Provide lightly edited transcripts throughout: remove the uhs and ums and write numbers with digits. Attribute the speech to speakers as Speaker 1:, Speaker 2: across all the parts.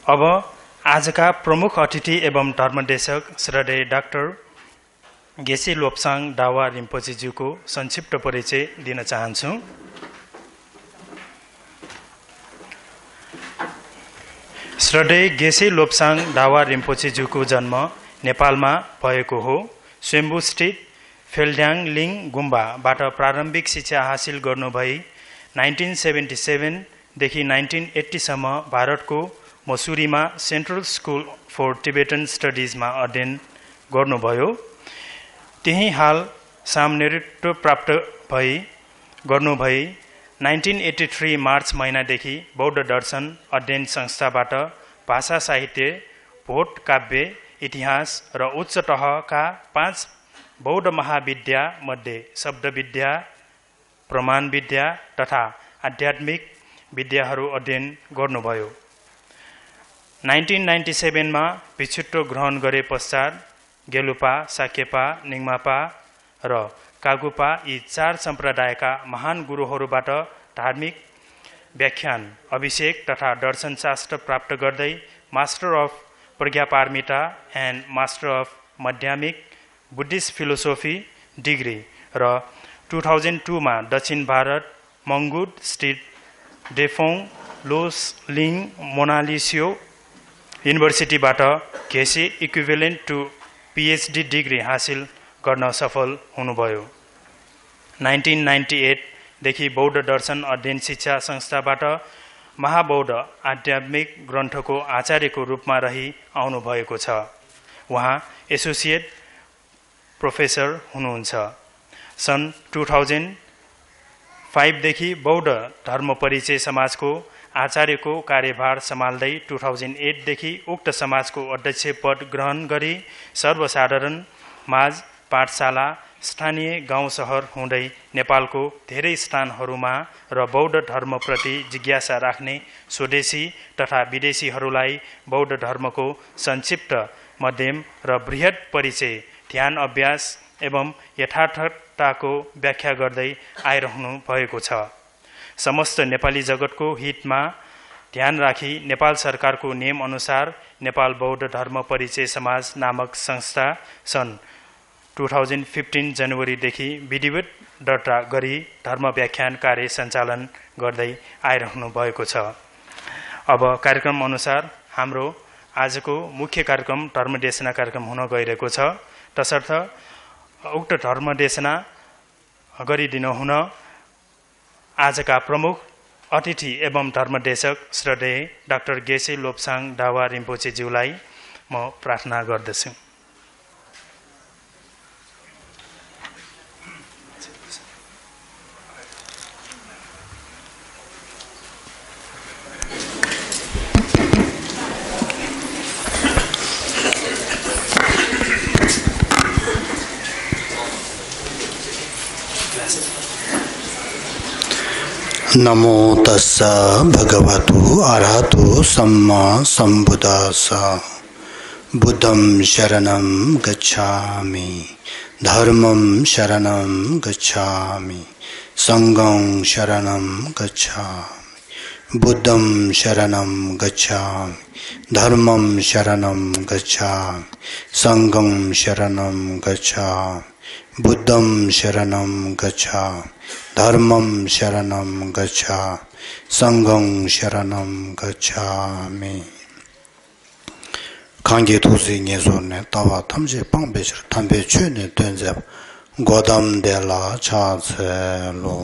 Speaker 1: अब आजका प्रमुख अतिथि एवं धर्मदेशक श्रद्धेय डाक्टर गेसे लोप्साङ डावा रिम्पोचेज्यूको संक्षिप्त परिचय दिन चाहन्छु। श्रद्धेय गेसे लोप्साङ डावा रिम्पोचेज्यूको जन्म नेपालमा भएको हो। स्वयम्भू स्थित फेल्ड्याङलिङ गुम्बाबाट प्रारम्भिक शिक्षा हासिल गर्नुभई 1977 देखि 1980 सम्म भारतको मसुरीमा सेन्ट्रल स्कुल फर टिबेटन स्टडिजमा अध्ययन गर्नुभयो। त्यही हाल सामनेरित्व प्राप्त गर्नुभई 1983 मार्च महिनादेखि बौद्ध दर्शन अध्ययन संस्थाबाट भाषा साहित्य, भोट काव्य, इतिहास र उच्च तहका 5 बौद्ध महाविद्या मध्ये शब्दविद्या, प्रमाण विद्या तथा आध्यात्मिक विद्याहरू अध्ययन गर्नुभयो। 1997 मा भिक्षुत्व ग्रहण गरे पश्चात गेलुपा, साकेपा, निङमापा र कागुपा यी 4 सम्प्रदायका महान गुरुहरूबाट धार्मिक व्याख्यान, अभिषेक तथा दर्शनशास्त्र प्राप्त गर्दै master of Prajnaparamita and master of माध्यमिक बुद्धिस्ट फिलोसोफी डिग्री र 2002 मा दक्षिण भारत मङ्गुड स्थित डेफोङ लोसलिङ मोनालिसियो युनिभर्सिटीबाट घेसे इक्विभेलेन्ट टु PhD डिग्री हासिल गर्न सफल हुनुभयो। 1998 देखि बौद्ध दर्शन अध्ययन शिक्षा संस्थाबाट महाबौद्ध आध्यात्मिक ग्रन्थको आचार्यको रूपमा रही आउनुभएको छ। उहाँ एसोसिएट प्रोफेसर हुनुहुन्छ। सन् 2005 देखि बौद्ध धर्म परिचय समाजको आचार्यको कार्यभार सम्हाल्दै 2008 देखि उक्त समाजको अध्यक्ष पद ग्रहण गरी सर्वसाधारण माझ पाठशाला, स्थानीय गाउँ सहर हुँदै नेपालको धेरै स्थानहरूमा र बौद्ध धर्मप्रति जिज्ञासा राख्ने स्वदेशी तथा विदेशीहरूलाई बौद्ध धर्मको संक्षिप्त, मध्यम र बृहत परिचय, ध्यान अभ्यास एवं यथार्थताको व्याख्या गर्दै आइरहनु भएको छ। समस्त नेपाली जगतको हितमा ध्यान राखी नेपाल सरकारको नियम अनुसार नेपाल बौद्ध धर्म परिचय समाज नामक संस्था सन् 2015 जनवरीदेखि विधिवत दर्ता गरी धर्म व्याख्यान कार्य सञ्चालन गर्दै आइरहनु भएको छ। अब कार्यक्रम अनुसार हाम्रो आजको मुख्य कार्यक्रम धर्मदेशना कार्यक्रम हुन गइरहेको छ। तसर्थ उक्त धर्मदेशना गरिदिनु हुन आजका प्रमुख अतिथि एवं धर्मदेशक श्रद्धेय डाक्टर गेसे लोप्साङ डावा रिम्पोचेज्यूलाई म प्रार्थना गर्दछु।
Speaker 2: नमो तस्सा भगवतो अरहतो सम्मा सम्बुद्धास्सा। बुद्धं शरणं गच्छामि, धर्मं शरणं गच्छामि, संघं शरणं गच्छामि। बुद्धं शरणं गच्छामि, धर्मं शरणं गच्छामि, संघं शरणं गच्छामि। बुद्धं शरणं गच्छामि, धर्मं शरणं गच्छामि, संघं शरणं गच्छामि। 강계 도시 예손네 따와 탐제 방배실 탐배 최네 된제 고담데라 차체로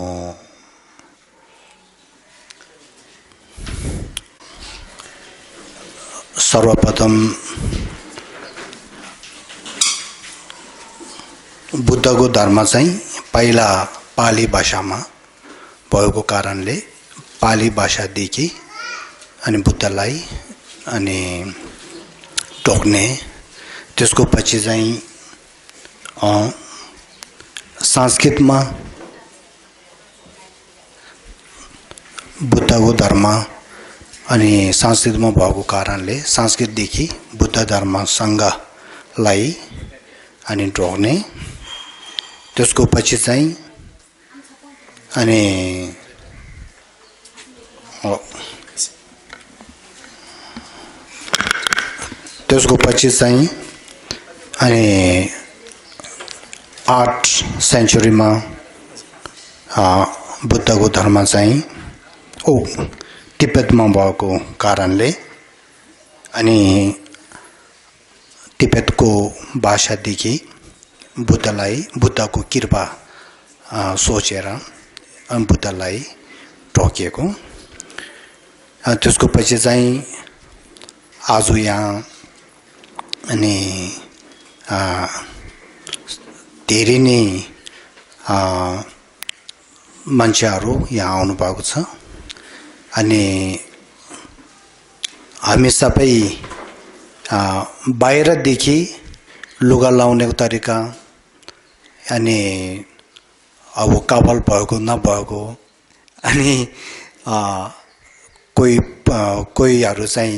Speaker 2: सर्वप्रथम बुद्धको धर्म चाहिँ पहिला पाली भाषामा भएको कारणले पाली भाषादेखि अनि बुद्धलाई अनि टोक्ने, त्यसको पछि चाहिँ संस्कृतमा बुद्धको धर्म अनि संस्कृतमा भएको कारणले संस्कृतदेखि बुद्ध धर्म संघलाई अनि टोक्ने, त्यसको पछि चाहिँ अनि त्यसको पछि चाहिँ अनि 8 सेन्चुरीमा बुद्धको धर्म चाहिँ तिब्बतमा भएको कारणले अनि तिब्बतको भाषादेखि बुद्धको कृपा सोचेर बुद्धलाई टोकिएको। त्यसको पछि चाहिँ आज यहाँ अनि धेरै नै मान्छेहरू यहाँ आउनु भएको छ अनि हामी सबै बाहिरदेखि लुगा लाउने तरिका अनि अब कपाल भएको नभएको अनि कोहीहरू चाहिँ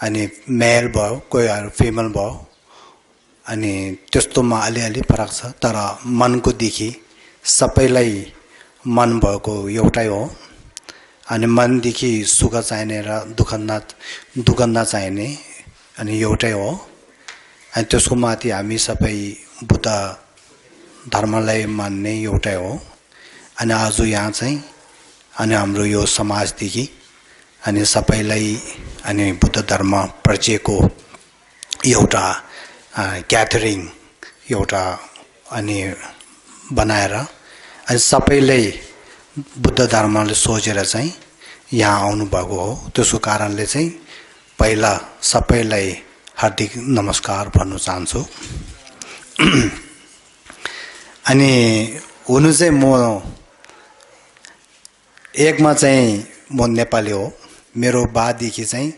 Speaker 2: अनि मेल भयो कोहीहरू फिमेल भयो अनि त्यस्तोमा अलिअलि फरक छ तर मनको देखि सबैलाई मन भएको एउटै हो अनि मनदेखि सुख चाहिने र दुःख नचाहिने अनि एउटै हो अनि त्यसको माथि हामी सबै बुद्ध धर्मलाई मान्ने एउटै हो अनि आज यहाँ चाहिँ अनि हाम्रो यो समाजदेखि अनि सबैलाई अनि बुद्ध धर्म परिचयको एउटा ग्यादरिङ एउटा अनि बनाएर अनि सबैले बुद्ध धर्मले सोचेर चाहिँ यहाँ आउनु भएको हो। त्यसको कारणले चाहिँ पहिला सबैलाई हार्दिक नमस्कार भन्न चाहन्छु। अनि हुनु चाहिँ म एकमा चाहिँ म नेपाली हो, मेरो बादेखि चाहिँ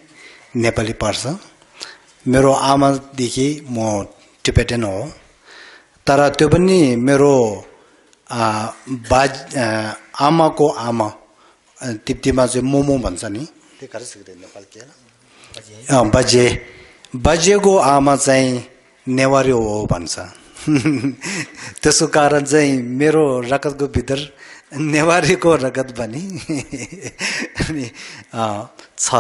Speaker 2: नेपाली पर्छ, मेरो आमादेखि म टिबेटन हो, तर त्यो पनि मेरो आमाको आमा तिब्बतीमा चाहिँ मोमो भन्छ नि, बजेको आमा चाहिँ नेवारी हो भन्छ। त्यसको कारण चाहिँ मेरो रगतको भित्र नेवारीको रगत पनि अनि छ।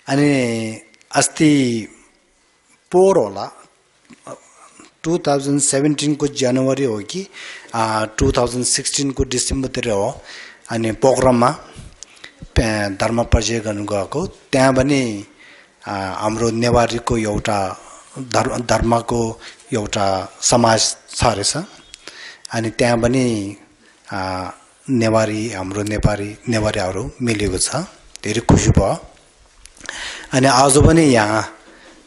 Speaker 2: अनि अस्ति पोहोर होला 2017 को जनवरी हो कि 2016 को डिसेम्बरतिर हो, अनि पोखरामा धर्म परिचय गर्नु गएको। त्यहाँ पनि हाम्रो नेवारीको एउटा धर्मको एउटा समाज छ रहेछ, अनि त्यहाँ पनि नेवारी हाम्रो नेवारीहरू मिलेको छ, धेरै खुसी भयो। अनि आज पनि यहाँ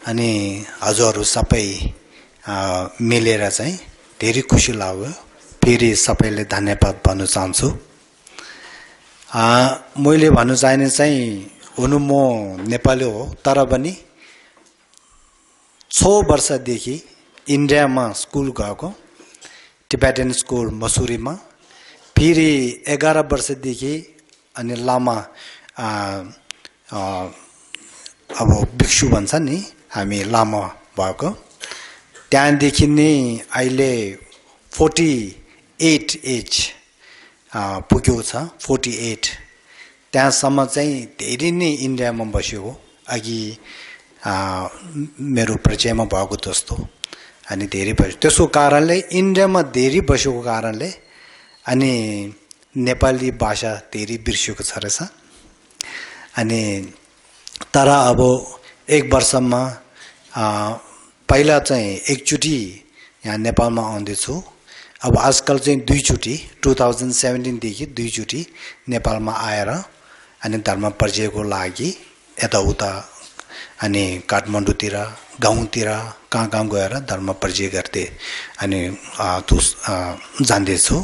Speaker 2: अनि हजुरहरू सबै मिलेर चाहिँ धेरै खुसी लाग्यो। फेरि सबैले धन्यवाद भन्न चाहन्छु। मैले भन्नु चाहिने चाहिँ हुनु म नेपाली हो, तर पनि 6 वर्षदेखि इन्डियामा स्कुल गएको, टिबेटन स्कुल मसुरीमा। फेरि 11 वर्षदेखि अनि लामा अब भिक्षु भन्छ नि, हामी लामा भएको। त्यहाँदेखि नै अहिले 48 एज पुग्यो छ, 48। त्यहाँसम्म चाहिँ धेरै नै इन्डियामा बसेको, अघि मेरो परिचयमा भएको जस्तो। अनि धेरै बस्यो, त्यसको कारणले इन्डियामा धेरै बसेको कारणले अनि नेपाली भाषा धेरै बिर्सिएको छ रहेछ। अनि तर अब 1 वर्षमा पहिला चाहिँ एकचोटि यहाँ नेपालमा आउँदैछु, अब आजकल चाहिँ 2 चोटि 2017 देखि 2 चोटि नेपालमा आएर अनि धर्म परिचयको लागि यताउता अनि काठमाडौँतिर गाउँतिर कहाँ गएर धर्म परिचय गर्दै अनि जान्दैछु।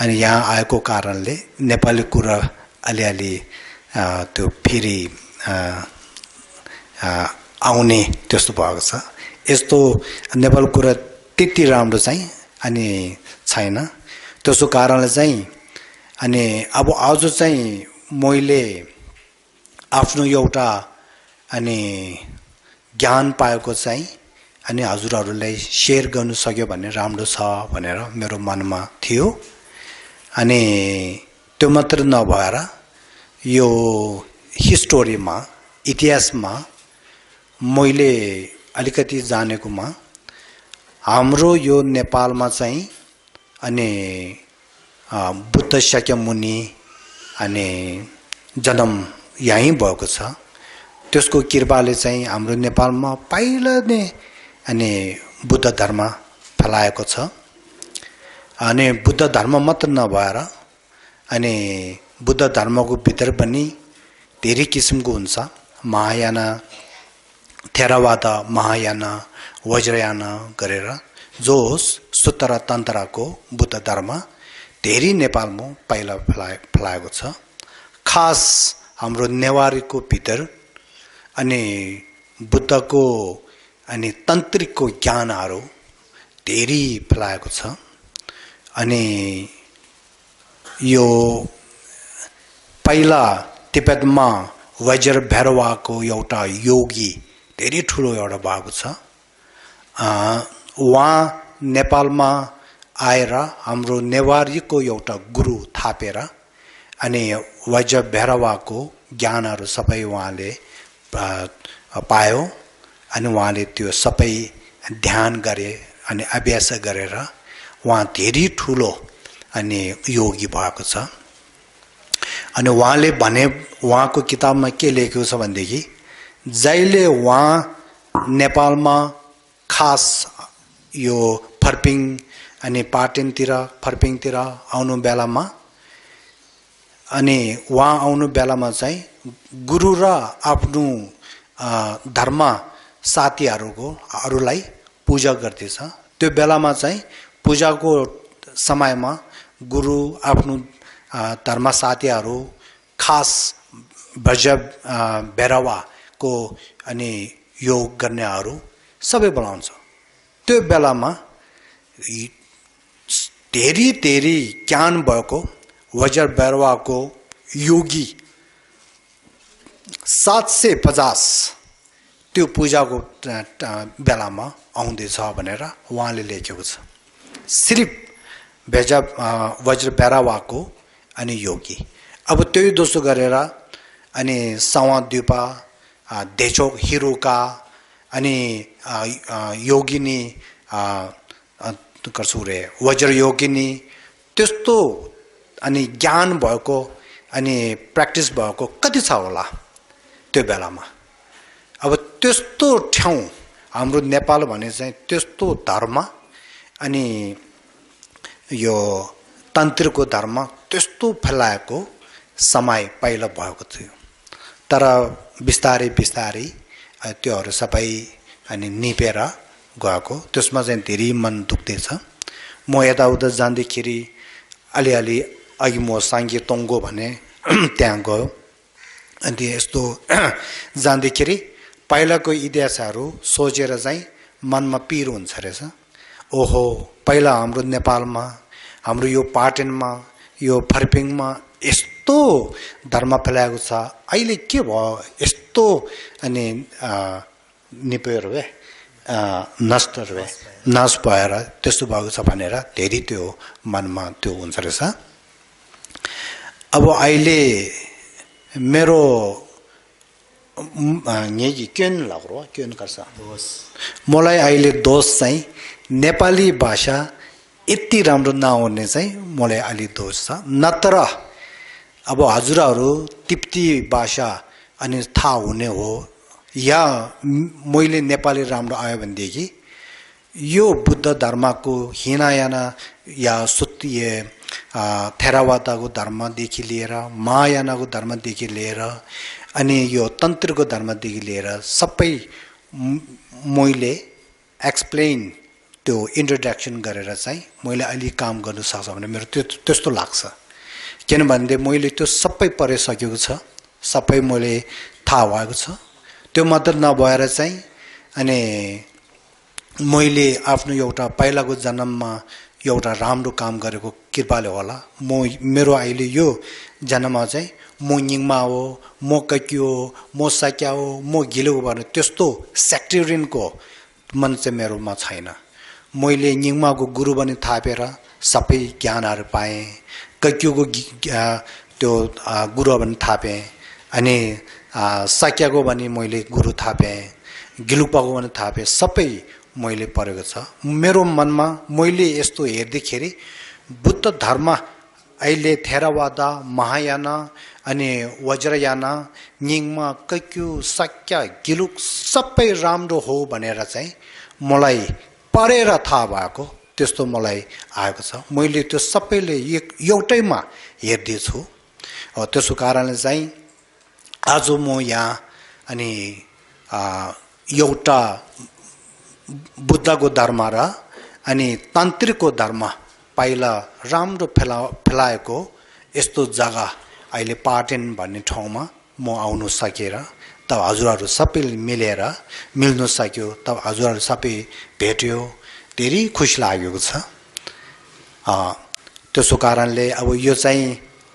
Speaker 2: अनि यहाँ आएको कारणले नेपाली कुरा अलिअलि त्यो फेरि आउने त्यस्तो भएको छ। यस्तो नेपाल कुरा त्यति राम्रो चाहिँ अनि छैन। त्यसको कारणले चाहिँ अनि अब आज चाहिँ मैले आफ्नो एउटा अनि ज्ञान पाएको चाहिँ अनि हजुरहरूलाई सेयर गर्नु सक्यो भने राम्रो छ भनेर मेरो मनमा थियो। अनि त्यो मात्र नभएर यो हिस्टोरीमा इतिहासमा मैले अलिकति जानेकोमा हाम्रो यो नेपालमा चाहिँ अनि बुद्ध शाक्यमुनि अनि जन्म यहीँ भएको छ। त्यसको कृपाले चाहिँ हाम्रो नेपालमा पहिला नै अनि बुद्ध धर्म फैलाएको छ। अनि बुद्ध धर्म मात्र नभएर अनि बुद्ध धर्मको भित्र पनि धेरै किसिमको हुन्छ। महायाना, थेरावाद, महायाना, वज्रयाना गरेर जो सूत्र तन्त्रको बुद्ध धर्म धेरै नेपालमा पहिला फैलाएको छ। खास हाम्रो नेवारीको भित्र अनि बुद्धको अनि तन्त्रिकको ज्ञानहरू धेरै फैलाएको छ। अनि यो पहिला तिब्बतमा वज्र भैरवाको एउटा योगी धेरै ठुलो एउटा भएको छ। उहाँ नेपालमा आएर हाम्रो नेवारीको एउटा गुरु थापेर अनि वज्र भैरवाको ज्ञानहरू सबै उहाँले पायो। अनि उहाँले त्यो सबै ध्यान गरे अनि अभ्यास गरेर उहाँ धेरै ठुलो अनि योगी भएको छ। अनि उहाँले भने उहाँको किताबमा के लेखेको छ भनेदेखि जहिले उहाँ नेपालमा खास यो फर्पिङ अनि पाटनतिर फर्पिङतिर आउनु बेलामा अनि उहाँ आउनु बेलामा चाहिँ गुरु र आफ्नो धर्म साथीहरूलाई पूजा गर्दछ। त्यो बेलामा चाहिँ पूजाको समयमा गुरु आफ्नो धर्म साथीहरू खास वज्र भैरवाको अनि योग गर्नेहरू सबै बोलाउँछ। त्यो बेलामा धेरै धेरै ज्ञान भएको वज्र भैरवाको योगी 750 त्यो पूजाको बेलामा आउँदैछ भनेर उहाँले लेखेको छ। सिर्फ वज्र भैरवाको अनि योगी। अब त्यही दोस्रो गरेर अनि सवाद्वीपा, देचोक हिरुका अनि योगिनी कर्सुरे वज्र योगिनी त्यस्तो अनि ज्ञान भएको अनि प्र्याक्टिस भएको कति छ होला त्यो बेलामा। अब त्यस्तो ठाउँ हाम्रो नेपाल भने चाहिँ त्यस्तो धर्म अनि यो तन्त्रको धर्म त्यस्तो फैलाएको समय पहिला भएको थियो। तर बिस्तारै बिस्तारै त्योहरू सबै अनि निपेर गएको। त्यसमा चाहिँ धेरै मन दुख्दैछ। म यताउता जाँदाखेरि अलिअलि अघि म साङ्गे तोङ्गो भने त्यहाँ गयो। अनि यस्तो जाँदाखेरि पहिलाको इतिहासहरू सोचेर चाहिँ मनमा पिर हुन्छ रहेछ। ओहो, पहिला हाम्रो नेपालमा, हाम्रो यो पाटनमा, यो फर्पिङमा यस्तो धर्म फैलाएको छ, अहिले के भयो यस्तो अनि निपेर भए नष्ट भए नाश भएर त्यस्तो भएको छ भनेर धेरै त्यो मनमा त्यो हुन्छ रहेछ। अब अहिले मेरो यही केन लाग्रो केन गर्छ मलाई अहिले दोष चाहिँ नेपाली भाषा यति राम्रो नआउने चाहिँ मलाई अलि दोष छ। नत्र अब हजुरहरू तिब्बती भाषा अनि थाहा हुने हो या मैले नेपाली राम्रो आयो भनेदेखि यो बुद्ध धर्मको हिनायाना या सुत्तीय थेरावादाको धर्मदेखि लिएर महायानाको धर्मदेखि लिएर अनि यो तन्त्रको धर्मदेखि लिएर सबै मैले एक्सप्लेन त्यो इन्ट्रोडक्सन गरेर चाहिँ मैले अलि काम गर्नु सक्छ भने मेरो त्यस्तो लाग्छ। किनभने मैले त्यो सबै पढिसकेको छ, सबै मैले थाहा भएको छ। त्यो मात्र नभएर चाहिँ अनि मैले आफ्नो एउटा पहिलाको जन्ममा एउटा राम्रो काम गरेको कृपाले होला मेरो अहिले यो जन्ममा चाहिँ म निङमा हो, म कक्यो हो, म सक्या हो, म गिलो हो भने त्यस्तो सेक्टेरियनको मन चाहिँ मेरोमा छैन। मैले निङमाको गुरु पनि थापेर सबै ज्ञानहरू पाएँ, कक्योको त्यो गुरु पनि थापेँ अनि सक्याको पनि मैले गुरु थापेँ, गिलुक पाएको भने थाहा पाएँ सबै मैले परेको छ मेरो मनमा मैले यस्तो हेर्दाखेरि बुद्ध धर्म अहिले थेरवाद महायान अनि वज्रयान निङमा कक्यु सक्य गिलुक सबै राम्रो हो भनेर चाहिँ मलाई परेर थाहा भएको त्यस्तो मलाई आएको छ मैले त्यो सबैले एउटैमा हेर्दैछु त्यसो कारणले चाहिँ आज म यहाँ अनि एउटा बुद्धको धर्म र अनि तान्त्रिकको धर्म पहिला राम्रो फैलाएको यस्तो जग्गा अहिले पाटन भन्ने ठाउँमा म आउन सकेर तब हजुरहरू सबैले मिलेर मिल्न सक्यो तब हजुरहरू सबै भेट्यो धेरै खुसी लागेको छ त्यसो कारणले अब यो चाहिँ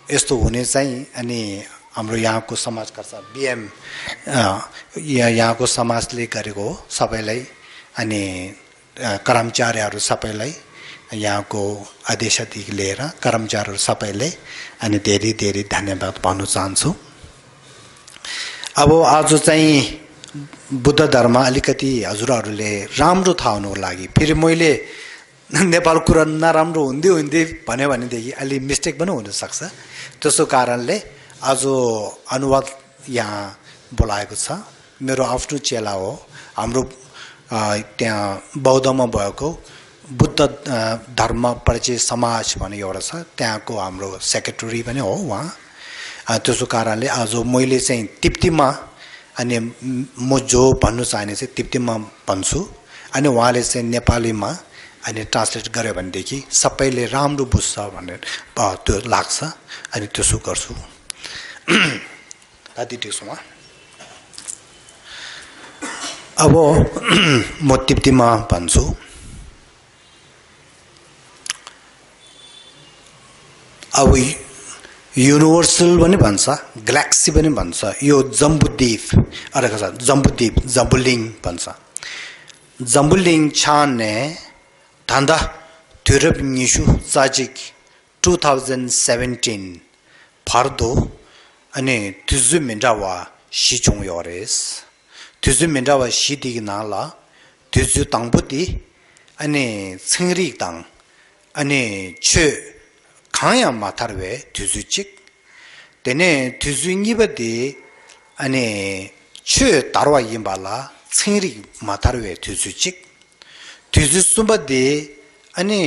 Speaker 2: यस्तो हुने चाहिँ अनि हाम्रो यहाँको समाजकर्ता बीएम यहाँको समाजले गरेको सबैलाई अनि कर्मचारीहरू सबैलाई यहाँको आदेशदेखि लिएर कर्मचारीहरू सबैले अनि धेरै धेरै धन्यवाद भन्न चाहन्छु अब आज चाहिँ बुद्ध धर्म अलिकति हजुरहरूले राम्रो थाहा हुनुको लागि फेरि मैले नेपाल कुरा नराम्रो हुँदै भन्यो भनेदेखि अलि मिस्टेक पनि हुनसक्छ त्यसो कारणले आज अनुवाद यहाँ बोलाएको छ मेरो आफ्नो चेला हो हाम्रो त्यहाँ बौद्धमा भएको बुद्ध धर्म परिचय समाज भन्ने एउटा छ त्यहाँको हाम्रो सेक्रेटरी पनि हो उहाँ त्यसो कारणले आज मैले चाहिँ तिप्तीमा अनि म जो भन्नु चाहने चाहिँ तिप्तीमा भन्छु अनि उहाँले चाहिँ नेपालीमा अनि ट्रान्सलेट गर्यो भनेदेखि सबैले राम्रो बुझ्छ भनेर त्यो लाग्छ अनि त्यसो गर्छु दादी त्यसोमा अब म तिप्तीमा भन्छु अब युनिभर्सल पनि भन्छ ग्यालेक्सी पनि भन्छ यो जम्बुद्वीप अरेको छ जम्बुद्वीप जम्बुलिङ भन्छ जम्बुलिङ छाने धन्दा थ्युरप निसु चाजिक 2017 फर्दो अनि तुजु मिन्डावा सिचोङ योरेस तुजु मिन्डावा सिदिग नाला तुजु ताङबुति अनि छिंगरी ताङ अनि छ खाया माथारवे तुजु चिक तेने तुजु निबदि अनि छ तारवा यिम्बाला छिंगरी माथारवे तुजु चिक तुजु सुबदि अनि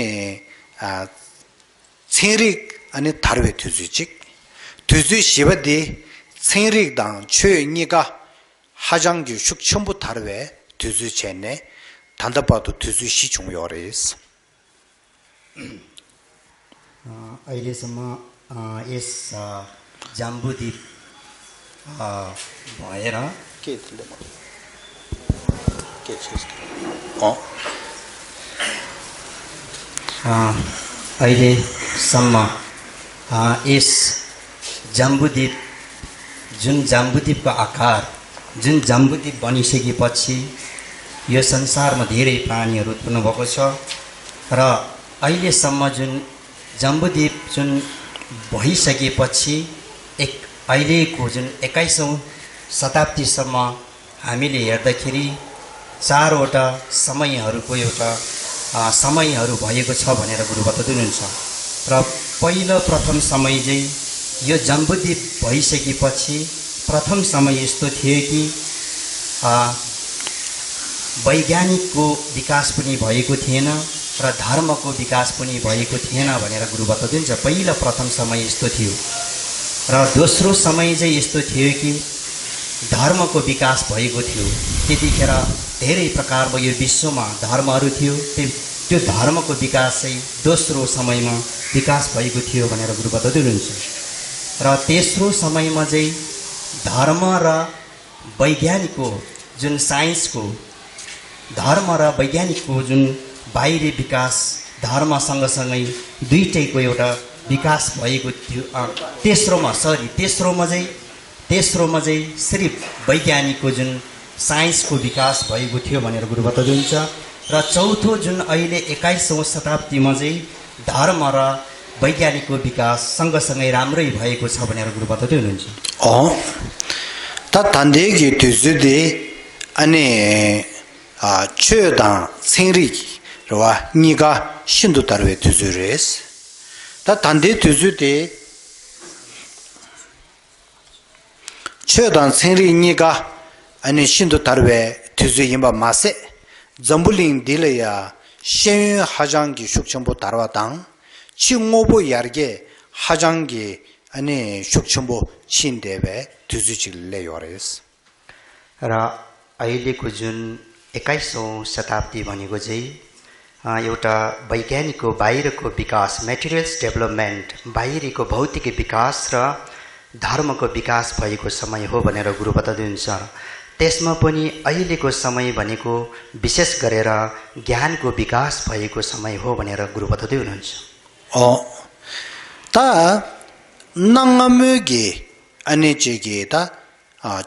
Speaker 2: छिंगरी अनि थारवे तुजु चिक तुजु शिवदि छिंगरी दाङ छ निगा हाजांगु सुक्षम्बु थारवे तुजु चेने थान्दापादु तुजु सिचोङ योरेस
Speaker 3: अहिलेसम्म यस जम्बुद्वीप भएर अहिलेसम्म यस जम्बुद्वीप जुन जम्बुद्वीपको आकार जुन जम्बुद्वीप बनिसकेपछि यो संसारमा धेरै प्राणीहरू उत्पन्न भएको छ र अहिलेसम्म जुन जम्बुद्वीप जुन भइसकेपछि अहिलेको जुन 21औं शताब्दीसम्म हामीले हेर्दाखेरि चारवटा समयहरूको एउटा समयहरू भएको छ भनेर गुरु बताउनुहुन्छ र पहिलो प्रथम समय चाहिँ यो जम्बुद्वीप भइसकेपछि प्रथम समय यस्तो थियो कि वैज्ञानिकको विकास पनि भएको थिएन र धर्मको विकास पनि भएको थिएन भनेर गुरु बताउनुहुन्छ पहिलो प्रथम समय यस्तो थियो र दोस्रो समय चाहिँ यस्तो थियो कि धर्मको विकास भएको थियो त्यतिखेर धेरै प्रकारको यो विश्वमा धर्महरू थियो त्यो धर्मको विकास चाहिँ दोस्रो समयमा विकास भएको थियो भनेर गुरु बताउनुहुन्छ र तेस्रो समयमा चाहिँ धर्म र वैज्ञानिकको जुन साइन्सको धर्म र वैज्ञानिकको जुन बाहिरी विकास धर्म सँगसँगै दुईटैको एउटा विकास भएको थियो तेस्रोमा चाहिँ सिर्फ वैज्ञानिकको जुन साइन्सको विकास भएको थियो भनेर गुरु बताउनुहुन्छ र चौथो जुन अहिले 21औं शताब्दीमा चाहिँ धर्म र वैज्ञानिकको विकास सँगसँगै राम्रै भएको छ भनेर गुरु बताउँदै हुनुहुन्छ
Speaker 2: त तन्देगी तुजुदे 아니 최당 생리 로와 니가 신도 따르에 두주레스 다 단대 두주데 최당 생리 니가 아니 신도 따르에 두주 임바 마세 점불링 딜레야 신 하장기 숙청부 따라와당 칭오보 야르게 하장기 아니 숙청부 친대베 두주질레 요레스
Speaker 3: र अहिलेको जुन 21औं शताब्दी भनेको चाहिँ एउटा वैज्ञानिकको बाहिरको विकास मेटेरियल्स डेभलपमेन्ट बाहिरीको भौतिक विकास र धर्मको विकास भएको समय हो भनेर गुरु बताउनुहुन्छ त्यसमा पनि अहिलेको समय भनेको विशेष गरेर ज्ञानको विकास भएको समय हो भनेर गुरु बताउँदै हुनुहुन्छ
Speaker 2: ता नङमगे अनि चेगे ता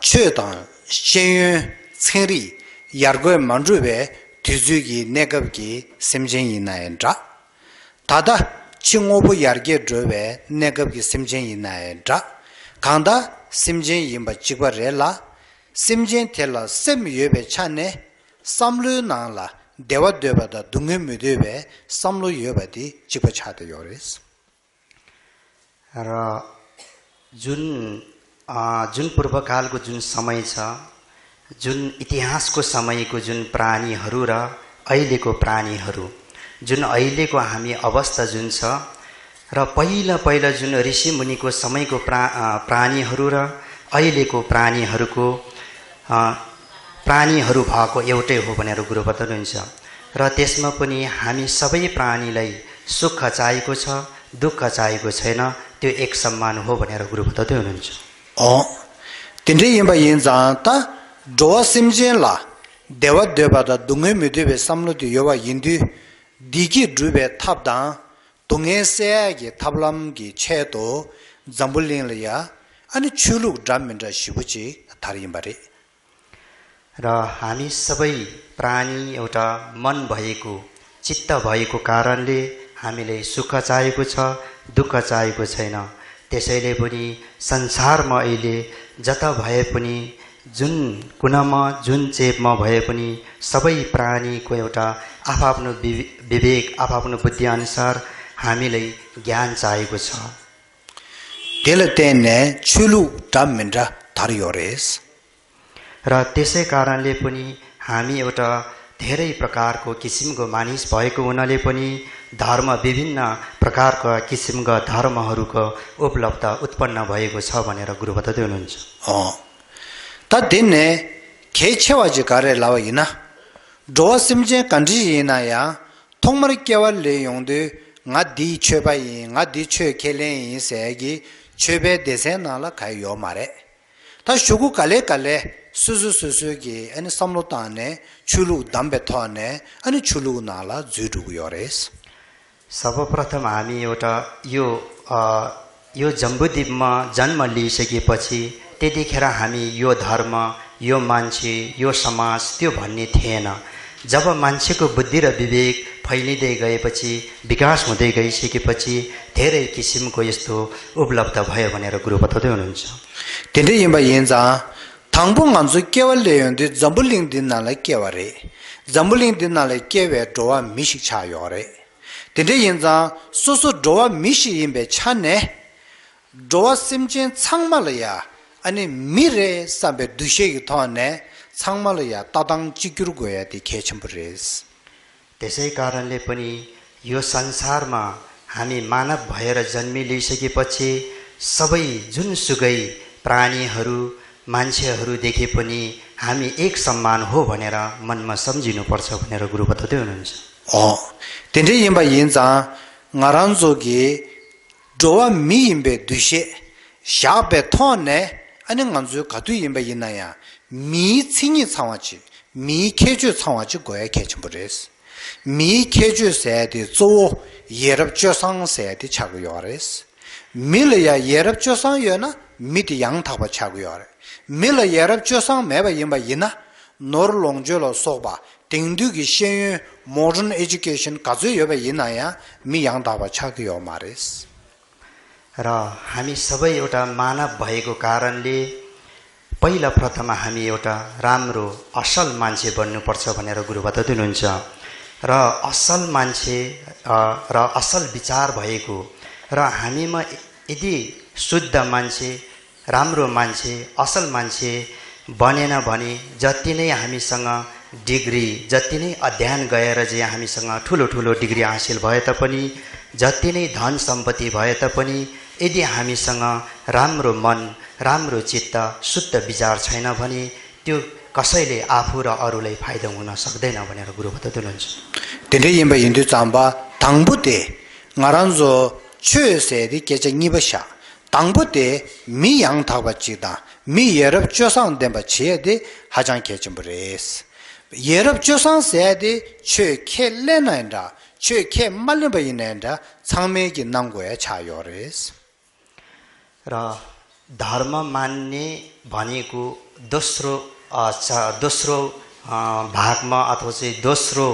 Speaker 2: 최당 신유 생리 야르고 만주베 뒤주기 내급기 심정이나엔자 다다 칭오부 야르게 드베 내급기 심정이나엔자 강다 심정이마 지과레라 심정텔라 셈유베 차네 삼루나라 대와되바다 동해무되베 삼루여바디 지과차데 요레스
Speaker 3: र जुन पूर्वकालको जुन समय छ जुन इतिहासको समयको जुन प्राणीहरू र अहिलेको प्राणीहरू जुन अहिलेको हामी अवस्था जुन छ र पहिला जुन ऋषि मुनिको समयको प्राणीहरू र अहिलेको प्राणीहरू भएको एउटै हो भनेर गुरु बताउनुहुन्छ र त्यसमा पनि हामी सबै प्राणीलाई सुख चाहिएको छ दुःख चाहिएको छैन त्यो एक समान हो भनेर गुरु बताउँदै हुनुहुन्छ
Speaker 2: tinre yinba yinzang ta zhuwa simjian la dewa deba da dunghe mudebe samlo di yowa yindu digi dhruve tabdang dunghe seya ki tablam ki che to zambuling la ya ani chuluk dhamminra shibuchi thari yinba re
Speaker 3: र हामी सबै प्राणी एउटा मन भएको चित्त भएको कारणले हामीले सुख चाहिएको छ दुःख चाहिएको छैन त्यसैले पनि संसारमा अहिले जता भए पनि जुन कुनामा जुन चेपमा भए पनि सबै प्राणीको एउटा आफ्नो विवेक आफ्नो बुद्धि अनुसार हामीलाई ज्ञान चाहिएको छ
Speaker 2: तेलतेने चुलु डमिन्रा धरियोरेस
Speaker 3: र त्यसै कारणले पनि हामी एउटा धेरै प्रकारको किसिमको मानिस भएको हुनाले पनि धर्म विभिन्न प्रकारका किसिमका धर्महरूको उपलब्ध उत्पन्न भएको छ भनेर गुरु बताउँदै हुनुहुन्छ
Speaker 2: ता दिने खेछेवाजी कार्य लावइना जोवा सिमजे कन्जिना या थोमर केवल योंदे ngadi chöbai ngadi chö kelen सेगी chöbe देसेनाला खायो मारे ता शुगु काले सुसुसुसुगी अनि समलोताने चुलु दम्बेथने अनि चुलु नाला जुडु योरेस
Speaker 3: सर्वप्रथम हामी एउटा यो जम्बुद्वीपमा जन्म लिइसकेपछि त्यतिखेर हामी यो धर्म यो मान्छे यो समाज त्यो भन्ने थिएन जब मान्छेको बुद्धि र विवेक फैलिँदै गएपछि विकास हुँदै गइसकेपछि धेरै किसिमको यस्तो उपलब्ध भयो भनेर गुरु बताउँदै हुनुहुन्छ
Speaker 2: तेरे यिम्बा यिन्जा थाङबुङ अन्जु केवल लेयन्दी जम्बुलिङ दिननाले केवरे जम्बुलिङ दिननाले केवे जोवा मिसिक छा योरे तेरे यिन्जा सोसो जोवा मिसि यिम्बे छाने जोवा सिमजेन छाङमालया अनि मिरे साबे दुशेगि थने छाङमालया तादाङ चिगिरु गोयादि खेचम्बरेस
Speaker 3: त्यसै कारणले पनि यो संसारमा हामी मानव भएर जन्मी लिइसकेपछि सबै जुनसुकै प्राणीहरू मान्छेहरू देखे पनि हामी एक समान हो भनेर मनमा सम्झिनु पर्छ भनेर गुरु बताउँदै हुनुहुन्छ
Speaker 2: तेरे यिम्बा यिन्जा ngaranzogi जोवा मी यिम्बे दुशे शाबे थने अनि nganzu katu yimba yinaya mi tsingi tsangwachi mi keju tsangwachi goya kechimbures mi keju sayadi zo yerab josang sayadi chagu yores mila ya yerab josang yona midi yang taba chagu yore mila yerab josang meba yimba yina nor longjo lo soba dingdu gi shenyu modern education kazu yoba yinaya mi yang taba chagu yomares
Speaker 3: र हामी सबै एउटा मानव भएको कारणले पहिला प्रथममा हामी एउटा राम्रो असल मान्छे बन्नुपर्छ भनेर गुरु बताउँदै हुनुहुन्छ। र असल मान्छे र असल विचार भएको र हामीमा यदि शुद्ध मान्छे, राम्रो मान्छे, असल मान्छे बनेन भने जति नै हामीसँग डिग्री, जति नै अध्ययन गएर चाहिँ हामीसँग ठुलो ठुलो डिग्री हासिल भए तापनि, जति नै धन सम्पत्ति भए तापनि यदि हामीसँग राम्रो मन, राम्रो चित्त, शुद्ध विचार छैन भने त्यो कसैले आफू र अरूलाई फाइदा हुन सक्दैन भनेर गुरु बताउँदै हुनुहुन्छ।
Speaker 2: Tende yinba yindu zamba tangbu de ngaran zo chue se di kecha ngiba sha. Tangbu de mi yang thakba chida, mi yerab chosang denba chiye de hajang kechimbu res. Yerab chosang se de chue ke lena inda, chue ke malimba ina inda changme ki nanggoya chayo res.
Speaker 3: र धर्म मान्ने भनेको दोस्रो भागमा अथवा चाहिँ दोस्रो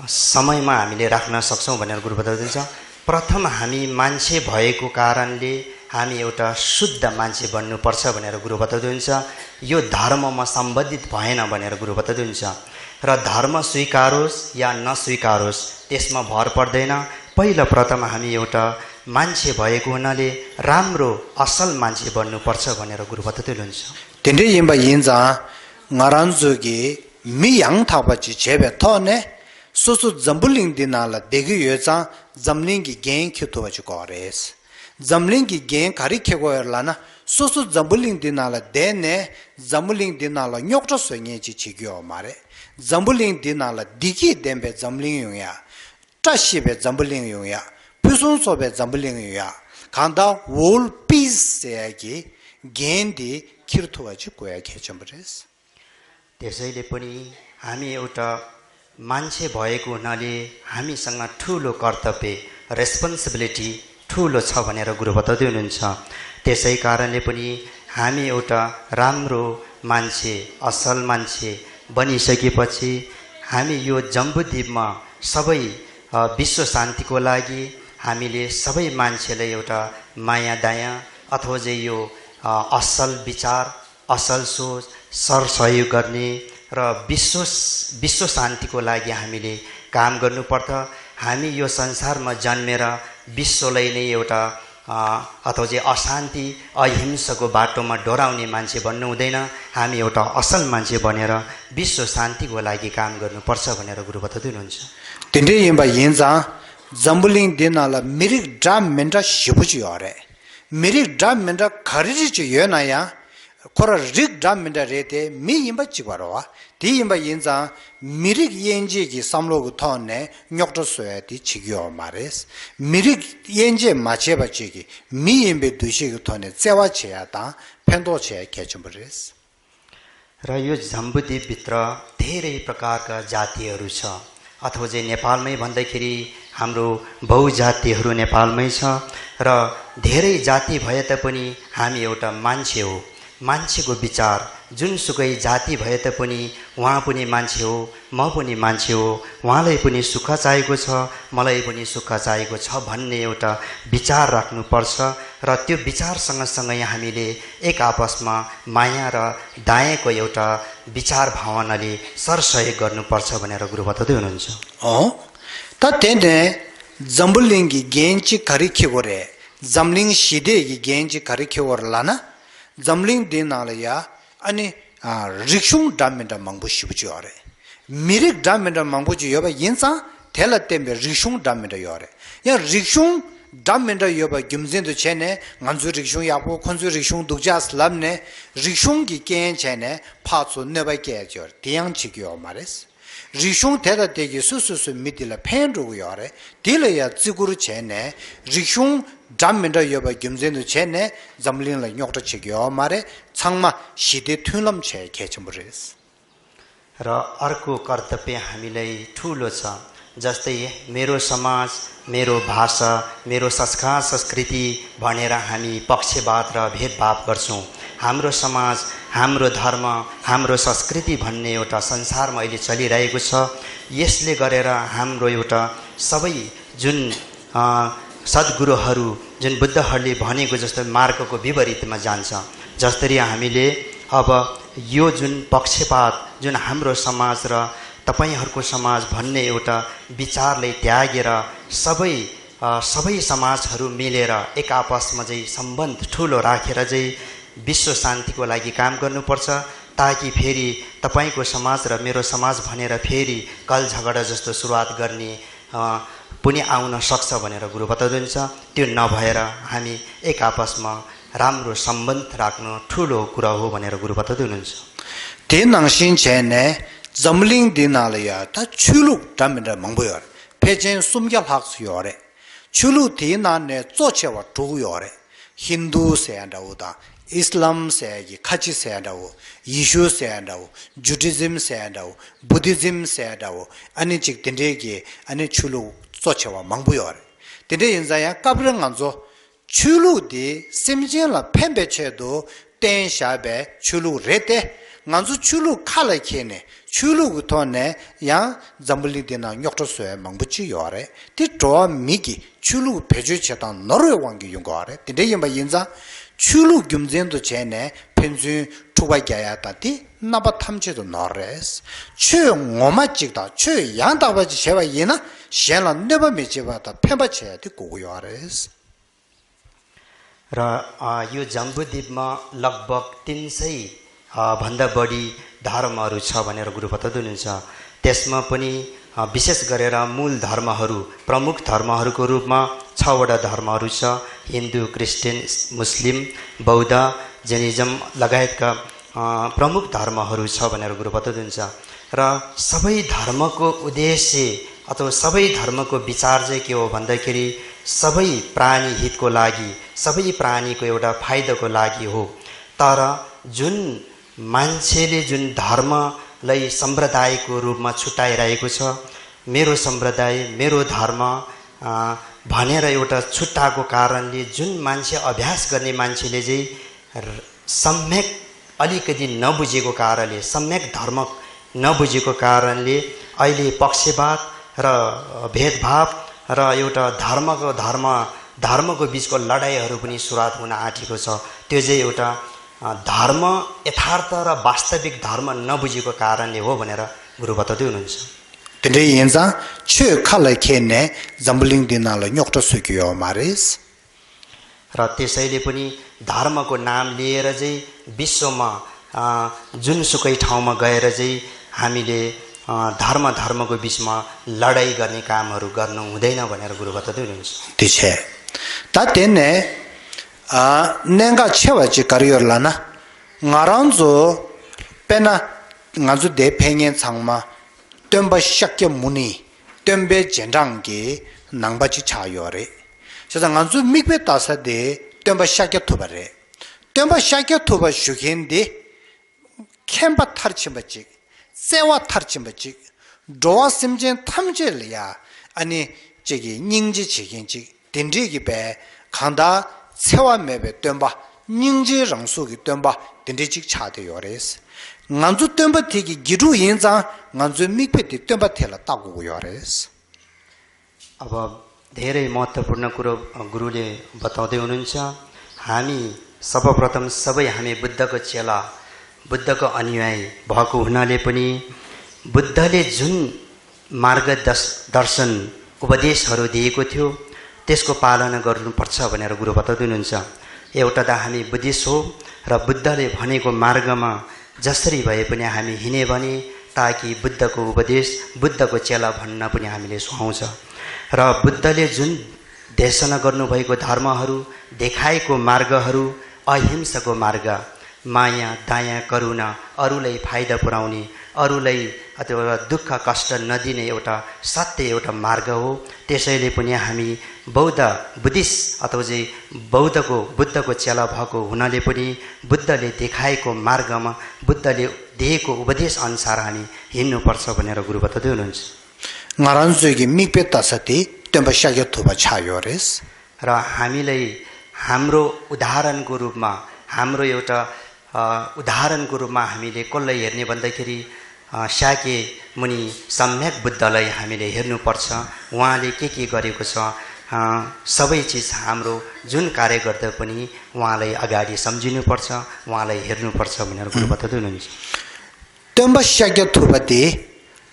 Speaker 3: समयमा हामीले राख्न सक्छौँ भनेर गुरु बताउँदैछ। प्रथम हामी मान्छे भएको कारणले हामी एउटा शुद्ध मान्छे बन्नुपर्छ भनेर गुरु बताउँदै हुन्छ। यो धर्ममा सम्बन्धित भएन भनेर गुरु बताउँदै हुन्छ। र धर्म स्वीकारोस् या नस्वीकारोस् त्यसमा भर पर्दैन। पहिला प्रथम हामी एउटा मान्छे भएको हुनाले राम्रो असल मान्छे बन्नुपर्छ भनेर गुरु बताउँदै हुनुहुन्छ।
Speaker 2: Tende yinba yinza ngaran zo gi mi yang thakba chi chebe thone susu zambuling dinala degi yoza zamling gi gen kyutuwa chi kores. Zamling gi gen kari kego yorlana susu zambuling dinala dene zambuling dinala nyokta so nye chi chigyo mare. Zambuling dinala diki denbe zamling yungya, tashibe zambuling yungya, pusun sobe zambuling yungya. Kanda wol peace seyagi gen di kirtuwa chi goya kechambres.
Speaker 3: त्यसैले पनि हामी एउटा मान्छे भएको हुनाले हामीसँग ठुलो कर्तव्य, रेस्पोन्सिबिलिटी ठुलो छ भनेर गुरु बताउँदै हुनुहुन्छ। त्यसै कारणले पनि हामी एउटा राम्रो मान्छे, असल मान्छे बनिसकेपछि हामी यो जम्बुद्वीपमा सबै विश्व शान्तिको लागि हामीले सबै मान्छेलाई एउटा माया दया अथवा चाहिँ यो असल विचार, असल सोच, सरसहयोग गर्ने र विश्व शान्तिको लागि हामीले काम गर्नुपर्छ। हामी यो संसारमा जन्मेर विश्वलाई नै एउटा अथवा चाहिँ अशान्ति, अहिंसाको बाटोमा डोराउने मान्छे बन्नु हुँदैन। हामी एउटा असल मान्छे बनेर विश्व शान्तिको लागि काम गर्नुपर्छ भनेर गुरु बताउँदै हुनुहुन्छ।
Speaker 2: Tende yinba yinza zambuling dinala mirik dram menda shibuchi yore. Mirik dram menda kariri chi yona ya kora rik dram menda rete mi yinba chigwarwa. Di yinba yinza mirik yenje ki samlogu thonne nyokta soya di chigyo mares. Mirik yenje macheba chigi mi yinbe dushigi thonne tsewa cheya ta pendo cheya kechumbures.
Speaker 3: र यो जम्बुद्वीपभित्र धेरै प्रकारका जातिहरू छ। अथवा चाहिँ नेपालमै भन्दाखेरि हाम्रो बहुजातिहरू नेपालमै छ र धेरै जाति भए तापनि हामी एउटा मान्छे हो। मान्छेको विचार जुनसुकै जाति भए तापनि उहाँ पनि मान्छे हो, म पनि मान्छे हो, उहाँलाई पनि सुख चाहिएको छ, मलाई पनि सुख चाहिएको छ भन्ने एउटा विचार राख्नुपर्छ। र त्यो विचार सँगसँगै हामीले एक आपसमा माया र दयाको एउटा विचार भावनाले सरसहयोग गर्नुपर्छ भनेर गुरु बताउँदै हुनुहुन्छ।
Speaker 2: Ta tende zambuling gi genchi karikhe gore, zamling shide gi genchi karikhe gore lana, zamling dinala ya ani rikshung damenda mangbu shibuchi yore. Mirik damenda mangbuchi yoba yinsa tela tembe rikshung damenda yore. Ya rikshung damenda yoba gyumzindu chene nganzu rikshung yapu khunzu rikshung dukjas labne rikshung gi gen chene patsu neba ge yor diyang chigyo mares. Rikshung teta teki susu mitila penrugu yore, tila ya tsiguru chene, rikshung dhammenda yoba gyumzendu chene, zamlingla nyokta chigyo mare, changma shide tunlam che kechambures.
Speaker 3: र अर्को कर्तव्य हामीलाई ठुलो छ। जस्तै मेरो समाज, मेरो भाषा, मेरो संस्कार संस्कृति भनेर हामी पक्षपात र भेदभाव गर्छौँ। हाम्रो समाज, हाम्रो धर्म, हाम्रो संस्कृति भन्ने एउटा संसारमा अहिले चलिरहेको छ। यसले गरेर हाम्रो एउटा सबै जुन सद्गुरुहरू, जुन बुद्धहरूले भनेको जस्तो मार्गको विपरीतमा जान्छ। जसरी हामीले अब यो जुन पक्षपात जुन हाम्रो समाज र तपाईहरूको समाज भन्ने एउटा विचारले त्यागेर सबै समाजहरू मिलेर एक आपसमा चाहिँ सम्बन्ध ठुलो राखेर चाहिँ विश्व शान्तिको लागि काम गर्नुपर्छ, ताकि फेरि तपाईको समाज र मेरो समाज भनेर फेरि कल झगडा जस्तो सुरुवात गर्ने पनि आउन सक्छ भनेर गुरु बताउनुहुन्छ। त्यो नभएर हामी एक आपसमा राम्रो सम्बन्ध राख्नु ठुलो कुरा हो भनेर गुरु बताउँदै हुनुहुन्छ।
Speaker 2: तेनाङसिन छेने जमलिङ दिनालया त छुलु टामेर मंगबयर पेजेन सुमग्याल हाक्स योरे छुलु तेनाने चोचेवा टु योरे हिन्दू सेंडाउदा इस्लाम से खाची सेंडाउ यीशु सेंडाउ जुडिज्म सेंडाउ बुद्धिज्म सेंडाउ अनि चिक तिन्डेगे अनि छुलु चोचेवा मंगबयर तिन्डे यन्जाया काब्रङ अंजो छुलु the सिमजेला फेम्बेचेदो टेनशाबे छुलु रेते nganzu chulu khala khene chulu gutone ya zambuli dina nyokto soe mangbuchi yore ti to migi chulu peju chetan norwe wangi yungore tinde yimba yinza chulu gyumzen do chene penju tuba gyaya ta ti naba thamche do norres chu ngoma chigda chu yanda ba ji shewa yina shenla neba mejiba ta phemba che ti gogu yores
Speaker 3: र यो जम्बुद्वीपमा लगभग 300 भन्दा बढी धर्महरू छ भनेर गुरु बताउँदै हुनुहुन्छ। त्यसमा पनि विशेष गरेर मूल धर्महरू प्रमुख धर्महरूको रूपमा 6 वटा धर्महरू छ, हिन्दू, क्रिस्चियन, मुस्लिम, बौद्ध, जैनिज्म लगायतका प्रमुख धर्महरू छ भनेर गुरु बताउँदै हुनुहुन्छ। र सबै धर्मको उद्देश्य अथवा सबै धर्मको विचार चाहिँ के हो भन्दाखेरि सबै प्राणी हितको लागि, सबै प्राणीको एउटा फाइदाको लागि हो। तर जुन मान्छेले जुन धर्मलाई सम्प्रदायको रूपमा छुट्याइरहेको छ, मेरो सम्प्रदाय मेरो धर्म भनेर एउटा छुट्टाएको कारणले जुन मान्छे अभ्यास गर्ने मान्छेले चाहिँ सम्यक अलिकति नबुझेको कारणले, सम्यक धर्म नबुझेको कारणले अहिले पक्षपात र भेदभाव र एउटा धर्मको बीचको लडाइँहरू पनि सुरुवात हुन आँटेको छ। त्यो चाहिँ एउटा धर्म यथार्थ र वास्तविक धर्म नबुझेको कारणले हो भनेर गुरु बताउँदै हुनुहुन्छ।
Speaker 2: तिन्डे यन्जा छु खाले खेने जम्बलिङ दिनाले न्योक्टो सुकियो मारिस
Speaker 3: र त्यसैले पनि धर्मको नाम लिएर चाहिँ विश्वमा जुनसुकै ठाउँमा गएर चाहिँ हामीले धर्मको बीचमा लडाई गर्ने कामहरू गर्नु हुँदैन भनेर गुरु बताउँदै हुनुहुन्छ।
Speaker 2: त्यसै ता तेने nenga chewa chi kariyor lana ngaranzo pena ngazu de pengen changma temba shakya muni tembe jendang gi nangba chi chayore chada ngazu mikbe tasa de temba shakya thubare temba shakya thuba shukhen de kemba tharchimba chi sewa tharchimba chi doa simjen thamje liya ani chegi ningji chigen chi dindri be khanda 세와 매베 뜀바 닝지 랑수기 뜀바 딘디직 차대 요레스 nganzu 뜀바 티기 기루 인자 nganzu mikpeti 뜀바 텔라 तागु 요레स।
Speaker 3: अब धेरै महत्त्वपूर्ण कुरो गुरुले बताउँदै हुनुहुन्छ। हामी सर्वप्रथम सबै हामी बुद्धको चेला, बुद्धको अनुयायी भएको हुनाले पनि बुद्धले जुन मार्गदर्शन उपदेशहरू दिएको थियो त्यसको पालना गर्नुपर्छ भनेर गुरु बताउँदै हुनुहुन्छ। एउटा त हामी बुद्धिस्ट हो र बुद्धले भनेको मार्गमा जसरी भए पनि हामी हिँड्ने भने ताकि बुद्धको उपदेश, बुद्धको चेला भन्न पनि हामीले सुहाउँछ। र बुद्धले जुन देशना गर्नुभएको धर्महरू, देखाएको मार्गहरू अहिंसाको मार्ग, माया, दया, करुणा, अरूलाई फाइदा पुर्याउने, अरूलाई अथवा दुःख कष्ट नदिने एउटा सत्य एउटा मार्ग हो। त्यसैले पनि हामी बुद्धिस्ट अथवा चाहिँ बुद्धको चेला भएको हुनाले पनि बुद्धले देखाएको मार्गमा, बुद्धले दिएको उपदेश अनुसार हामी हिँड्नुपर्छ भनेर गुरु बताउँदै हुनुहुन्छ।
Speaker 2: ngaranzugi mikpe tasati temba shagya thuba chayores
Speaker 3: र हामीलाई हाम्रो उदाहरणको रूपमा, हाम्रो एउटा उदाहरणको रूपमा हामीले कसलाई हेर्ने भन्दाखेरि शाक्य मुनि सम्यक बुद्धलाई हामीले हेर्नुपर्छ। उहाँले के गरेको छ, सबै चिज हाम्रो जुन कार्य गर्दा पनि उहाँलाई अगाडि सम्झिनुपर्छ, उहाँलाई हेर्नुपर्छ भनेर गुरु बताउँदै हुनुहुन्छ।
Speaker 2: temba shagya thubati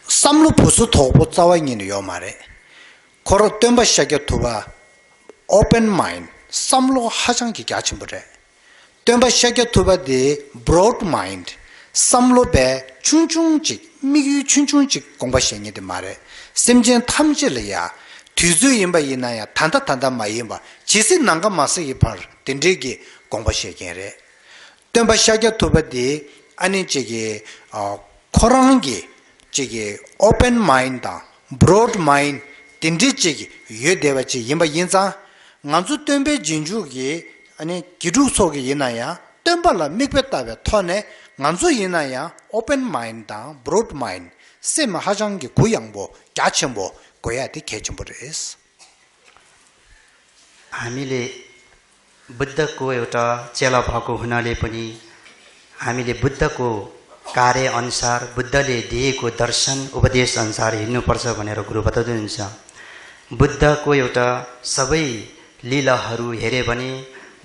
Speaker 2: samlu phusu thopo chawangin yo mare koro temba shagya thuba open mind samlo hajang ki gyachim bure temba shagya thuba de broad mind samlo be chunchung ji migi chunchung ji gongba shengi de mare simjen thamjil ya tuzu yimba yinaya tanda ma yimba jisi nanga masa yipar tindrigi gongba shegen re temba shagya thuba de 아니 저기 코랑기 저기 오pen 마인드 브로드 마인드 딘디지기 예대바지 임바 인자 간주 템베 진주기 아니 기루 속에 있나야 템발라 믹베타베 토네 간주 있나야 오pen 마인드 브로드 마인드 셈 하장기 고양보 야첨보 고야디 개침보레스
Speaker 3: हामीले बुद्धको एउटा चेला भएको हुनाले पनि हामीले बुद्धको कार्य अनुसार बुद्धले दिएको दर्शन उपदेश अनुसार हिँड्नुपर्छ भनेर गुरु बताउँदै हुनुहुन्छ। बुद्धको एउटा सबै लीलाहरू हेरे भने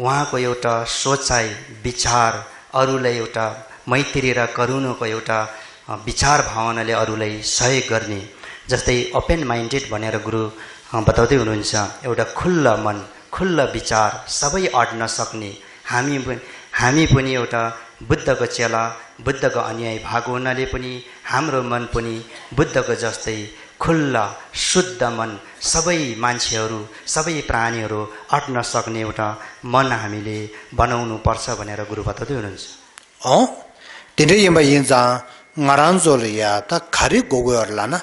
Speaker 3: उहाँको एउटा सोचाइ विचार अरूलाई एउटा मैत्री र करुणाको एउटा विचार भावनाले अरूलाई सहयोग गर्ने, जस्तै ओपन माइन्डेड भनेर गुरु बताउँदै हुनुहुन्छ। एउटा खुल्ला मन खुल्ला विचार सबै अड्न सक्ने हामी पनि एउटा बुद्धको चेला बुद्धको अनुयायी भएको हुनाले पनि हाम्रो मन पनि बुद्धको जस्तै खुल्ला शुद्ध मन सबै मान्छेहरू सबै प्राणीहरू अट्न सक्ने एउटा मन हामीले बनाउनु पर्छ भनेर गुरु बताउँदै हुनुहुन्छ।
Speaker 2: तिनै यम्बा यिन्जा ngaranzolya ta khari gogoyorlana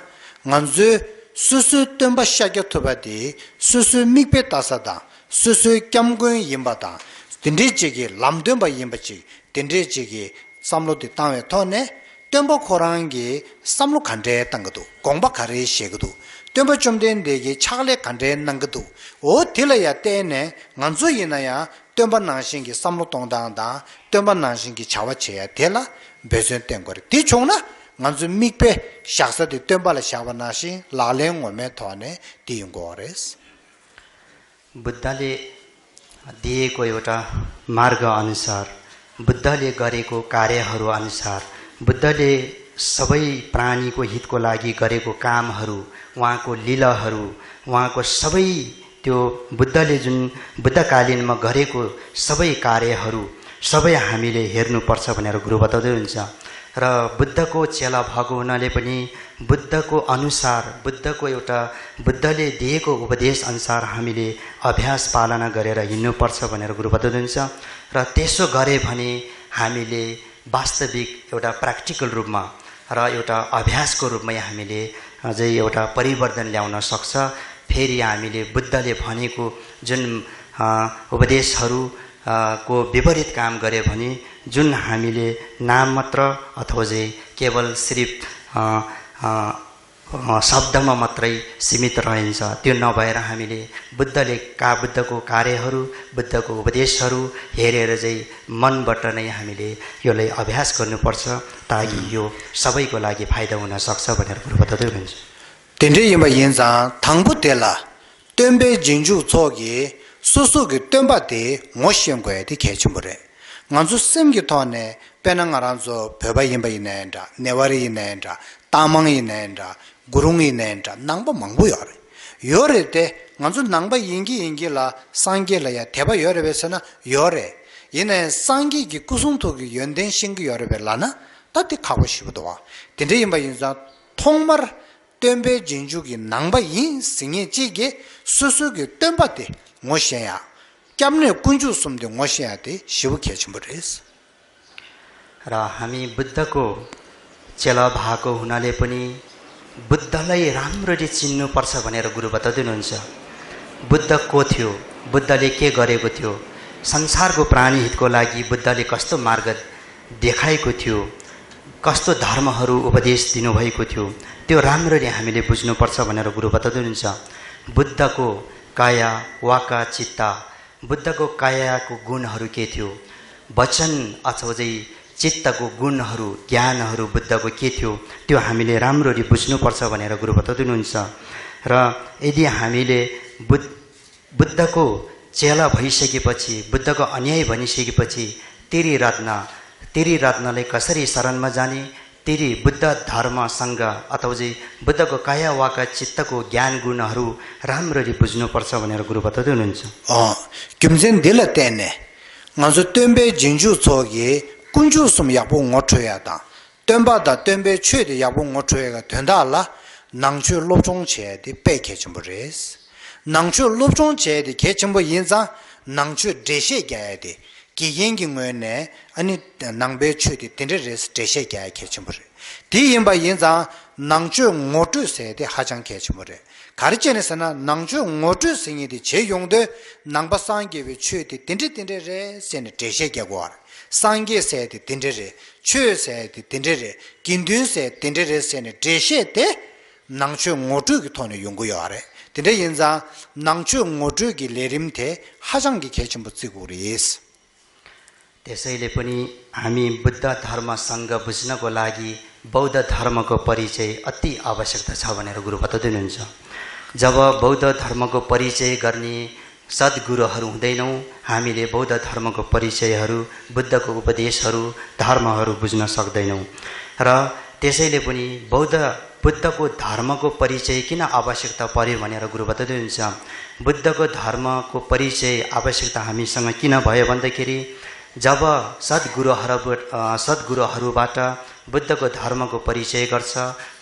Speaker 2: nganzu susu temba shagya thubadi susu mikpe tasada susu kyamgun yimbata tindri chigi lamdemba yimbachi tindri chigi samlo de tawe thone temba khorangi samlo khande tangadu gongba khare shegadu temba chomden degi chagle khande nangadu o thilaya tene nganzu yinaya temba nangshingi samlo tongdangda temba nangshingi chawa cheya thela bezen tengore ti chongna nganzu mikpe shaksa de temba la shawa nashi laleng ngome thone ti ngores
Speaker 3: बुद्धले दिएको एउटा मार्ग अनुसार बुद्धले गरेको कार्यहरू अनुसार बुद्धले सबै प्राणीको हितको लागि गरेको कामहरू उहाँको लीलाहरू उहाँको सबै त्यो बुद्धले जुन बुद्धकालीनमा गरेको सबै कार्यहरू सबै हामीले हेर्नुपर्छ भनेर गुरु बताउँदै हुन्छ। र बुद्धको चेला भएको हुनाले पनि बुद्धको अनुसार बुद्धको एउटा बुद्धले दिएको उपदेश अनुसार हामीले अभ्यास पालना गरेर हिँड्नुपर्छ भनेर गुरु बताउँदै हुन्छ। र त्यसो गरे भने हामीले वास्तविक एउटा प्र्याक्टिकल रूपमा र एउटा अभ्यासको रूपमै हामीले अझै एउटा परिवर्तन ल्याउन सक्छ। फेरि हामीले बुद्धले भनेको जुन उपदेशहरू को विपरीत काम गरे भने जुन हामीले नाम मात्र अथवा चाहिँ केवल सिर्फ शब्दमा मात्रै सीमित रहन्छ त्यो नभएर हामीले बुद्धको कार्यहरू बुद्धको उपदेशहरू हेरेर चाहिँ मनबाट नै हामीले यसलाई अभ्यास गर्नुपर्छ ताकि यो सबैको लागि फाइदा हुन सक्छ भनेर गुरु बताउँदै हुनुहुन्छ।
Speaker 2: तेन्डे यमा यन्जा थाङबु तेला Tembe जिन्जु छोगी सुसुगी टेम्बाते मोशियंगोयति खेचुमरे nganzu semgi thone pena ngaranzo pheba yimba inenda newari inenda tamang inenda gurung inenda nangba mangbu yore yore te nganzu nangba yingi la sangge la ya theba yore besana yore yine sangi gi kusungto gi yenden shingi yore belana tati khago shibudo wa tende yimba yinza thongmar tembe jinju gi nangba yin singe ji gi susu gi tembate ngosheya क्यामने कुंजु सुमदे ngosheate Shiv खेचुमरेस।
Speaker 3: र हामी बुद्धको चेला भएको हुनाले पनि बुद्धलाई राम्ररी चिन्नु पर्छ भनेर गुरु बताउँदै हुनुहुन्छ। बुद्ध को थियो, बुद्धले के गरेको थियो, संसारको प्राणी हितको लागि बुद्धले कस्तो मार्ग देखाएको थियो, कस्तो धर्महरू उपदेश दिनुभएको थियो त्यो राम्ररी हामीले बुझ्नुपर्छ भनेर गुरु बताउँदै हुनुहुन्छ। बुद्धको काया वाका चित्ता बुद्धको कायाको गुणहरू के थियो, वचन अथवा चाहिँ चित्तको गुणहरू ज्ञानहरू बुद्धको के थियो त्यो हामीले राम्ररी बुझ्नुपर्छ भनेर गुरु बताउँदै हुनुहुन्छ। र यदि हामीले बुद्धको चेला भइसकेपछि, बुद्धको अन्याय भनिसकेपछि तेरी राधनाले कसरी शरणमा जाने, तेरी बुद्ध धर्मसँग अथवा चाहिँ बुद्धको काया वाका चित्तको ज्ञान गुणहरू राम्ररी बुझ्नुपर्छ भनेर गुरु बताउँदै हुनुहुन्छ।
Speaker 2: 김진 딜라 때네 ngazo tembe jinju chogi kunju sum yabu ngochoya da temba da tembe chue de yabu ngochoya ga tenda la nangchu lobjong che de peke chimbures nangchu lobjong che de ke chimbu yinza nangchu deshe ga de ki yengi ngone ani nangbe chue de tendres deshe ga ke chimbure di yinba yinza nangchu ngochu se de hajang ke chimbure 가르치에서나 낭주 모두 생이디 제용데 낭바상게베 최디 딘디딘데레 세네 대셰게고 상게세디 딘데레 최세디 딘데레 긴든세 딘데레 세네 대셰데 낭주 모두기 돈에 연구요하래 딘데 인자 낭주 모두기 레림테 하장기 개침부 찌고리스
Speaker 3: त्यसैले पनि हामी बुद्ध धर्मसँग बुझ्नको लागि बौद्ध धर्मको परिचय अति आवश्यकता छ भनेर गुरु बताउँदै हुनुहुन्छ। जब बौद्ध धर्मको परिचय गर्ने सद्गुरुहरू हुँदैनौँ हामीले बौद्ध धर्मको परिचयहरू, बुद्धको उपदेशहरू, धर्महरू बुझ्न सक्दैनौँ। र त्यसैले पनि बुद्धको धर्मको परिचय किन आवश्यकता पर्यो भनेर गुरु बताउँदै हुनुहुन्छ। बुद्धको धर्मको परिचय आवश्यकता हामीसँग किन भयो भन्दाखेरि जब सद्गुरुहरूबाट बुद्धको धर्मको परिचय गर्छ,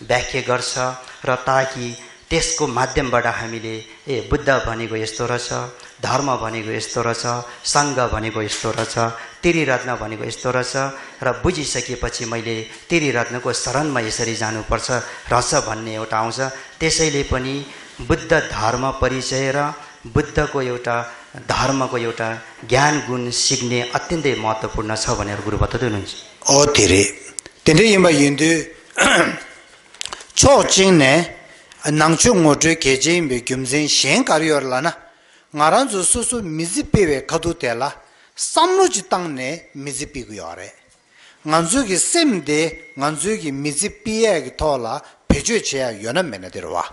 Speaker 3: व्याख्या गर्छ र ताकि त्यसको माध्यमबाट हामीले बुद्ध भनेको यस्तो रहेछ, धर्म भनेको यस्तो रहेछ, सङ्घ भनेको यस्तो रहेछ, तिरी रत्न भनेको यस्तो रहेछ र बुझिसकेपछि मैले तिरी रत्नको शरणमा यसरी जानुपर्छ रहेछ भन्ने एउटा आउँछ। त्यसैले पनि बुद्ध धर्म परिचय र बुद्धको एउटा धर्मको एउटा ज्ञान गुण सिक्ने अत्यन्तै महत्त्वपूर्ण छ भनेर गुरु बताउँदै हुनुहुन्छ।
Speaker 2: तेरे यिम्बा यिन्दु छोजिङने 낭추 모두 계제임베 김진 시행 가리얼라나 ngaranzu susu mizipewe kadutela samnuji tangne mizipigoyare nganzugi semde nganzugi mizipiye tola pejucheya yona menaderwa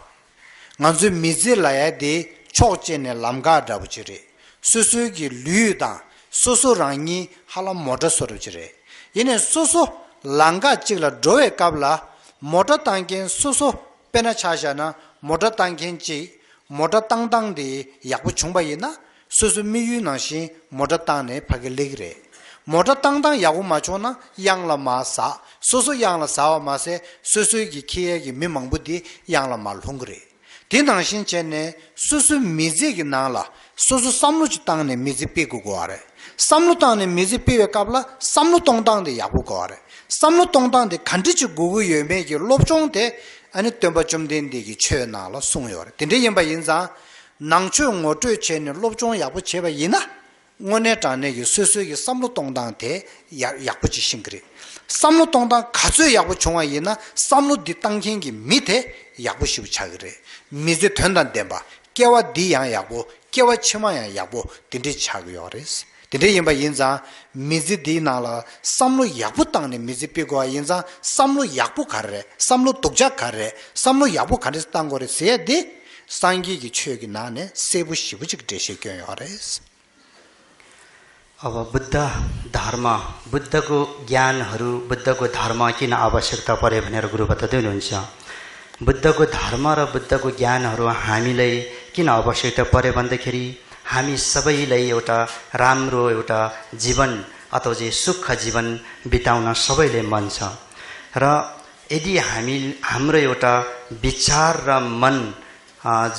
Speaker 2: nganzu mizilaya de chojene lamga dabujire susugi lyuda susu rangi hala moda sorujire yene susu langa chigla drowe kabla moda tangen susu pena chajana moda tangenchi moda tangdangde yakbu chungbayina susu miyu nashi moda tangne pagelegre moda tangdang yagu machona yangla ma sa susu yangla sawa ma se susu gi kiye gi mimangbudi yangla mal hungre dindangshin chenne susu mizi gi nangla susu samlu chi tangne mizi pe gu goare samlu tangne mizi pe kabla samlu tongdang de yagu goare samlu tongdang de kanti chi gugu yeme gi lobchong de 아니 템바 좀 된디기 최나로 송요래 근데 임바 인자 낭추 ngotu chene lobjong yabu cheba yina ngone tane gi susu gi samlu tongdang de yabu ji singri samlu tongdang 가주 yabu chongwa yina samlu di tangking gi 밑에 yabu shibu chagre 미제 된단 데바 깨와 디양 야부 깨와 치마야 야부 딘디 차고요레스 딘디 임바 인자 미지 디나라 삼루 야부 땅네 미지 빼고 인자 삼루 야부 가래 삼루 독자 가래 삼루 야부 가래 땅고레 세디 상기기 최기 나네 세부 시부직 되시겨요레스
Speaker 3: अब बुद्ध धर्म बुद्धको ज्ञानहरू बुद्धको धर्म किन आवश्यकता पर्यो भनेर गुरु बताउँदै हुनुहुन्छ बुद्धको धर्म र बुद्धको ज्ञानहरू हामीलाई किन आवश्यकता पर्यो भन्दाखेरि हामी सबैलाई एउटा राम्रो एउटा जीवन अथवा चाहिँ सुख जीवन बिताउन सबैले मन छ र यदि हाम्रो एउटा विचार र मन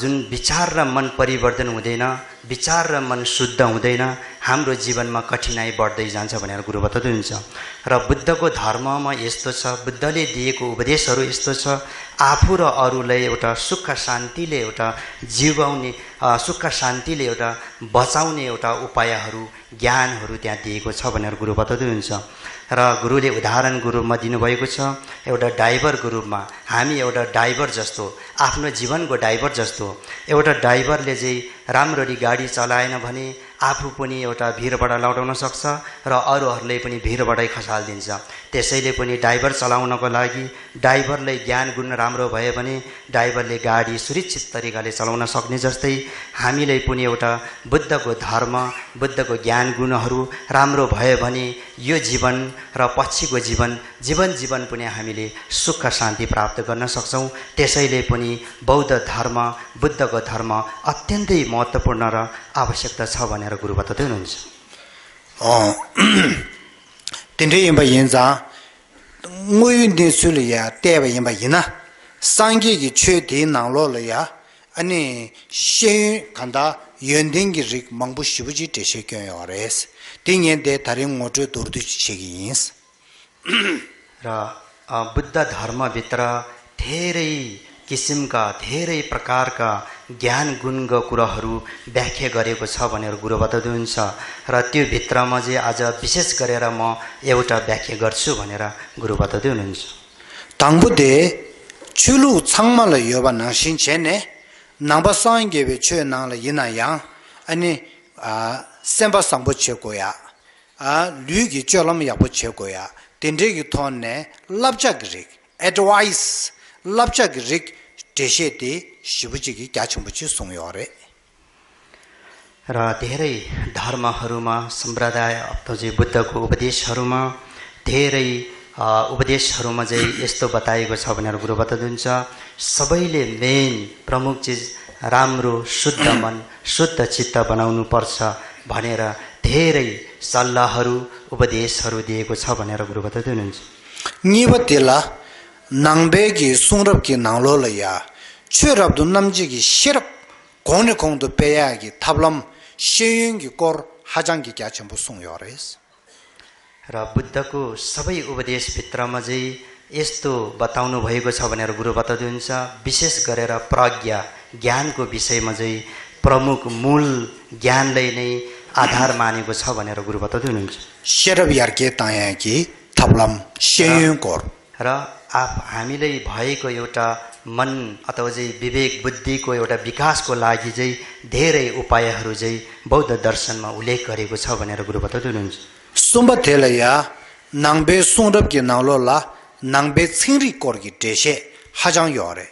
Speaker 3: जुन विचार र मन परिवर्तन हुँदैन विचार र मन शुद्ध हुँदैन हाम्रो जीवनमा कठिनाइ बढ्दै जान्छ भनेर गुरु बताउँदै हुन्छ र बुद्धको धर्ममा यस्तो छ बुद्धले दिएको उपदेशहरू यस्तो छ आफू र अरूलाई एउटा सुख शान्तिले एउटा जीवाउने सुख शान्तिले एउटा बचाउने एउटा उपायहरू ज्ञानहरू त्यहाँ दिएको छ भनेर गुरु बताउँदै हुन्छ र गुरुले उदाहरण गुरुमा दिनुभएको छ एउटा ड्राइभरको रूपमा हामी एउटा ड्राइभर जस्तो आफ्नो जीवनको ड्राइभर जस्तो एउटा ड्राइभरले चाहिँ राम्ररी गाडी चलाएन भने आफू पनि एउटा भिरबाट लौटाउन सक्छ र अरूहरूले पनि भिरबाटै खसालिदिन्छ। त्यसैले पनि ड्राइभर चलाउनको लागि ड्राइभरले ज्ञान गुण राम्रो भए भने ड्राइभरले गाडी सुरक्षित तरिकाले चलाउन सक्ने जस्तै हामीले पनि एउटा बुद्धको धर्म बुद्धको ज्ञान गुणहरू राम्रो भयो भने यो जीवन र पछिको जीवन पनि हामीले सुख शान्ति प्राप्त गर्न सक्छौँ। त्यसैले पनि बौद्ध धर्म बुद्धको धर्म अत्यन्तै महत्त्वपूर्ण र आवश्यकता छ भनेर गुरु बताउँदै हुनुहुन्छ।
Speaker 2: Tinte yinba yinza, nguyu nisu le ya, teba yinba yina, sangi ki chwe di nanglo le ya, ane shen kanda yondingi rik mangbu shibuji deshe kyo yo res. Tingyen de tari ngoto durdu chegi yins.
Speaker 3: र बुद्ध धर्मभित्र धेरै किसिमका धेरै प्रकारका ज्ञान गुणका कुराहरू व्याख्या गरेको छ भनेर गुरु बताउँदै हुन्छ र त्यो भित्रमा चाहिँ आज विशेष गरेर म एउटा व्याख्या गर्छु भनेर गुरु बताउँदै हुनुहुन्छ।
Speaker 2: 당부대 출루 창말로 여바 나신 전에 남바상게베 최나라 이나양 아니 셈바 상부 최고야 류기 쩔럼 야부 최고야 딘데기 톤네 랍자그릭 advice 랍자그릭 대셰티 시부지기 가침부치 송요래
Speaker 3: र धेरै धर्महरूमा सम्प्रदाय अथवा चाहिँ बुद्धको उपदेशहरूमा धेरै उपदेशहरूमा चाहिँ यस्तो बताएको छ भनेर गुरु बताउनुहुन्छ। सबैले मेन प्रमुख चिज राम्रो शुद्ध मन शुद्ध चित्त बनाउनु पर्छ भनेर धेरै सल्लाहहरू उपदेशहरू दिएको छ भनेर गुरु बताउँदै हुनुहुन्छ।
Speaker 2: निबतेला नाङबेगी सुङरबकी नाङलोलया छुरबदु नम्जिगी शिरब कोने कोंदु पेयागी थाब्लम शेयंगी कोर हाजांगी ग्याचम्बु सुङयोरेस
Speaker 3: र बुद्धको सबै उपदेशभित्रमा चाहिँ यस्तो बताउनु भएको छ भनेर गुरु बताउँदै हुन्छ। विशेष गरेर प्रज्ञा ज्ञानको विषयमा चाहिँ प्रमुख मूल ज्ञानलाई नै आधार मानेको छ भनेर गुरु बताउँदै हुनुहुन्छ।
Speaker 2: शिरब यार्के तायागी थाब्लम शेयंग कोर
Speaker 3: र हामीले भएको एउटा मन अथवा चाहिँ विवेक बुद्धिको एउटा विकासको लागि चाहिँ धेरै उपायहरू चाहिँ बौद्ध दर्शनमा उल्लेख गरेको छ भनेर गुरु बताउँदै हुनुहुन्छ।
Speaker 2: सुम्बथेलया नाङबे सुङरबकी नाङलोला नाङबे छिंगरी कोरगी देशे हाजां योरे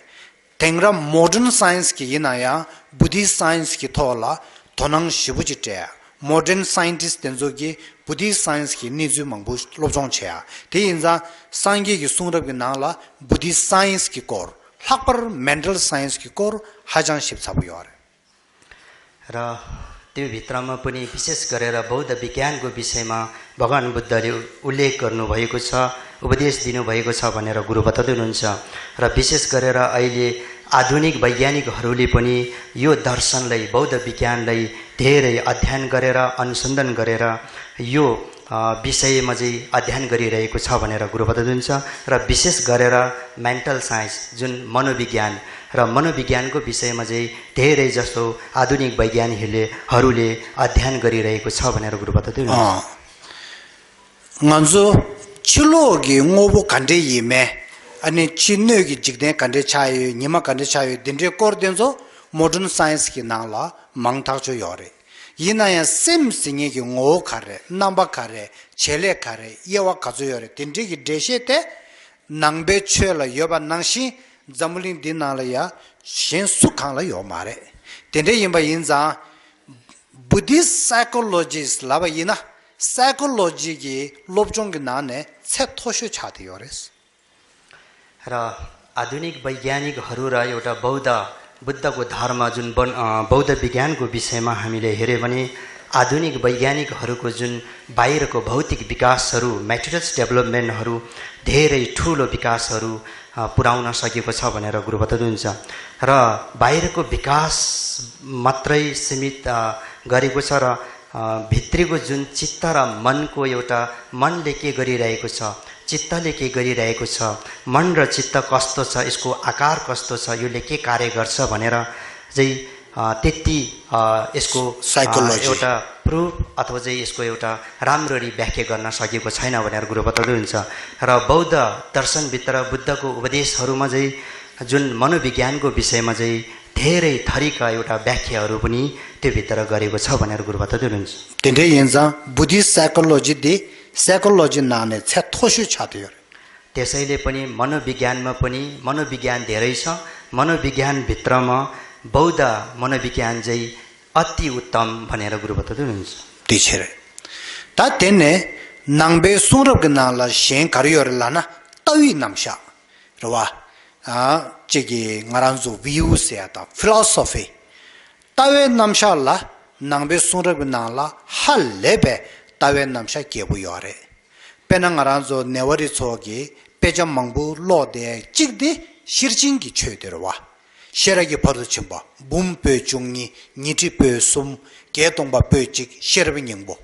Speaker 2: तेंग्रा मॉडर्न साइंस की यिनाया बुद्धिस्ट साइंस की थोला थोनंग शिबुजिटे मॉडर्न साइंटिस्ट तेंजोगी बुद्धिस्ट साइंस की निजु मंगबु लोबजों छया ते इनजा सांगी की सुंगरबकी नाला बुद्धिस्ट साइंस की कोर हपर मेंटल साइंस की कोर हाजां शिबसाबु योरे
Speaker 3: र त्यो भित्रमा पनि विशेष गरेर बौद्ध विज्ञानको विषयमा भगवान बुद्धले उल्लेख गर्नुभएको छ उपदेश दिनुभएको छ भनेर गुरु बताउँदै हुनुहुन्छ। र विशेष गरेर अहिले आधुनिक वैज्ञानिकहरूले पनि यो दर्शनलाई बौद्ध विज्ञानलाई धेरै अध्ययन गरेर अनुसन्धान गरेर यो विषयमा चाहिँ अध्ययन गरिरहेको छ भनेर गुरु बताउँदै हुनुहुन्छ। र विशेष गरेर मेन्टल साइन्स जुन मनोविज्ञान र मनोविज्ञानको विषयमा चाहिँ धेरै जस्तो आधुनिक वैज्ञानिकहरूले अध्ययन गरिरहेको छ भनेर गुरु बताउँदै हुनुहुन्छ।
Speaker 2: nganzo chilogi ngobu kande yime ani chinnogi jigden kande chayo nima kande chayo dinde kordenzo modern science ki nangla mangtacho yore yinaya sem singe ki ngo kare namba kare chele kare yewa kazo yore dinde ki deshete nangbe chela yoba nangshi zamulin dinala ya shen sukangla yomare dinde yimba yinza buddhist psychologist laba yina psychology ki lobjong ki nane che thosho chate yores
Speaker 3: र आधुनिक वैज्ञानिकहरू र एउटा बुद्धको धर्म जुन बौद्ध विज्ञानको विषयमा हामीले हेर्यो भने आधुनिक वैज्ञानिकहरूको जुन बाहिरको भौतिक विकासहरू मेटेरियल्स डेभलपमेन्टहरू धेरै ठुलो विकासहरू पुर्याउन सकेको छ भनेर गुरु बताउँदै हुन्छ। र बाहिरको विकास मात्रै सीमित गरेको छ र भित्रीको जुन चित्त र मनको एउटा मनले के गरिरहेको छ चित्तले के गरिरहेको छ मन र चित्त कस्तो छ यसको आकार कस्तो छ योले के कार्य गर्छ भनेर चाहिँ त्यति यसको एउटा प्रुफ अथवा चाहिँ यसको एउटा राम्ररी व्याख्या गर्न सकेको छैन भनेर गुरु बताउँदै हुन्छ। र बौद्ध दर्शनभित्र बुद्धको उपदेशहरूमा चाहिँ जुन मनोविज्ञानको विषयमा चाहिँ धेरै थरीका एउटा व्याख्याहरू पनि त्यो भित्र गरेको छ भनेर गुरु बताउँदै हुनुहुन्छ
Speaker 2: Tende yenza Buddhist psychology de psychology nane छ्या थोसु छादियो
Speaker 3: त्यसैले पनि मनोविज्ञानमा पनि मनोविज्ञान धेरै छ मनोविज्ञान भित्रमा बौद्ध मनोविज्ञान चाहिँ अति उत्तम भनेर गुरु बताउँदै हुनुहुन्छ
Speaker 2: दिछरे ता तेने नाङबे सुरब गनाला शें करियोरलाना तवी नमशा रवा चेगी ngarazu view se ata philosophy tawe namsha la nangbe sunrab nala hallebe tawe namsha kebu yore pena ngarazu newari chogi pejam mangbu lo de jigdi shirjingi chöderwa sheragi parchimba bumpe jungni niti pe sum gedongba pejik sherbi nyingbo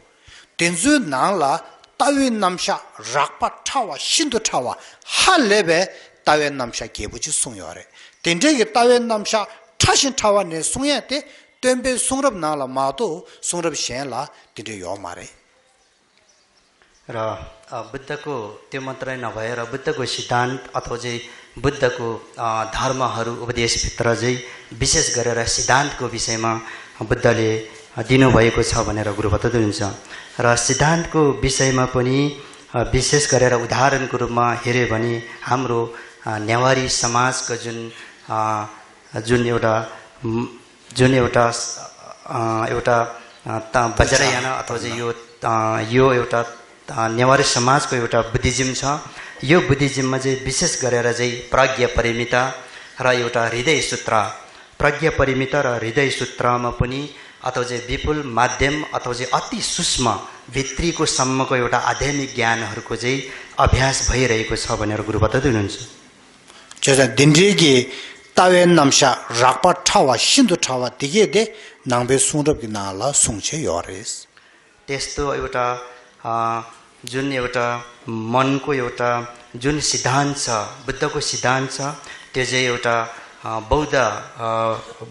Speaker 2: tenzu nala tawe namsha rakpa tawa shindu tawa hallebe tawe namsha kebuji sungyoare tenjegi tawe namsha tashin tawa ne sungyate tembe sungrab nala mato sungrab shenla tinde yo mare
Speaker 3: र बुद्धको त्यो मात्रै नभएर बुद्धको सिद्धान्त अथवा चाहिँ बुद्धको धर्महरू उपदेशभित्र चाहिँ विशेष गरेर सिद्धान्तको विषयमा बुद्धले दिनुभएको छ भनेर गुरु बताउँदै हुनुहुन्छ र सिद्धान्तको विषयमा पनि विशेष गरेर उदाहरणको रूपमा हेर्यो भने हाम्रो नेवारी समाजको जुन एउटा बज्रयान अथवा चाहिँ यो एउटा नेवारी समाजको एउटा बुद्धिज्म छ यो बुद्धिज्ममा चाहिँ विशेष गरेर चाहिँ प्रज्ञा परिमिता र एउटा हृदय सूत्र प्रज्ञा परिमिता र हृदय सूत्रमा पनि अथवा चाहिँ विपुल माध्यम अथवा चाहिँ अति सूक्ष्म भित्रीको सम्मको एउटा आध्यात्मिक ज्ञानहरूको चाहिँ अभ्यास भइरहेको छ भनेर गुरु बताउँदै हुनुहुन्छ
Speaker 2: 저자 딘지기 따웨 남샤 락파 타와 신도 타와 디게데 낭베 숭럽기 나라 숭체 요레스
Speaker 3: त्यस्तो एउटा जुन एउटा मनको एउटा जुन सिद्धान्त छ बुद्धको सिद्धान्त छ त्यो चाहिँ एउटा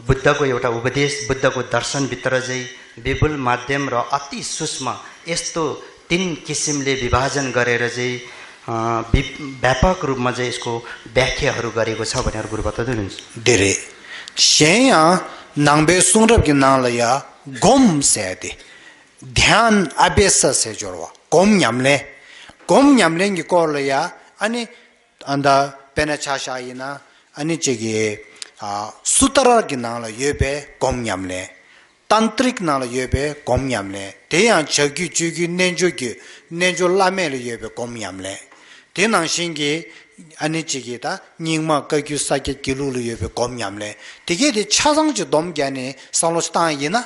Speaker 3: बुद्धको एउटा उपदेश बुद्धको दर्शनभित्र चाहिँ विपुल माध्यम र अति सूक्ष्म यस्तो तीन किसिमले विभाजन गरेर चाहिँ व्यापक रूपमा चाहिँ यसको व्याख्याहरू गरेको छ भनेर गुरु बताउँदै हुनुहुन्छ
Speaker 2: धेरै शेया नाङबे सुङरबकी नालया गोम सेदे ध्यान अभ्यास से जोड़वा गोम न्यामले की कोलया अनि अंदा पेनचाशाइना अनि चेगे सुतरा की नाल येबे गोम न्यामले तांत्रिक नाल येबे गोम न्यामले तेया जगी जुगी नेंजो लामेले येबे गोम न्यामले तेना शिंगे अनि चेगेता निंगमा कग्यु साके किलुलु येबे गोम न्यामले तेगे 차상지 domgyane 살로스타이나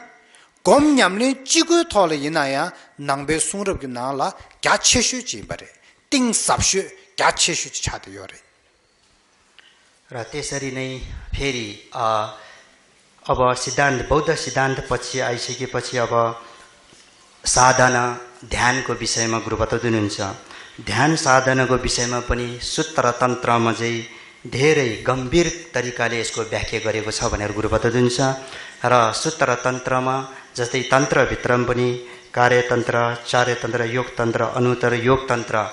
Speaker 2: गोम न्यामले चिगु थोले इनाया नाङबे सुङरबकी नाला ग्याछेशु जिबरे टिङ सापशु ग्याछेशु छाते योरे
Speaker 3: र त्यसरी नै फेरि अब सिद्धान्त बौद्ध सिद्धान्त पछि आइसकेपछि अब साधना ध्यानको विषयमा गुरु बताउँदै हुनुहुन्छ ध्यान साधनाको विषयमा पनि सूत्र तन्त्रमा चाहिँ धेरै गम्भीर तरिकाले यसको व्याख्या गरेको छ भनेर गुरु बताउँदै हुनुहुन्छ र सूत्र तन्त्रमा जस्तै तन्त्रभित्र पनि कार्यतन्त्र चार्यतन्त्र योगतन्त्र अनुत्तर योगतन्त्र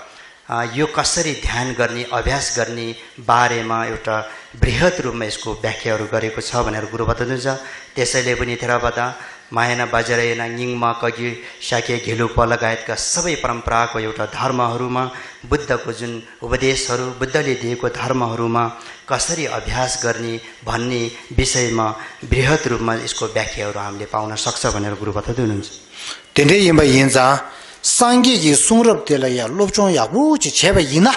Speaker 3: यो कसरी ध्यान गर्ने अभ्यास गर्ने बारेमा एउटा बृहत रूपमा यसको व्याख्याहरू गरेको छ भनेर गुरु बताउनुहुन्छ त्यसैले पनि थेरावादा मायना बाजरेना निङमा कगि शाक्य घेलुप लगायतका सबै परम्पराको एउटा धर्महरूमा बुद्धको जुन उपदेशहरू बुद्धले दिएको धर्महरूमा कसरी अभ्यास गर्ने भन्ने विषयमा बृहत रूपमा यसको व्याख्याहरू हामीले पाउन सक्छ भनेर गुरु बताउँदै हुनुहुन्छ
Speaker 2: तेने यिम्बा यिन्जा सांगिकी सुङरब तेलया लोपचों याबुची छेबा यिना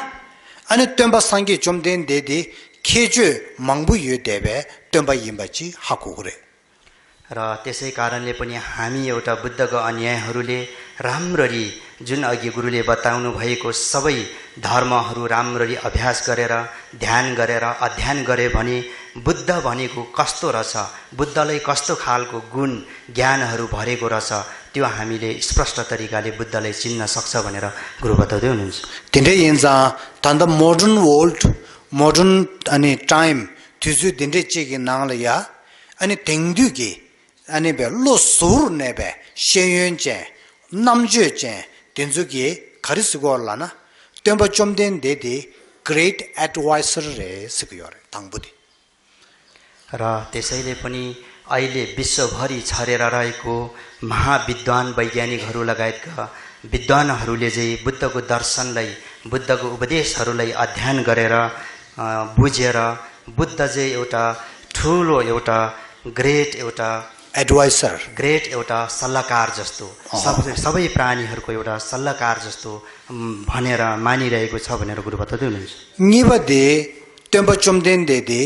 Speaker 2: अनि त्योम्बा सांगी जोमदेन देदे खेजु मंगबु यो देबे त्योम्बा यिम्बाची हाकुरे
Speaker 3: र त्यसै कारणले पनि हामी एउटा बुद्धको अन्यायहरूले राम्ररी जुन अघि गुरुले बताउनु भएको सबै धर्महरू राम्ररी अभ्यास गरेर ध्यान गरेर अध्ययन गरे भने बुद्ध भनेको कस्तो रहेछ बुद्धलाई कस्तो खालको गुण ज्ञानहरू भरेको रहेछ त्यो हामीले स्पष्ट तरिकाले बुद्धलाई चिन्न सक्छ भनेर गुरु बताउँदै हुनुहुन्छ
Speaker 2: तिनले यिन्जा तन्द मोडर्न वर्ल्ड मोडर्न अनि टाइम तिजु दिनले चेगे नालया अनि तेङदुगे अनि बे लो सुर नेबे शेयनचे namje tenzugi kharis gorlana temba chomden dede great advisor re sikyore tangbudi
Speaker 3: र त्यसैले पनि अहिले विश्वभरि छरेर रहेको महाविद्वान वैज्ञानिकहरू लगायतका विद्वानहरूले चाहिँ बुद्धको दर्शनलाई बुद्धको उपदेशहरूलाई अध्ययन गरेर बुझेर बुद्ध चाहिँ एउटा ठुलो एउटा ग्रेट एउटा सल्लाहकार जस्तो सबै प्राणीहरूको एउटा सल्लाहकार जस्तो भनेर मानिरहेको छ भनेर गुरु बताउँदै हुनुहुन्छ।
Speaker 2: निबदे तेम्बा चुमदेन देदे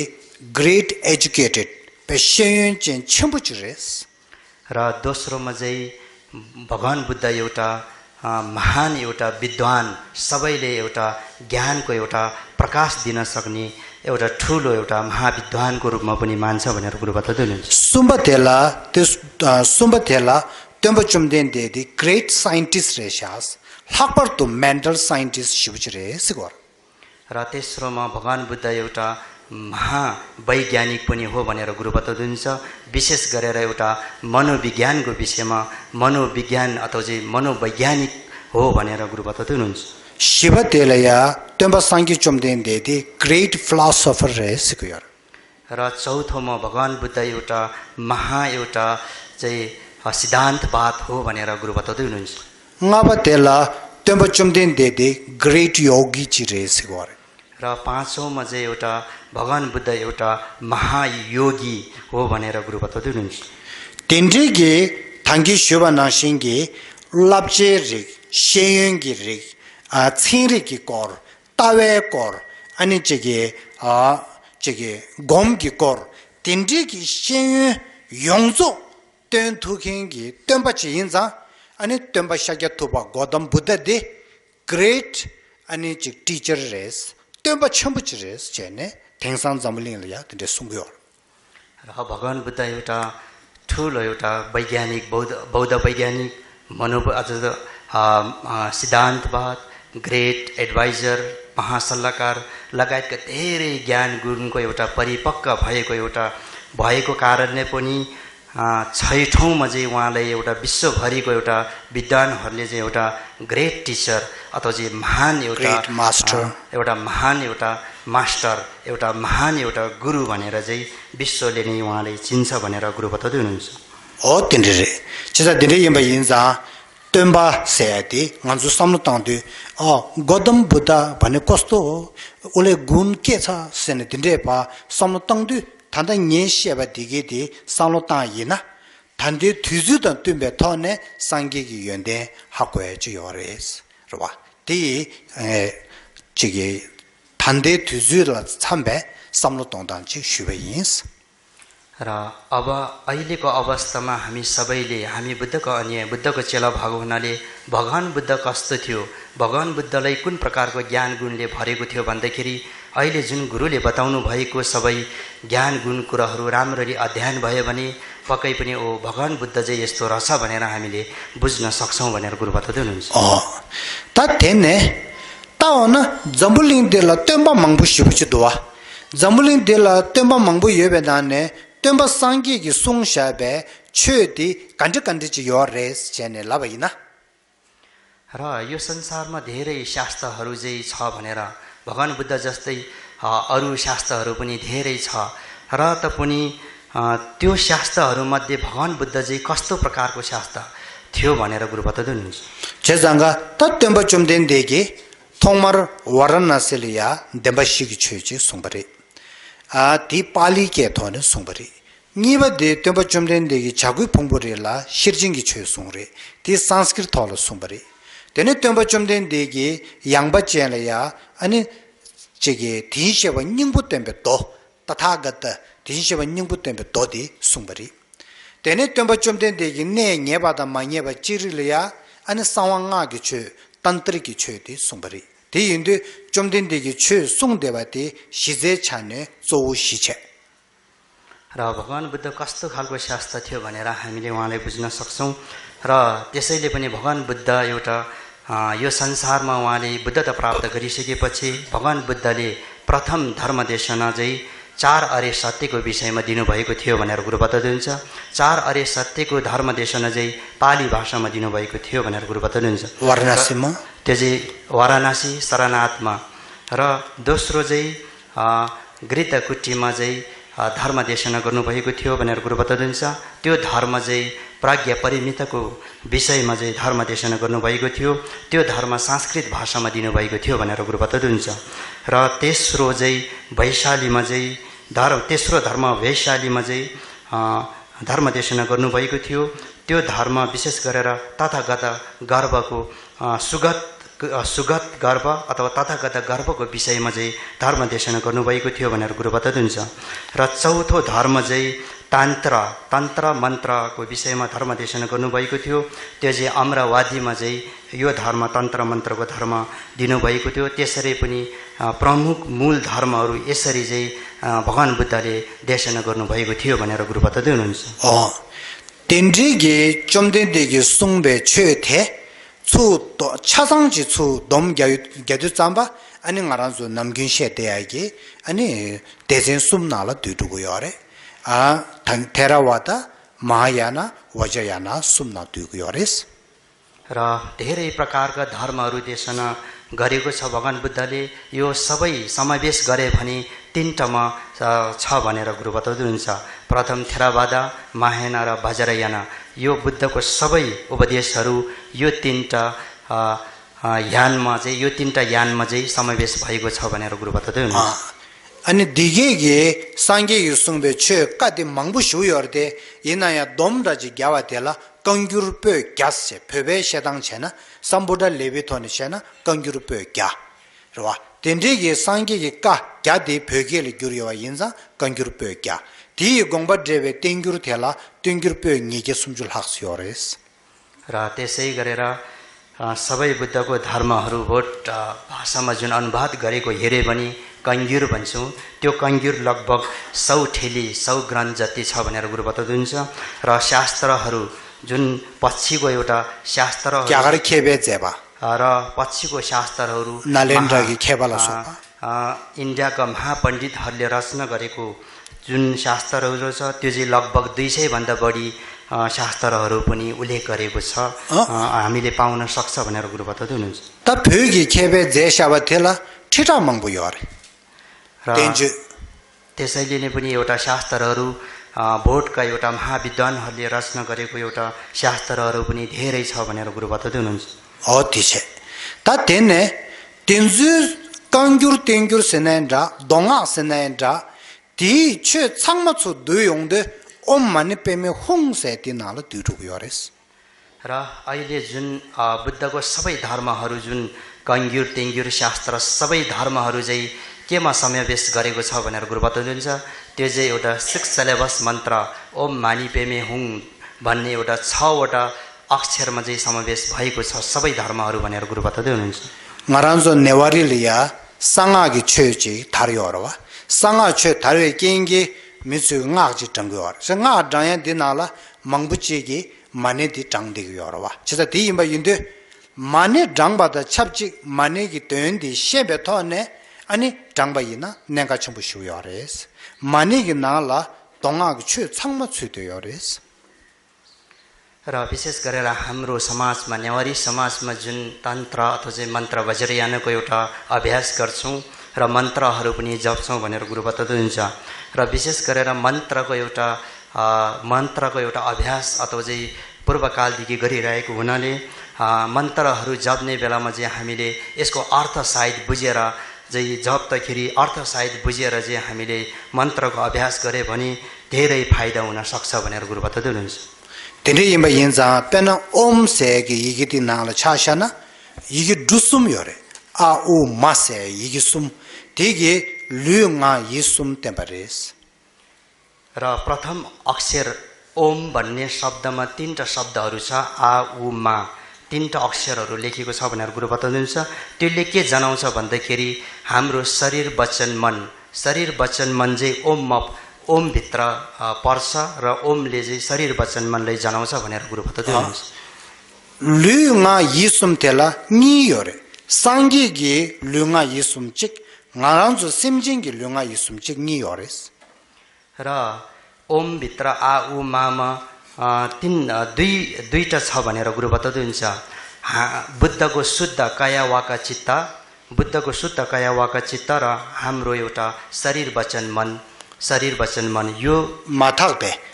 Speaker 2: ग्रेट एजुकेटेड पेशेयन चेन छम्बुचरेस
Speaker 3: र दोस्रोमा चाहिँ भगवान बुद्ध एउटा महान एउटा विद्वान सबैले एउटा ज्ञानको एउटा प्रकाश दिन सक्ने एउटा ठुलो एउटा महाविद्वानको रूपमा पनि मान्छ भनेर गुरु बताउँदै हुनुहुन्छ।
Speaker 2: सुम्बथेला तेम्बा चुमदेन देदे ग्रेट साइन्टिस्ट रेशास लापर तो मेन्टल साइन्टिस्ट शिवचरेस गोर
Speaker 3: र तेस्रोमा भगवान बुद्ध एउटा महावैज्ञानिक पनि हो भनेर गुरु बताउँदै हुनुहुन्छ। विशेष गरेर एउटा मनोविज्ञानको विषयमा मनोविज्ञान अथवा चाहिँ मनोवैज्ञानिक हो भनेर गुरु बताउँदै हुनुहुन्छ।
Speaker 2: शिवतेलया तेम्बा सांगी चुमदेन देदे ग्रेट फिलोसोफर रेस गोर
Speaker 3: र चौथोमा भगवान बुद्ध एउटा एउटा चाहिँ सिद्धान्तवाद हो भनेर गुरु बताउँदै हुनुहुन्छ।
Speaker 2: ngabatela तेम्बा चुमदेन देदे ग्रेट योगी चिरेस गोर
Speaker 3: र पाँचौँमा चाहिँ एउटा भगवान बुद्ध एउटा महायोगी हो भनेर गुरु बताउँदै हुनुहुन्छ।
Speaker 2: तेन्ड्रेगे थाङ्गी शोभा नासिङगे लाप्चे रिक शेयङ्गी रिक छिरिकी कर तावे कर अनि गोमगी कर तेन्ड्रेगी शेयङ योङजो तेन थुखेङ्गी तेम्बा चिइन्जा अनि तेम्बा शाक्या थुबा गौतम बुद्ध दे ग्रेट अनि टीचर रेस तेम्बा छम्बुच रेस चेने थेङसाङ जमलिङ लिया तेले सुंग्यो
Speaker 3: र भगवान बुद्ध एउटा ठुलो एउटा वैज्ञानिक बौद्ध वैज्ञानिक सिद्धान्तवाद ग्रेट एडभाइजर महासल्लाहकार लगायतका धेरै ज्ञान गुणको एउटा परिपक्व भएको कारणले पनि छैठौँमा चाहिँ उहाँलाई एउटा विश्वभरिको एउटा विद्वानहरूले चाहिँ एउटा ग्रेट टिचर अथवा चाहिँ महान एउटा मास्टर एउटा महान एउटा गुरु भनेर चाहिँ विश्वले नै उहाँले चिन्छ भनेर गुरु बताउँदै हुनुहुन्छ।
Speaker 2: ओ तिनरे चिजा दिने यम्बा यिन्जा तेम्बा सेयाति ngन्जु सम्नु तांदु गौतम बुद्ध भने कस्तो हो उले गुण के छ सेने दिने पा सम्नु तांदु थान्दा न्येसेबा दिगेदि सालो तायिना थान्दे थुजुद तुम्बे थने सांगेगी यन्डे हाकोए जुयोरेस रवा ति चिगे थान्दे थुजुद छम्बे सम्नु तांदान छि शुभयिस
Speaker 3: र अब अहिलेको अवस्थामा हामी बुद्धको अन्य बुद्धको चेला भएको हुनाले भगवान बुद्ध कस्तो थियो भगवान बुद्धलाई कुन प्रकारको ज्ञान गुणले भरेको थियो भन्दाखेरि अहिले जुन गुरुले बताउनु भएको सबै ज्ञान गुण कुराहरू राम्ररी अध्ययन भयो भने पक्कै पनि भगवान बुद्ध चाहिँ यस्तो रहेछ भनेर हामीले बुझ्न सक्छौं भनेर गुरु बताउँदै हुनुहुन्छ।
Speaker 2: तथेने ताओन जम्बुलिङ देला तेम्बा मंगबु शिबुछि दोवा जम्बुलिङ देला तेम्बा मंगबु येबेदाने तेम्बा सांगीगी सुङशाबे छेदि कन्टे छि योरेस चेने लबैना
Speaker 3: र यो संसारमा धेरै शास्त्रहरू चाहिँ छ भनेर भगवान बुद्ध जस्तै अरु शास्त्रहरू पनि धेरै छ र पनि त्यो शास्त्रहरू मध्ये भगवान बुद्ध चाहिँ कस्तो प्रकारको शास्त्र थियो भनेर गुरु बताउँदै हुनुहुन्छ।
Speaker 2: छेजांगा तत्तेम्बा चुमदेन देगे थोमर वाराणसीलिया देम्बाशिगी छुछि सुंबरे ती पाली के थोने सुंबरे निबा दे तेम्बा चुमदेन देगे छागु फुंबुरेला शिरजिंगी छु सुंगरे ती संस्कृत थोलो सुंबरे तेने तेम्बा चुमदेन देगे यांगबा चेलया अनि चेगे थिशेवा निंगबु तेम्बे तो तथागत थिशेवा निंगबु तेम्बे तो दि सुंबरे तेने तेम्बा चुमदेन देगे ने नेबादा मान्यबा चिरिलिया अनि सावांगा गे छु तंत्र की छु दि सुंबरे ती इंदु चुमदेन देगे छु सुंगदेबाते शिजे छाने चो शिछे
Speaker 3: र भगवान बुद्ध कस्तो खालको शास्त्र थियो भनेर हामीले उहाँलाई बुझ्न सक्छौं र त्यसैले पनि भगवान बुद्ध एउटा यो संसारमा उहाँले बुद्धता प्राप्त गरिसकेपछि भगवान बुद्धले प्रथम धर्मदेशना चाहिँ 4 अरे सत्यको विषयमा दिनुभएको थियो भनेर गुरु बताउँदै हुन्छ। 4 अरे सत्यको धर्मदेशना चाहिँ पाली भाषामा दिनुभएको थियो भनेर गुरु बताउँदै हुन्छ।
Speaker 2: वाराणसीमा
Speaker 3: त्यो चाहिँ वाराणसी सरनाथमा र दोस्रो चाहिँ गृतकुटीमा चाहिँ धर्म देशना गर्नुभएको थियो भनेर कुरो बताउँछ। त्यो धर्म चाहिँ प्राज्ञ परिमितको विषयमा चाहिँ धर्म देशना गर्नुभएको थियो। त्यो धर्म संस्कृत भाषामा दिनुभएको थियो भनेर कुरो बताउँछ। र तेस्रो चाहिँ वैशालीमा चाहिँ तेस्रो धर्म वैशालीमा चाहिँ धर्म देशना गर्नुभएको थियो। त्यो धर्म विशेष गरेर तथागत गर्भको सुगत गर्भ अथवा तथागत गर्भको विषयमा चाहिँ धर्म देशना गर्नुभएको थियो भनेर कुरो बताउँछ। र चौथो धर्म चाहिँ तन्त्र मन्त्रको विषयमा धर्म देशना गर्नुभएको थियो। त्यो चाहिँ अम्रवादीमा चाहिँ यो धर्म तन्त्र मन्त्रको धर्म दिनुभएको थियो। त्यसरी पनि प्रमुख मूल धर्महरू यसरी चाहिँ भगवान बुद्धले देशना गर्नुभएको थियो भनेर गुरु बताउँदै हुनुहुन्छ।
Speaker 2: तेन्ड्रीगे चोमदेन्देगे सुङबे छेथे छु 차상지 छु दम ग्यादु चाम्बा अनि ngaranzu namgin shete yage ani dezen sumnala dudugo yore theravada mahayana vajrayana sumna dudugo yores।
Speaker 3: र धेरै प्रकारका धर्महरू देशना गरेको छ भगवान बुद्धले। यो सबै समावेश गरे भने तीनटामा छ भनेर गुरु बताउँदै हुन्छ। प्रथम थेरावादा, महायाना र वज्रयाना, यो बुद्धको सबै उपदेशहरू यो तीनटा यानमा चाहिँ समावेश भएको छ भनेर गुरु बताउँदै हुनुहुन्छ।
Speaker 2: अनि दिगेगे सांगेगे सुङबे छे कादे मंगबु शुयर्दे इनाया दोमराजी ग्यावातेला कंग्युरपे ग्यासे फेबे शेदाङ छैन सम्बुडा लेबेथोने छैन कंग्युरपे ग्या रवा तेन्डेगे सांगेगे का ग्यादे फेगेले गुरिवा यिन्जा कंग्युरपे ग्या दी गोंबा ड्रेबे तेंगुर थेला तेंगुरपे निगे सुमजुल हक्सियोरेस।
Speaker 3: र त्यसै गरेर सबै बुद्धको धर्महरू भाषामा जुन अनुवाद गरेको हेरे भने कंग्युर भन्छौँ। त्यो कंग्युर लगभग 100 ठेली 100 ग्रन्थ जति छ भनेर गुरु बताउँनुहुन्छ। र शास्त्रहरू जुन पछिको एउटा शास्त्र र पछिको शास्त्रहरू इन्डियाका महापण्डितहरूले रचना गरेको जुन शास्त्रहरू छ त्यो चाहिँ लगभग 200 भन्दा बढी शास्त्रहरू पनि उल्लेख गरेको छ, हामीले पाउन सक्छ भनेर गुरु बताउँदै हुनुहुन्छ।
Speaker 2: त फेगी खेबे जेशाबा थेला ठिटा मंगबु यरे
Speaker 3: त्यसैले नै पनि एउटा शास्त्रहरू भोटका एउटा महाविद्वानहरूले रचना गरेको एउटा शास्त्रहरू पनि धेरै छ भनेर गुरु बताउँदै हुनुहुन्छ।
Speaker 2: थिसे त तेने तेन्जु कंग्युर तेंगुर सेनेन्डा दोङा सेनेन्डा ती छे छाङमाछु दुयongde ओम माने पेमे होङसे तिनाल दुटुको यरेस।
Speaker 3: र अहिले जुन बुद्धको सबै धर्महरू जुन कंग्युर तेंगुर शास्त्र सबै धर्महरू चाहिँ केमा समावेश गरेको छ भनेर गुरु बताउनुहुन्छ। त्यो चाहिँ एउटा 6 सिलेबस मन्त्र ओम मानी पेमे हुङ भन्ने एउटा 6 वटा अक्षरमा चाहिँ समावेश भएको छ सबै धर्महरू भनेर गुरु बताउँदै हुनुहुन्छ।
Speaker 2: ngaranzo नेवारी लिया सांगागी छेची थारियोरवा सांगा छे थारे केंगे मिसु ngaji tangyor sanga danya dinala mangbuchigi mane di tangdi yorwa chisa di imba yinde mane dangba da chapchi mane gi tendi shebe thone ani dangba yina nenga chumbu shu yores mane gi nala donga gi chhe changma chhe yores।
Speaker 3: र विशेष गरेर हाम्रो समाजमा नेवारी समाजमा जुन तन्त्र अथवा चाहिँ मन्त्र वज्रयानको एउटा अभ्यास गर्छौं र मन्त्रहरू पनि जप्छौं भनेर गुरु बताउँदै हुन्छ। र विशेष गरेर मन्त्रको एउटा अभ्यास अथवा चाहिँ पूर्वकालदेखि गरिरहेको हुनाले मन्त्रहरू जप्ने बेलामा चाहिँ हामीले यसको अर्थ सायद बुझेर चाहिँ जप्दाखेरि अर्थ सायद बुझेर चाहिँ हामीले मन्त्रको अभ्यास गरे भने धेरै फाइदा हुन सक्छ भनेर गुरु बताउँदै हुनुहुन्छ।
Speaker 2: तेने यिम्बा यिन्जा पेना ओम सेगे यिगिति नाला छाशाना यिगि दुसुम योरे आ ओ मासे यिगि सुम तेगे लुङा यिसुम टेम्परेस।
Speaker 3: र प्रथम अक्षर ओम भन्ने शब्दमा 3टा शब्दहरू छ आ उ मा 3टा अक्षरहरू लेखेको छ भनेर गुरु बताउनुहुन्छ। त्यसले के जनाउँछ भन्दाखेरि हाम्रो शरीर वचन मन चाहिँ ओम भित्र पर्छ र ओमले चाहिँ शरीर वचन मनलाई जनाउँछ भनेर गुरु बताउँदै हुनुहुन्छ।
Speaker 2: लुङा यिसुम तेला नि योरे सांगीगे लुङा यिसुम चिक ngaranzo simjingi लुङा यिसुम चिक नि योरेस।
Speaker 3: र ओम भित्र आ उ मामा दुईटा छ भनेर गुरु बताउँदै हुन्छ। बुद्धको शुद्ध काया वाका चित्त र हाम्रो एउटा शरीर वचन मन शरीर वचन मन यो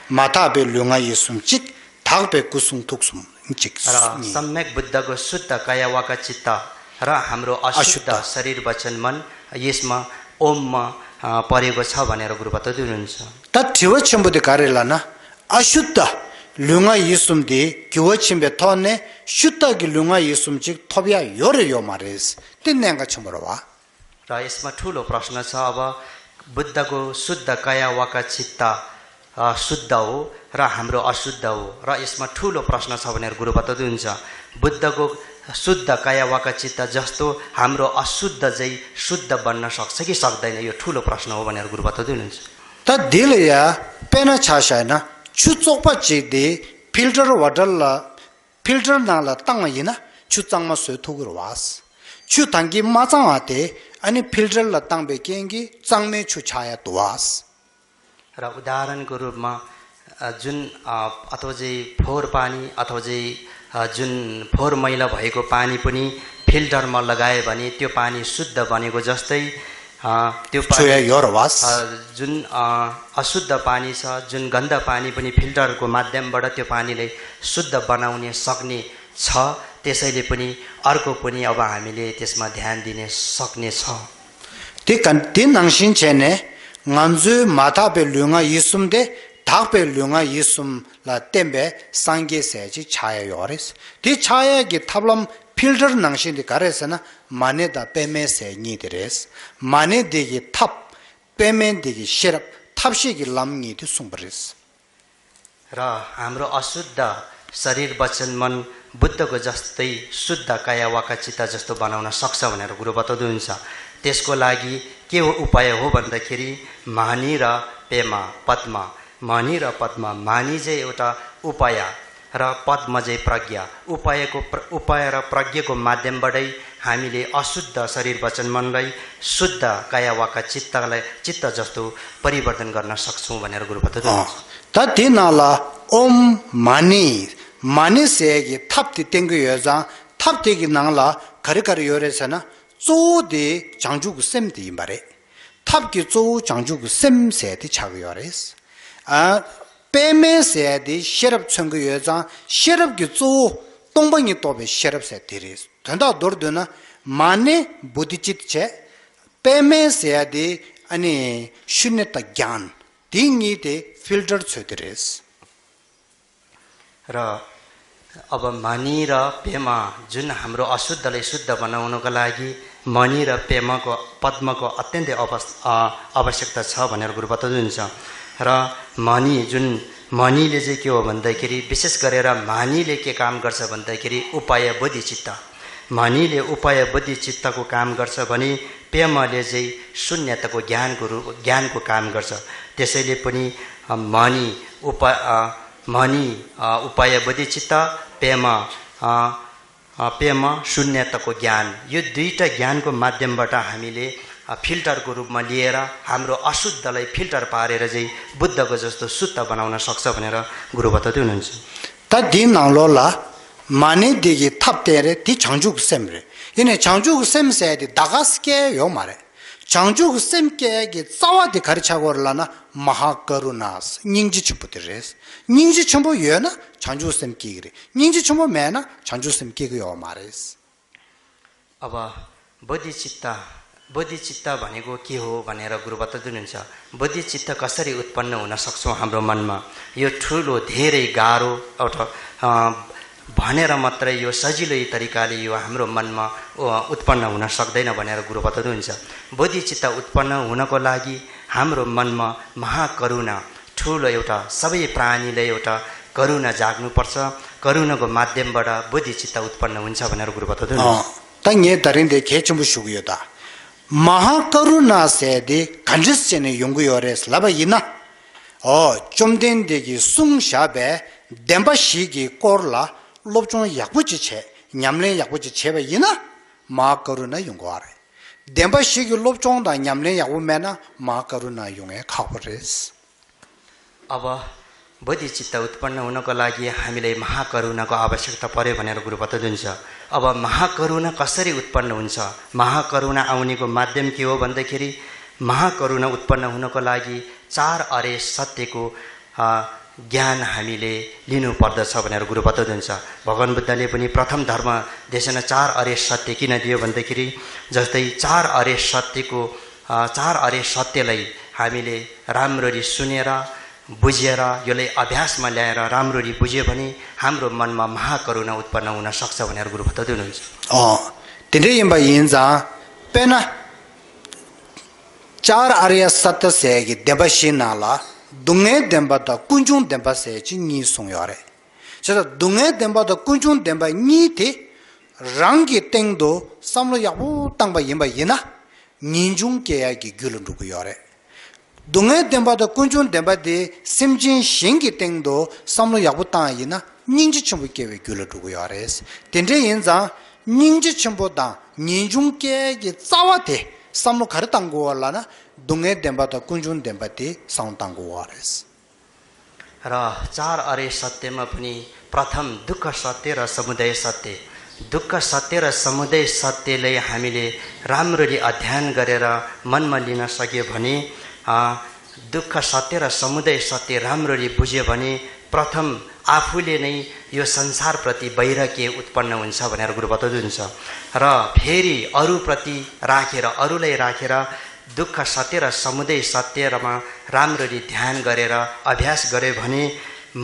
Speaker 2: 마타베 룡아 예숨직 탁베 구숭 톡숨 직
Speaker 3: र सम्यक बुद्धको शुद्ध काया वाका चित्त र हाम्रो अशुद्ध शरीर वचन मन यसमा ओममा परेको छ भनेर गुरु बताउँदै हुनुहुन्छ
Speaker 2: 다 디워침부터 가래라나 아슈다 룡아 예숨디 교워침베 토네 슈다기 룡아 예숨직 토비아 요르요 말레스 띵nen가 첨으로 와
Speaker 3: र यसमा ठूलो प्रश्न छ अब बुद्धको शुद्ध काया वाका चित्त शुद्ध हो र हाम्रो अशुद्ध हो र यसमा ठूलो प्रश्न छ भनेर गुरु बताउँदै हुन्छ बुद्धको शुद्ध काया वाका चित्त जस्तो हाम्रो अशुद्ध चाहिँ शुद्ध बन्न सक्छ कि सक्दैन यो ठूलो प्रश्न हो भनेर गुरु बताउँदै हुनुहुन्छ
Speaker 2: 다 딜이야 페나 차샤나 추쪽바지디 필터 와달라 필터 나라 땅이나 추장마 쇠토그로 왔어 추 단기 마장한테 아니 필터라 땅베 겐기 장매 추차야 도왔어
Speaker 3: र उदाहरणको रूपमा जुन अथवा चाहिँ फोहोर पानी अथवा चाहिँ जुन फोहोर मैला भएको पानी पनि फिल्टरमा लगाए भने त्यो पानी शुद्ध बनेको जस्तै त्यो जुन अशुद्ध पानी छ जुन गन्दा पानी पनि फिल्टरको माध्यमबाट त्यो पानीलाई शुद्ध बनाउने सक्ने छ त्यसैले पनि अर्को पनि अब हामीले त्यसमा ध्यान दिने सक्ने छ
Speaker 2: nganzu matabe lunga yisumde takbe lunga yisum la tembe sangye seji chaya yores di chaya gi tablam filter nangshin de garesana mane da peme se ni deres mane de gi tap peme de gi sherap tapshi gi lam ni de sumbres
Speaker 3: र हाम्रो अशुद्ध शरीर वचन मन बुद्धको जस्तै शुद्ध काया वाका चित्त जस्तो बनाउन सक्छ भनेर गुरु बताउँदै हुन्छ त्यसको लागि के हो उपाय हो भन्दाखेरि मानी र पेमा पद्मा मानी र पद्मा मानी चाहिँ एउटा उपाय र पद्मा चाहिँ प्रज्ञा उपाय र प्रज्ञाको माध्यमबाटै हामीले अशुद्ध शरीर वचन मनलाई शुद्ध काया वाका चित्त जस्तो परिवर्तन गर्न सक्छौं भनेर गुरु बताउँदै हुनुहुन्छ
Speaker 2: तदिनाला ओम मानी सेगी 탑디 땡겨 여자 탑되기 나라 가르가르 요래서나 쪼데 장주고 셈디 말에 탑기 쪼 장주고 셈세디 차고요레스 아 빼메세디 시럽 청거 여자 시럽기 쪼 동방이 또베 시럽세 데리스 된다 노르드나 마네 부디치체 빼메세디 아니 슈네타 ज्ञान 딩이데 필터 쳐드레스
Speaker 3: र अब मनी र पेमा जुन हाम्रो अशुद्धलाई शुद्ध बनाउनको लागि मनी र पेमाको पद्मको अत्यन्तै आवश्यकता छ भनेर गुरु बताउनुहुन्छ र मनीले चाहिँ के हो भन्दाखेरि विशेष गरेर मानीले के काम गर्छ भन्दाखेरि उपाय बुद्धि चित्त मनीले उपाय बुद्धि चित्तको काम गर्छ भने पेमाले चाहिँ शून्यताको ज्ञानको काम गर्छ त्यसैले पनि मनी उपाय बुद्धि चित्त पेमा शून्यताको ज्ञान यो दुईटा ज्ञानको माध्यमबाट हामीले फिल्टरको रूपमा लिएर हाम्रो अशुद्धलाई फिल्टर पारेर चाहिँ बुद्धको जस्तो शुद्ध बनाउन सक्छ भनेर गुरु बताउँदै हुनुहुन्छ
Speaker 2: त दिन नालोला माने दिगी थाप्तेरे ती 장주고 셈레 얘네 장주고 셈세디 다가스케 요 말에 장주고 셈케게 싸와디 가르쳐고라나 마하커루나스 닝지 첨부들레스 닝지 첨부 예나 장주고 셈키그레 닝지 첨부 매나 장주고 셈키그 요 말레스
Speaker 3: अब बुद्धिचित्त भनेको के हो भनेर गुरु बताउँदै हुनुहुन्छ बुद्धिचित्त कसरी उत्पन्न हुन सक्छौ हाम्रो मनमा यो ठूलो धेरै गाह्रो एउटा भनेर मात्रै यो सजिलै तरिकाले यो हाम्रो मनमा उत्पन्न हुन सक्दैन भनेर गुरु बताउँदै हुन्छ बुद्धिचित्त उत्पन्न हुनको लागि हाम्रो मनमा महाकरुणा ठूलो एउटा सबै प्राणीले एउटा करुणा जाग्नुपर्छ करुणाको माध्यमबाट बुद्धिचित्त उत्पन्न हुन्छ भनेर गुरु बताउँदै हुन्छ
Speaker 2: तङे दरिन्दे खेचमुसुगयोदा महाकरुणा सेदि कंजिस्चने 용구요레스 라바이나 좀된데기 숭샤베 뎀바시기 꼬르라 롭종 약부지체 냠레 약부지체베 이나 마커루나 용고아레 뎀바시기 롭종다 냠레 약부메나 마커루나 용에 카고레스
Speaker 3: अब बुद्धिचित्त उत्पन्न हुनको लागि हामीलाई महाकरुणाको आवश्यकता पर्यो भनेर गुरु बताउँदै हुन्छ अब महाकरुणा कसरी उत्पन्न हुन्छ महाकरुणा आउनेको माध्यम के हो भन्दाखेरि महाकरुणा उत्पन्न हुनको लागि चार अरे सत्यको ज्ञान हामीले लिनुपर्दछ भनेर गुरु बताउनुहुन्छ। भगवान बुद्धले पनि प्रथम धर्म देशना चार अरे सत्य किन दियो भन्दाखेरि जस्तै चार अरे सत्यलाई हामीले राम्ररी सुनेर बुझेर यसलाई अभ्यासमा ल्याएर राम्ररी बुझ्यो भने हाम्रो मनमा महाकरुणा उत्पन्न हुन सक्छ भनेर गुरु बताउँदै हुनुहुन्छ।
Speaker 2: तिनै यम्बा यिन्जा पेना चार आर्य सत्य से कि देबशी नाला दुंगे देंबा द कुंजुं देंबा से चिंगी सोंयारे चलो दुंगे देंबा द कुंजुं देंबा नी थे रंगी तेंग दो समलो याबू तंबा यम्बा यिना निंजुं के या की गुलन रुक यारे दुंगे देंबा द कुंजुं देंबा दे सिमजिन शिंगी तेंग दो समलो याबू ता यिना निंजी चंबू के वे गुलन रुक यारे तिनै यिन्जा निंजी चंबू ता निंजुं के ये चावा थे समलो खर तंगो वाला ना दुंगे देंबा द कुंजुं देंबा ते साउं तंगो वारेस
Speaker 3: र चार अरे सत्यमा पनि प्रथम दुःख सत्य र समुदय सत्य दुःख सत्य र समुदय सत्यलाई हामीले राम्ररी अध्ययन गरेर मनमा लिन सक्यो भने दुःख सत्य र समुदय सत्य राम्ररी बुझ्यो भने प्रथम आफूले नै यो संसारप्रति वैराग्य उत्पन्न हुन्छ भनेर गुरु बताउनुहुन्छ र फेरि अरूप्रति राखेर अरूलाई राखेर दुःख सत्य र समुदय सत्यमा राम्ररी ध्यान गरेर अभ्यास गर्यो भने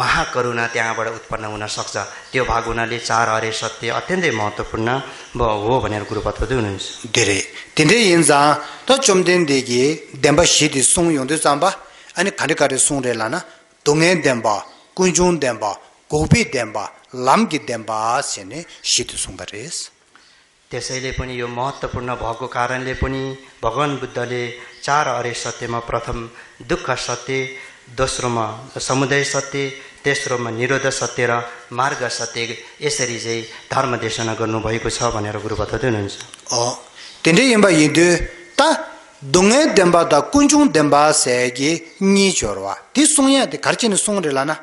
Speaker 3: महाकरुणा त्यहाँबाट उत्पन्न हुन सक्छ। त्यो भाग हुनाले चार अरे सत्य अत्यन्तै महत्त्वपूर्ण हो भनेर गुरु बताउँदै हुनुहुन्छ।
Speaker 2: धेरै तिनै यिन्जा त चोमदेनदेखि देम्बा सिधि सुङ युँदै जाम्बा अनि खानेकारे सुङले लाना दुंगे देम्बा कुंजुं देम्बा गोबी देम्बा लामगी देम्बा सेने सिधि सुङबरेस।
Speaker 3: त्यसैले पनि यो महत्त्वपूर्ण भएको कारणले पनि भगवान बुद्धले चार अरे सत्यमा प्रथम दुःख सत्य, दोस्रोमा समुदय सत्य, तेस्रोमा निरोध सत्य र मार्ग सत्य यसरी चाहिँ धर्म देशना गर्नुभएको छ भनेर गुरु बताउँदै हुनुहुन्छ।
Speaker 2: तिनै यम्बा यिन्दु त दुंगे देम्बा द कुंजुं देम्बा सेगी नि जोरवा ति सुङया दे खर्चिन सुङरे लाना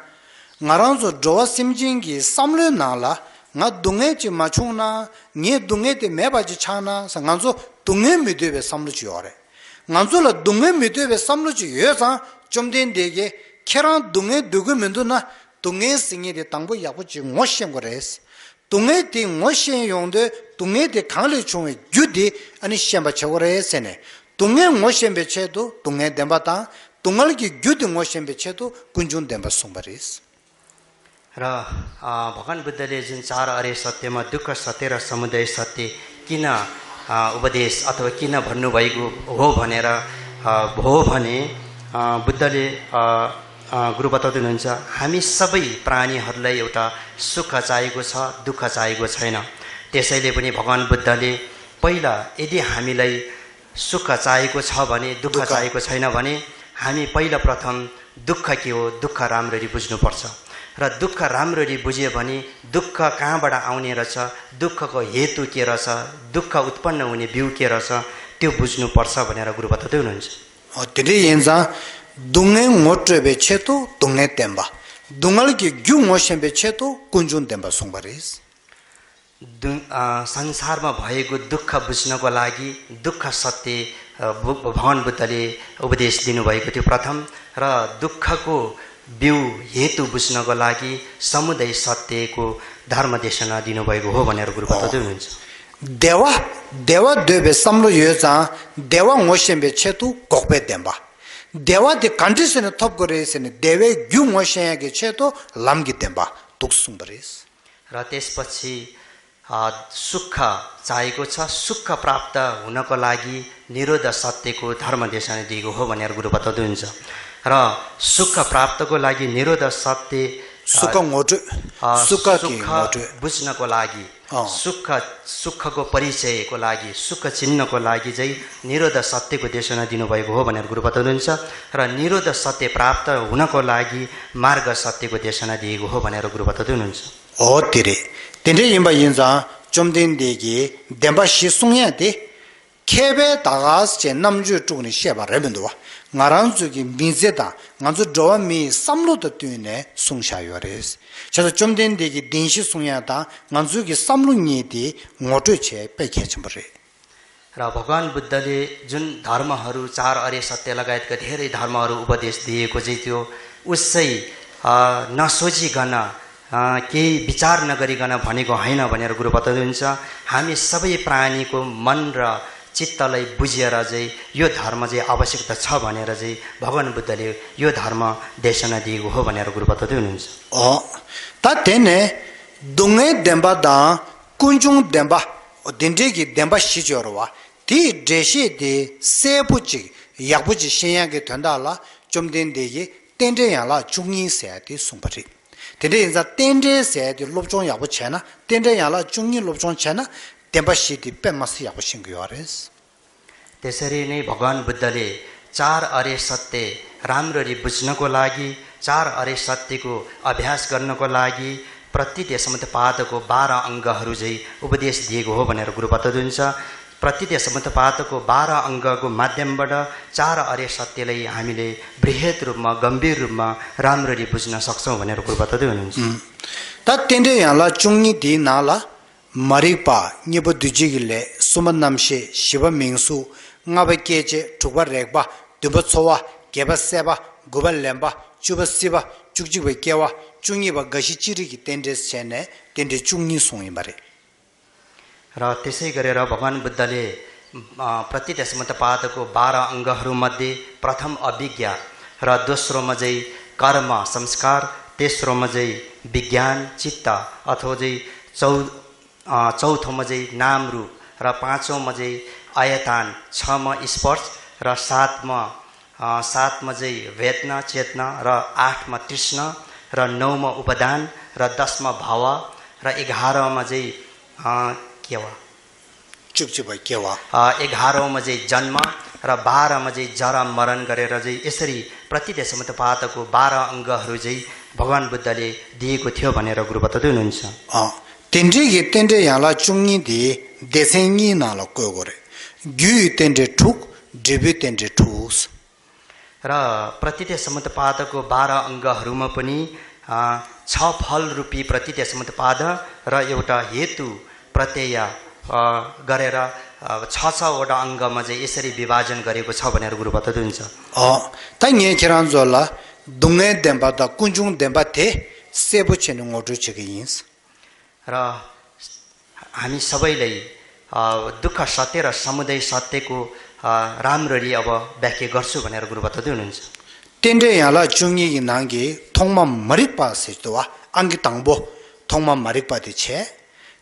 Speaker 2: ngaranzo jowa simjingi samle nala nga dunge chi machuna nge dunge te meba chi chana sa nganzo dunge midebe samlu chi yore nganzo la dunge midebe samlu chi yesa chomden dege keran dunge dugu mendu na dunge singe de tangbo yabu chi ngoshem gores dunge te ngoshem yongde dunge de kangle chungwe gyudi ani shemba chagore sene dunge ngoshem be chedo dunge demba ta dungal ki gyudi ngoshem be chedo kunjun demba songbaris।
Speaker 3: र भगवान बुद्धले जुन चार अरे सत्यमा दुःख सत्य र समुदय सत्य किन उपदेश अथवा किन भन्नुभएको हो भनेर हो भने बुद्धले गुरु बताउँदै हुनुहुन्छ हामी सबै प्राणीहरूलाई एउटा सुख चाहिएको छ, दुःख चाहिएको छैन। त्यसैले पनि भगवान बुद्धले पहिला यदि हामीलाई सुख चाहिएको छ भने दुःख चाहिएको छैन भने हामी पहिला प्रथम दुःख के हो दुःख राम्ररी बुझ्नुपर्छ र दुःख राम्ररी बुझ्यो भने दुःख कहाँबाट आउने रहेछ, दुःखको हेतु के रहेछ, दुःख उत्पन्न हुने बिउ के रहेछ त्यो बुझ्नुपर्छ भनेर गुरु बताउँदै हुनुहुन्छ।
Speaker 2: तिनै यिन्जा दुंगे मोट्रेबे छेतो दुंगे तेम्बा दुंगल के ग्यु मोशेबे छेतो कुंजुन तेम्बा सुङबरेस।
Speaker 3: संसारमा भएको दुःख बुझ्नको लागि दुःख सत्य भगवान बुद्धले उपदेश दिनुभएको थियो प्रथम र दुःखको बिउ हेतु बुझ्नको लागि समुदय सत्यको धर्म देशना दिनुभएको हो भनेर गुरु बताउँदै हुनुहुन्छ।
Speaker 2: देवा देवा देवे समलो योजा देवा मोशेबे छेतो कोक्बे देम्बा देवा दे कन्डिसन थप गरेसेने देवे ग्यु मोशेगे छेतो लामगी देम्बा तुक सुङबरेस।
Speaker 3: र त्यसपछि सुख चाहिएको छ, सुख प्राप्त हुनको लागि निरोध सत्यको धर्म देशना दिएको हो भनेर गुरु बताउँदै हुन्छ। र सुख प्राप्तको लागि निरोध सत्य
Speaker 2: सुख
Speaker 3: बुझ्नको लागि सुखको परिचयको लागि सुख चिन्हको लागि चाहिँ निरोध सत्यको देशना दिनुभएको हो भनेर गुरु बताउनुहुन्छ र निरोध सत्य प्राप्त हुनको लागि मार्ग सत्यको देशना दिएको हो भनेर गुरु बताउँदै हुनुहुन्छ।
Speaker 2: हो तिरे तिनै यिम्बा यिन्जा चोमदेनदेखि देम्बा सिसुङया दे खेबे दागास चे namju chukni sheba rebendwa ngaranzu ki mizeta nganzu dowa mi samlo to tune sungsha yores chado chomden de ki dinshi sungya ta nganzu ki samlo ni de ngoto che pe khechmre।
Speaker 3: र भगवान बुद्धले जुन धर्महरू 4 अरे सत्य लगायतका धेरै धर्महरू उपदेश दिएको चाहिँ त्यो उसै नसोचिकन केही विचार नगरिकन भनेको हैन भनेर गुरु बताउनुहुन्छ। हामी सबै प्राणीको मन र चित्तलाई बुझेर चाहिँ यो धर्म चाहिँ आवश्यकता छ भनेर चाहिँ भगवान बुद्धले यो धर्म देशना दिएको हो भनेर गुरु बताउँदै हुनुहुन्छ।
Speaker 2: ता तेने दुङे देम्बा दा कुञ्जुङ देम्बा दिन्डेगी देम्बा सिजोरवा ती देशे दे सेपुची यापुची शेयागे थन्दाला चुमदिन देगी तेन्डे याला चुङी सेति सुम्परि तेन्डे इंजा तेन्डे सेति लोबजोङ यापु छैना तेन्डे याला चुङी लोबजोङ छैना देम्बा सिति पेमसी यापु सिंगयोरेस।
Speaker 3: त्यसरी नै भगवान बुद्धले 4 अरे सत्य राम्ररी बुझ्नको लागि 4 अरे सत्यको अभ्यास गर्नको लागि प्रतिदेशमतपादको 12 अङ्गहरू चाहिँ उपदेश दिएको हो भनेर गुरु बताउनुहुन्छ। प्रतिदेशमतपादको 12 अङ्गको माध्यमबाट 4 अरे सत्यलाई हामीले बृहत रूपमा गम्भीर रूपमा राम्ररी बुझ्न सक्छौं भनेर गुरु बताउँदै हुनुहुन्छ।
Speaker 2: त तेन्डे याला चुङी दि नाला मरिपा निबो दुजिगिले सुमननामशे शिवमिंसु ngabe keche thukba rekba duba chowa keba seba gubal lemba chuba siba chukjibe kewa chungi ba gashi chiri ki tendes chene tende chungi songi bare।
Speaker 3: र त्यसै गरेर भगवान बुद्धले प्रतिदेशमतपादको 12 अङ्गहरू मध्ये प्रथम अभिज्ञा र दोस्रोमा चाहिँ कर्म संस्कार, तेस्रोमा चाहिँ विज्ञान चित्त अथवा चाहिँ चौथोमा चाहिँ नाम रूप र पाँचौंमा चाहिँ आयतान, 6मा स्पर्श र 7मा चाहिँ वेदना चेतना र 8मा तृष्णा र 9मा उपादान र 10मा भाव र 11मा चाहिँ केवा
Speaker 2: चुकचुबै केवा
Speaker 3: 11मा चाहिँ जन्म र 12मा चाहिँ जरा मरण गरेर चाहिँ यसरी प्रतिदेशमतपादको 12 अङ्गहरू चाहिँ भगवान बुद्धले दिएको थियो भनेर गुरु बताउँदै हुनुहुन्छ।
Speaker 2: तेन्डे याला चुङी दि देसेङी नाला कोगोरे ग्यु तेन्डे ठुक डिबि तेन्डे ठुस।
Speaker 3: र प्रतिदेशमतपादको 12 अङ्गहरूमा पनि 6 फल रूपी प्रतिदेशमतपाद र एउटा हेतु प्रत्यय गरेर 6 वटा अङ्गमा चाहिँ यसरी विभाजन गरेको छ भनेर गुरु बताउँदै हुन्छ।
Speaker 2: ताइङे खेरान जोला दुङे देम्बा द कुञ्जुङ देम्बा थे सेबु छेनु ngodu chigins।
Speaker 3: र हामी सबैलाई दुःख सत्य र समुदाय सत्यको राम्ररी अब व्याख्या गर्छु भनेर गुरु बताउँदै हुनुहुन्छ।
Speaker 2: तेन्डे याला चुङी नांगी थोङमा मरिकपा सेतोवा अंगी ताङबो थोङमा मरिकपा दि छे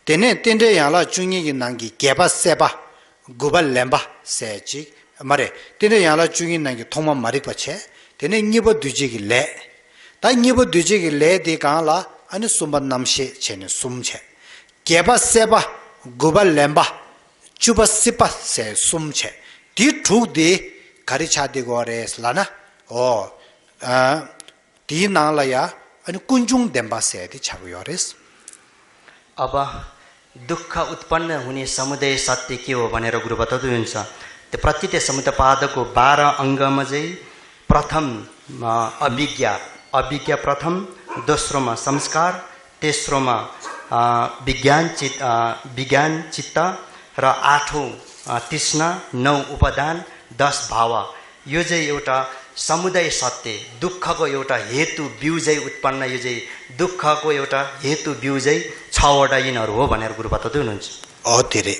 Speaker 2: तेने तेन्डे याला चुङी नांगी केबा सेबा गुबल लेम्बा सेची मरे तेने याला चुङी नांगी थोङमा मरिकपा छे तेने निबो दुजी gi ले ता निबो दुजी gi ले दि काला अनि सुमन नामशे छेने सुम छे केबा सेबा गुबल लेम्बा चुबा सिपा से सुम छे ती ठुक दि घरि छादि गरेस लाना ती नालाया अनि कुञ्जुङ देम्बा से दि छागु यरेस।
Speaker 3: अब दुःख उत्पन्न हुने समुदाय सत्य के हो भनेर गुरु बताउँदै हुन्छ। त्यो प्रतिदेशमतपादको 12 अङ्गमा चाहिँ प्रथम अभिज्ञा प्रथम, दोस्रोमा संस्कार, तेस्रोमा विज्ञान चित्त र 8औं तृष्णा, 9 उपादान, 10 भाव। यो चाहिँ एउटा समुदाय सत्य दुःखको एउटा हेतु बिउ चाहिँ उत्पन्न यो चाहिँ दुःखको एउटा हेतु बिउ चाहिँ 6 वटा यिनहरू हो भनेर गुरु बताउँदै हुनुहुन्छ।
Speaker 2: तेरे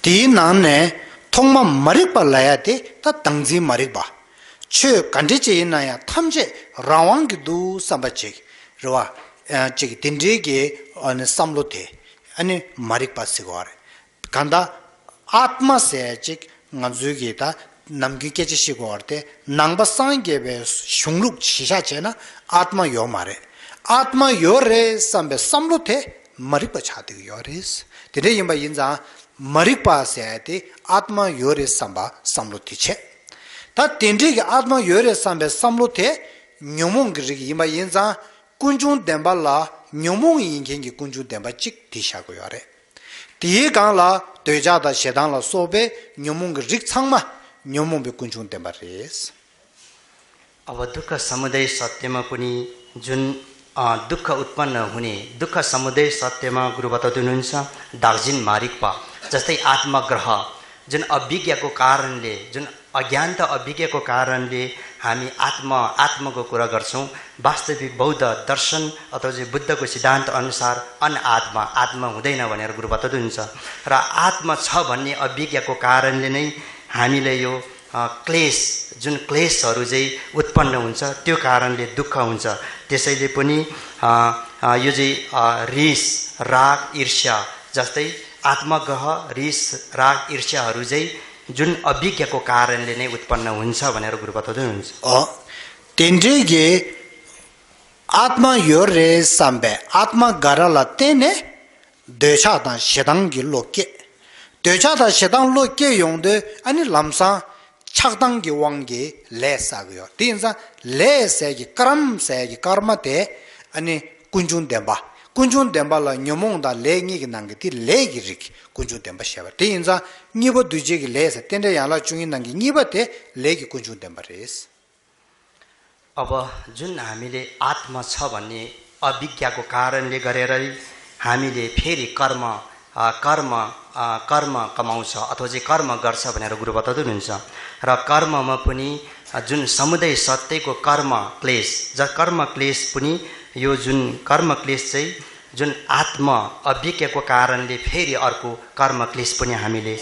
Speaker 2: ती नाने थोङमा मरिकपा लायाते त तङजी मरिकपा छ कन्डे चाहिँ नयाँ थम्जे रावाङकी दु सम्बचे रवा चाहिँ तिन्डेगे अनि सम्लोथे अनि मरिकपा सिगोरे कान्दा आत्मा से चाहिँ ngजुगे ता नमगी के चाहिँ सिगोरते नङबा सांगेबे शुङलुक छिसा छैन आत्मा यो मारे आत्मा यो रे सम्बे सम्लोथे मरिकपा छाते यो रेस तेरे यम्बा यिनजा मरिकपा से आते आत्मा यो रे सम्बा सम्लोथि छे ता तेन्डे आत्मा यो रे सम्बे सम्लोथे न्योमोङ गिरि यम्बा यिनजा कुञ्जुङ देम्बाला न्योमोङ यिङकेङि कुञ्जुङ देम्बा चिक दिशाको यरे तिए गाला दोजादा शेदाला सोबे न्योमोङ रिक्छाङमा न्योमोङ बे कुञ्जुङ देम्बा रेस।
Speaker 3: अब दुःख समुदाय सत्यमा पनि जुन दुःख उत्पन्न हुने दुःख समुदाय सत्यमा गुरु बताउँदै हुनुहुन्छ दार्जिन मारिकपा जस्तै आत्मग्रह जुन अभिज्ञको कारणले जुन अज्ञानता अभिज्ञको कारणले हामी आत्माको कुरा गर्छौं वास्तविक बौद्ध दर्शन अथवा चाहिँ बुद्धको सिद्धान्त अनुसार आत्मा हुँदैन भनेर गुरु बताउनुहुन्छ र आत्मा छ भन्ने अभिज्ञको कारणले नै हामीले यो क्लेश जुन क्लेशहरू चाहिँ उत्पन्न हुन्छ त्यो कारणले दुःख हुन्छ त्यसैले पनि यो चाहिँ रिस राग ईर्ष्या जस्तै आत्मग्रह रिस राग ईर्ष्याहरू चाहिँ जुन अभिज्ञको कारणले नै उत्पन्न हुन्छ भनेर गुरु बताउनुहुन्छ
Speaker 2: तेन्ड्रेगे आत्मा यो रे साम्बे आत्मा गरला तेने देशादा शेदांगी लोके देशादा शेदांग लोके योंदे अनि लम्सा छागदांगी वांगे ले सागयो तीनसा ले सेगी कर्म सेगी कर्मते अनि कुंजुन देबा kunjun demba la nyomong da le ngi gi nang ti le gi rik kunjun demba shaba te inza ngibo duje gi le sa tende ya la chungi nang gi ngiba te le gi kunjun demba res
Speaker 3: अब जुन हामीले आत्मा छ भन्ने अभिज्ञको कारणले गरेर हामीले फेरि कर्म कमाउँछ अथवा चाहिँ कर्म गर्छ भनेर गुरु बताउनुहुन्छ र कर्ममा पनि जुन समुदाय सत्यको कर्म क्लेश पनि यो जुन कर्म क्लेश चाहिँ जुन आत्मा अभिज्ञको कारणले फेरि अर्को कर्म क्लेश पनि हामीले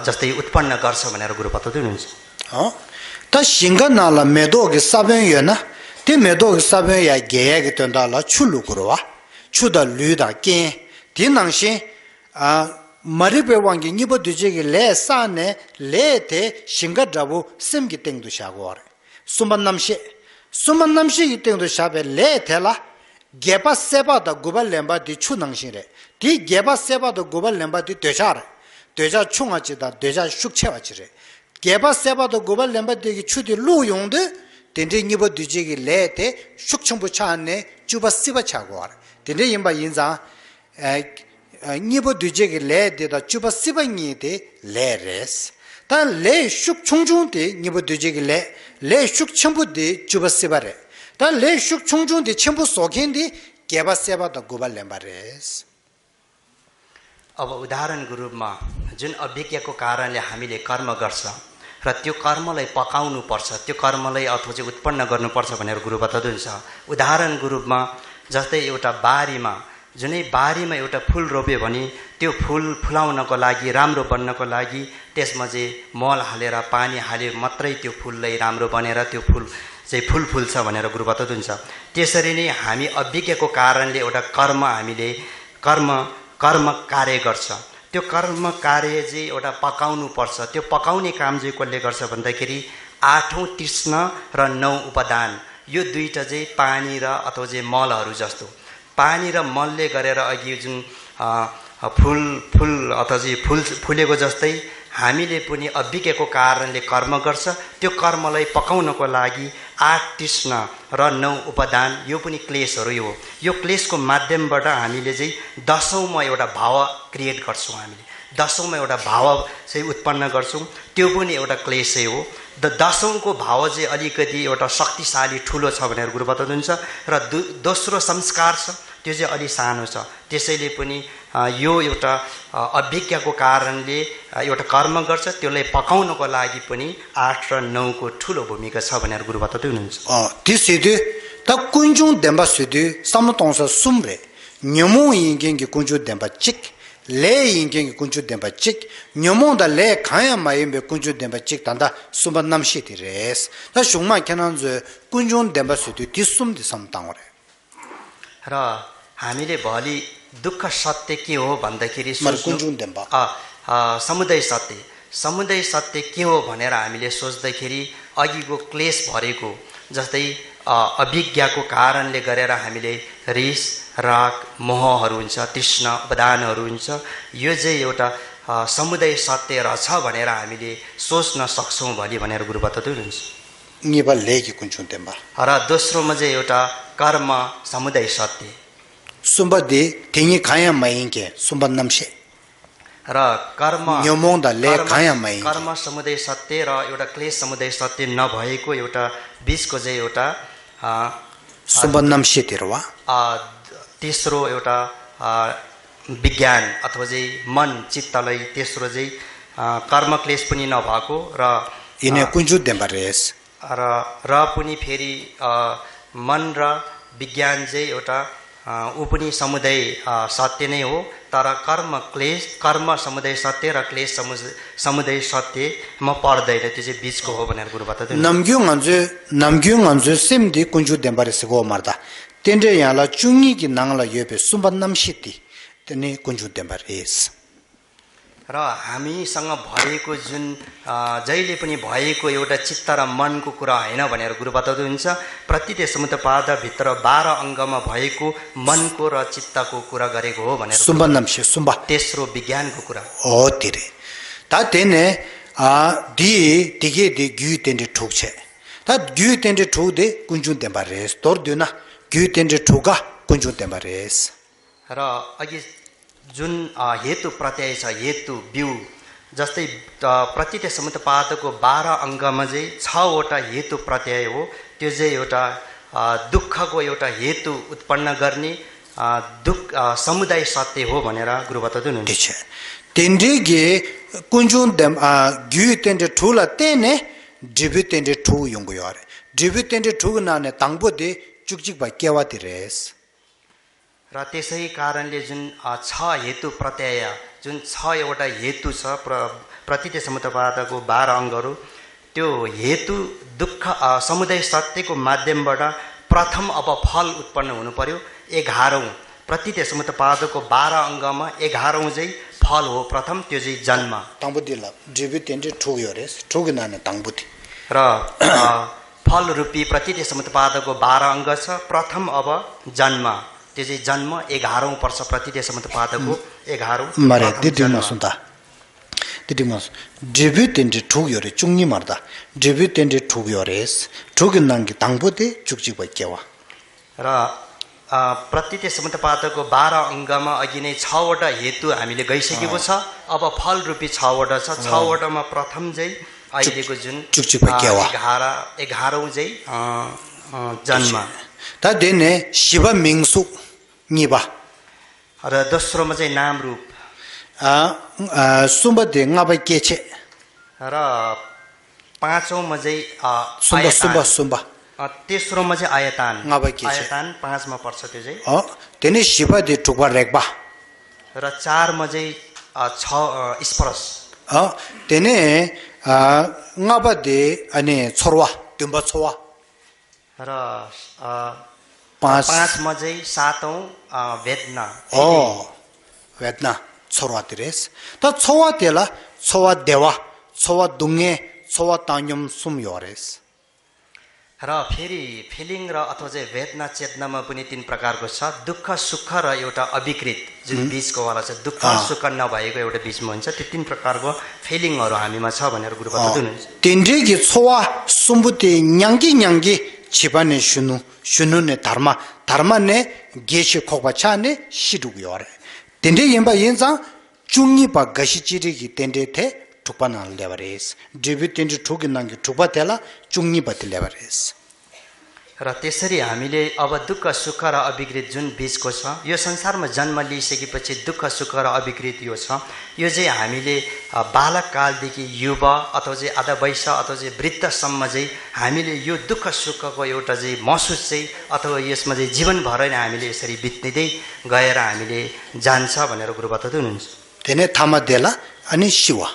Speaker 3: जस्तै उत्पन्न गर्छ भनेर गुरु बताउनुहुन्छ
Speaker 2: त सिंगनाला मेदोगे साबे यना ते मेदोगे साबे या गेगे तंदाला छुलु गुरुवा छुदा लुदा के दिनंशे मरिबे वांगे निबो दुजेगे ले साने ले ते सिंगदाबो सिमगी टेंगदु शागोर सुमन्नमशे टेंगदु शाबे ले थेला गेबा सेबा द गुबल लेंबा दि छुनंशिरे दि गेबा सेबा द गुबल लेंबा दि देजा छुंगाचिदा देजा शुक्छेवाचिरे गेबा सेबा द गुबल लेंबा दि छुदि लु 용데 덴데 니버 두제기 레테 숙청부 차안네 주바 시바 차고ар 덴데 임바 인자 니버 두제기 레데다 주바 시바니데 레레스 단레 숙청중데 니버 두제기 레 숙청부데 주바 시바레 단레 숙청중데 첨부 속인데 गेबा सेबा द गुबल लेंबारेस
Speaker 3: अब उदाहरणको रूपमा जुन अभिज्ञको कारणले हामीले कर्म गर्छ र त्यो कर्मलाई पकाउनु पर्छ त्यो कर्मलाई अथवा चाहिँ उत्पन्न गर्नुपर्छ भनेर गुरु बताउनुहुन्छ उदाहरणको रूपमा जस्तै एउटा जुनै बारीमा एउटा फूल रोप्यो भने त्यो फूल फुलाउनको लागि राम्रो बन्नको लागि त्यसमा चाहिँ मल हालेर पानी हाले मात्रै त्यो फूललाई राम्रो बनेर त्यो फूल चाहिँ फूल फुल्छ भनेर गुरु बताउनुहुन्छ त्यसरी नै हामी अभिज्ञको कारणले एउटा हामीले कर्म कार्य गर्छ त्यो कर्म कार्य चाहिँ एउटा पकाउनु पर्छ त्यो पकाउने काम चाहिँ कसले गर्छ भन्दाखेरि 8औं तृष्णा र 9 उपादान यो दुईटा चाहिँ पानी र अथवा चाहिँ मलहरू जस्तो पानी र मलले गरेर अघि जुन फूल अथवा चाहिँ फुलेको जस्तै हामीले पनि अभिज्ञको कारणले कर्म गर्छ त्यो कर्मलाई पकाउनको लागि 8 तृष्णा र 9 उपादान यो पनि क्लेशहरू यो क्लेशको माध्यमबाट हामीले चाहिँ 10औंमा एउटा भाव क्रिएट गर्छौं हामीले 10औंमा एउटा भाव चाहिँ उत्पन्न गर्छौं त्यो पनि एउटा क्लेशै हो 10औंको भाव चाहिँ अलिकति एउटा शक्तिशाली ठुलो छ भनेर गुरु बताउनुहुन्छ र दोस्रो संस्कार छ त्यो चाहिँ अलि सानो छ त्यसैले पनि यो एउटा अभिज्ञको कारणले एउटा कर्म गर्छ त्यसलाई पकाउनको लागि पनि 8 र 9 को ठुलो भूमिका छ भनेर गुरु बताउनुहुन्छ
Speaker 2: तिसिदु त कुन्जुङ देम्बा सिदु समतोंस सुम्रे न्यमो यिङगे कुन्जु देम्बा चिक ले यिङगे कुन्जु देम्बा चिक न्यमो द ले खाया माइबे कुन्जु देम्बा चिक तन्दा सुमन नामशी तिरेस त सुमा केनन्ज कुन्जुङ देम्बा सिदु तिसुम दि समताङरे
Speaker 3: र हामीले भोलि दुःख सत्य के हो भन्दाखेरि समुदाय सत्य के हो भनेर हामीले सोच्दाखेरि अघिको क्लेश भरेको जस्तै अभिज्ञको कारणले गरेर हामीले रिस राग मोहहरू हुन्छ तृष्णा उपादानहरू हुन्छ यो चाहिँ एउटा समुदाय सत्य रहेछ भनेर हामीले सोच्न सक्छौं भोलि भनेर गुरु बताउनुहुन्छ
Speaker 2: निबल लेकी कुन्चुन देम्बा
Speaker 3: र दोस्रोमा चाहिँ एउटा कर्म समुदाय सत्य
Speaker 2: सुम्बदि तिङी खाया माइङके सुम्बन नमशे
Speaker 3: र कर्म
Speaker 2: न्यमोंदा ले खाया माइ
Speaker 3: कर्म समुदाय सत्य र एउटा क्लेश समुदाय सत्य नभएको एउटा बीचको चाहिँ एउटा
Speaker 2: सुम्बन नमशे तिरवा
Speaker 3: तेस्रो एउटा विज्ञान अथवा चाहिँ मन चित्तलाई तेस्रो चाहिँ कर्म क्लेश पनि नभएको
Speaker 2: इने कुंजु देम्बरेस
Speaker 3: र पनि फेरि मन र विज्ञान चाहिँ एउटा ऊ पनि समुदाय सत्य नै हो तर कर्म समुदाय सत्य र क्लेश समुदाय सत्य म पर्दैन त्यो चाहिँ बीचको हो भनेर गुरु बताउँदै
Speaker 2: namgyu nganzu semdi kunju dembare sego marda tende yala chungi ki nangla yebe sumban namshiti tene kunju dembare es
Speaker 3: र हामीसँग भएको जुन जहिले पनि भएको एउटा चित्त र मनको कुरा हैन भनेर गुरु बताउँदै हुन्छ प्रतिते समुत्पाद भित्र 12 अंगमा भएको मनको र चित्तको कुरा गरेको हो भनेर
Speaker 2: sumban namshi sumba
Speaker 3: तेस्रो विज्ञानको कुरा
Speaker 2: o tire ta tene di dige de gyu tende thokche ta gyu tende thode kunju dembare es tor duna gyu tende thoga kunju dembare es
Speaker 3: र अघि जुन हेतु प्रत्यय छ हेतु बिउ जस्तै प्रतिते समुत्पादको 12 अंगमा चाहिँ 6 वटा हेतु प्रत्यय हो त्यो चाहिँ एउटा दुःखको एउटा हेतु उत्पन्न गर्ने दुःख समुदाय सत्य हो भनेर गुरु बताउँदै हुनुहुन्छ
Speaker 2: tende ge kunju dem gyu tende thula tene dibu tende thu yong yore dibu tende thu na ne tangbo de chukchik ba kewa tires
Speaker 3: र त्यसै कारणले जुन 6 हेतु प्रत्यय जुन 6 एउटा हेतु छ प्रतिते समुत्पादको 12 अंगहरू त्यो हेतु दुःख समुदाय सत्यको माध्यमबाट प्रथम अब फल उत्पन्न हुनु पर्यो 11औं प्रतिते समुत्पादको 12 अंगमा 11औं चाहिँ फल हो प्रथम त्यो चाहिँ जन्म
Speaker 2: tangbo de la dibu tende thu yores thu na ne tangbo
Speaker 3: र फल रूपी प्रतिते समुत्पादको 12 अंग छ प्रथम अब जन्म त्यो चाहिँ जन्म 11औं वर्ष प्रतिते समुत्पादको 11औं
Speaker 2: mare didima sunda didima dibu tende thu yore chungni marda dibu tende thu yores thu nang gi tangbo de chukchik ba kewa
Speaker 3: र प्रतिते समुत्पादको 12 अंगमा अघि नै 6 वटा हेतु हामीले गइसकेको छ अब फल रूपी 6 वटा छ 6 वटामा प्रथम चाहिँ अहिलेको जुन 11औं चाहिँ जन्म
Speaker 2: ta dene shiba mingsu niba
Speaker 3: र दोस्रोमा चाहिँ नाम रूप
Speaker 2: sumba de ngaba keche
Speaker 3: र पाँचौंमा चाहिँ
Speaker 2: sumba
Speaker 3: तेस्रोमा चाहिँ आयतान
Speaker 2: ngaba keche
Speaker 3: आयतान 5 मा पर्छ त्यो चाहिँ
Speaker 2: tene shiba de tukba rekba
Speaker 3: र 4 मा चाहिँ 6 स्पर्श
Speaker 2: tene ngaba de ane chorwa tumba chowa
Speaker 3: र 5 मा चाहिँ 7औं वेदना
Speaker 2: वेदना chorwa tires ta chowa tela chowa dewa chowa dungge chowa tanyam sum yores
Speaker 3: र फेरि फिलिङ र अथवा चाहिँ वेदना चेतनामा पनि 3 प्रकारको छ दुःख सुख र एउटा अविकृत जुन बीचको वाला छ दुःख सुख नभएको एउटा बीचमा हुन्छ त्यो 3 प्रकारको फिलिङहरु हामीमा छ भनेर गुरु बताउँदै हुनुहुन्छ
Speaker 2: tende gi chowa sumbuti nyangi chibane shunu ne dharma ne geche khokba cha ne shidu yore tende yemba yenza chungi ba gashi chiri gi tende the thupana levares dibi tende thugi nangi thupa tela chungi ba levares
Speaker 3: र त्यसरी हामीले अब दुःख सुख र अविकृत जुन बीचको छ यो संसारमा जन्म लिइसकेपछि दुःख सुख र अविकृत यो छ यो चाहिँ हामीले बालक कालदेखि युवा अथवा चाहिँ आधा वयस अथवा चाहिँ वृद्धसम्म चाहिँ हामीले यो दुःख सुखको एउटा चाहिँ महसुस चाहिँ अथवा यसमा चाहिँ जीवनभर नै हामीले यसरी बित्दै गएर हामीले जान्छ भनेर गुरु बताउँदै हुनुहुन्छ
Speaker 2: tene thama dela ani shiwa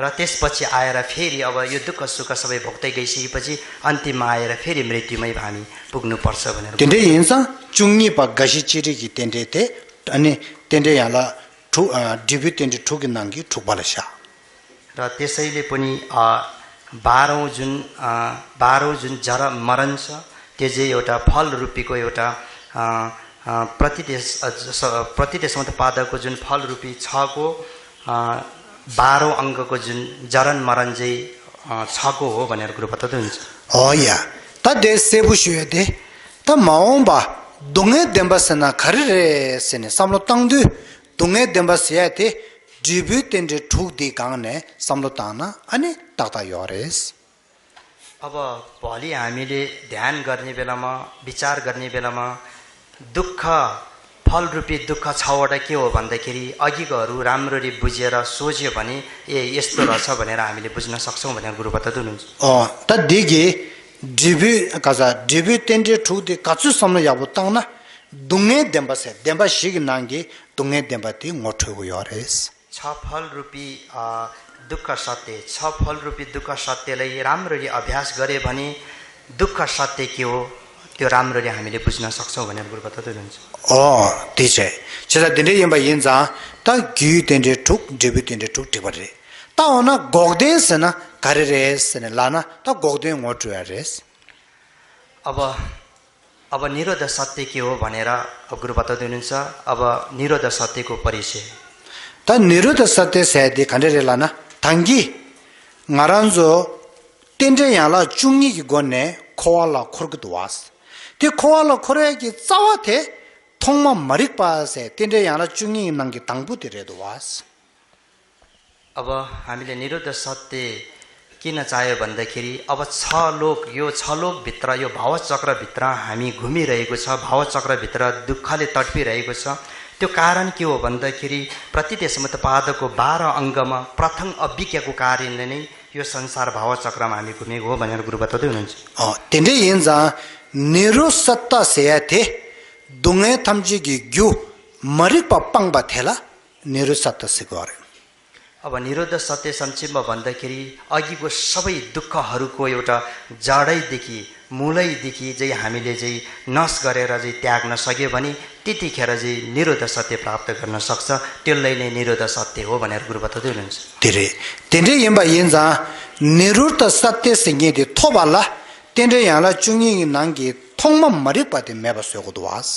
Speaker 3: र त्यसपछि आएर फेरि अब यो दुःख सुख सबै भोग्दै गइसकेपछि अन्तिममा आएर फेरि मृत्युमै हामी पुग्नु पर्छ भनेर
Speaker 2: tende yensa chungi ba gashi chiri gi tende the ani tende yala thu dibi tende thugi nangi thukbala sha
Speaker 3: र त्यसैले पनि 12औं जुन जरा मरण छ त्यो चाहिँ एउटा फल रूपीको एउटा प्रतिदेशमा पादको जुन फल रूपी 6 को 12औं अंगको जुन जरण मरण चाहिँ 6 को हो भनेर गुरु बताउँदै हुन्छ
Speaker 2: ya ta de sebu shue de ta maomba dungge demba sena kharire sene samlo tangdu dungge demba sia te dibu tende thuk di kangne samlo tana ani takta yores
Speaker 3: अब भोलि हामीले ध्यान गर्ने बेलामा विचार गर्ने बेलामा दुःख फलरूपी दुःख छवटा के हो भन्दाखेरि अघिकोहरू राम्ररी बुझेर सोच्यो भने यस्तो रहेछ भनेर हामीले बुझ्न सक्छौँ भनेर गुरु बताउँदै हुनुहुन्छ
Speaker 2: 다 되게 डिबी टेन्डे ठुदे काचु सम्म याबो तांना दुंगे देम्बासे देम्बा शिग नांगे दुंगे देम्बाति मोठो योरेस
Speaker 3: छ फलरूपी दुःख सत्य छ फलरूपी दुःख सत्यलाई राम्ररी अभ्यास गरे भने दुःख सत्य के हो त्यो राम्ररी हामीले बुझ्न सक्छौँ भनेर गुरु बताउँदै हुनुहुन्छ
Speaker 2: तिचे चला दिने यम्बा यिनजा ता गि टेन्डे ठुक डिबी टेन्डे ठुक टिबरे ता ओना गोगदेस न गरेरेस न लाना ता गोगदे मोठो यारेस
Speaker 3: अब निरोध सत्य के हो भनेर गुरु बताउँदै हुनुहुन्छ अब निरोध सत्यको परिचय
Speaker 2: ता निरोध सत्य सेदि गरेरे लाना tangi ngaranzo tende yala chungi gi gonne koala khurgdu was te koala khore gi zawate thongma marik pa se tende yala chungi nang gi tangbu dire do was
Speaker 3: अब हामीले निरोध सत्य किन चाह्यो भन्दाखेरि अब छ लोक यो छ लोक भित्र यो भावचक्र भित्र हामी घुमिरहेको छ भावचक्र भित्र दुःखले तडपिरहेको छ त्यो कारण के हो भन्दाखेरि प्रतिदेशमत पादको 12 अङ्गमा प्रथम अभिज्ञको कारणले नै यो संसार भावचक्रमा हामी घुमेको हो भनेर गुरु बताउँदै हुनुहुन्छ
Speaker 2: तेन्डे यिनजा निरो सत्ता सेयाथे दुङे थम्जी गि ग्यु मरिक पपङबा थेला निरो सत्ता सिगरे
Speaker 3: अब निरोध सत्य संक्षेपमा भन्दाखेरि अघिको सबै दुःखहरूको एउटा जडैदेखि मूलैदेखि चाहिँ हामीले चाहिँ नश गरेर चाहिँ त्याग्न सक्यो भने त्यतिखेर चाहिँ निरोध सत्य प्राप्त गर्न सक्छ त्यसलाई नै निरोध सत्य हो भनेर गुरु बताउँदै हुनुहुन्छ
Speaker 2: तेरे तेन्डे यम्बा यिनजा निरोध सत्य सिङेदि थोबाला तेन्डे याला चुङि नांगी थोङमा मरिक पाते मेबसको दुवास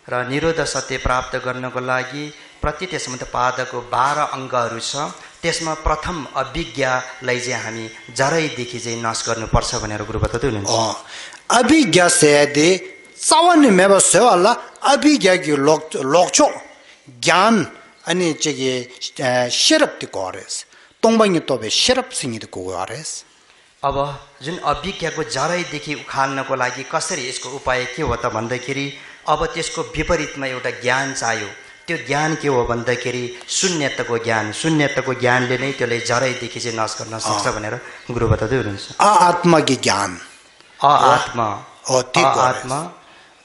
Speaker 3: र निरोध सत्य प्राप्त गर्नको लागि प्रतिदेशमत पादको 12 अङ्गहरू छ त्यसमा प्रथम अभिज्ञालाई चाहिँ हामी जरैदेखि चाहिँ नाश गर्नुपर्छ भनेर गुरु बताउँदै हुनुहुन्छ
Speaker 2: अभिज्ञा सेदे चावने मेबसो अल्ला अभिज्ञा कि लोकचो ज्ञान अनि चाहिँ शरप्ति कोरेस तोङबङि तोबे शरप सिङिद कोरेस
Speaker 3: अब जुन अभिज्ञाको जरैदेखि उखाल्नको लागि कसरी यसको उपाय के हो त भन्दाखेरि अब त्यसको विपरीतमा एउटा ज्ञान चाहियो त्यो ज्ञान के हो भन्दाखेरि शून्यताको ज्ञानले नै त्यसलाई जरैदेखि चाहिँ नाश गर्न सक्छ भनेर गुरु बताउँदै हुनुहुन्छ
Speaker 2: आत्मा कि ज्ञान
Speaker 3: आत्मा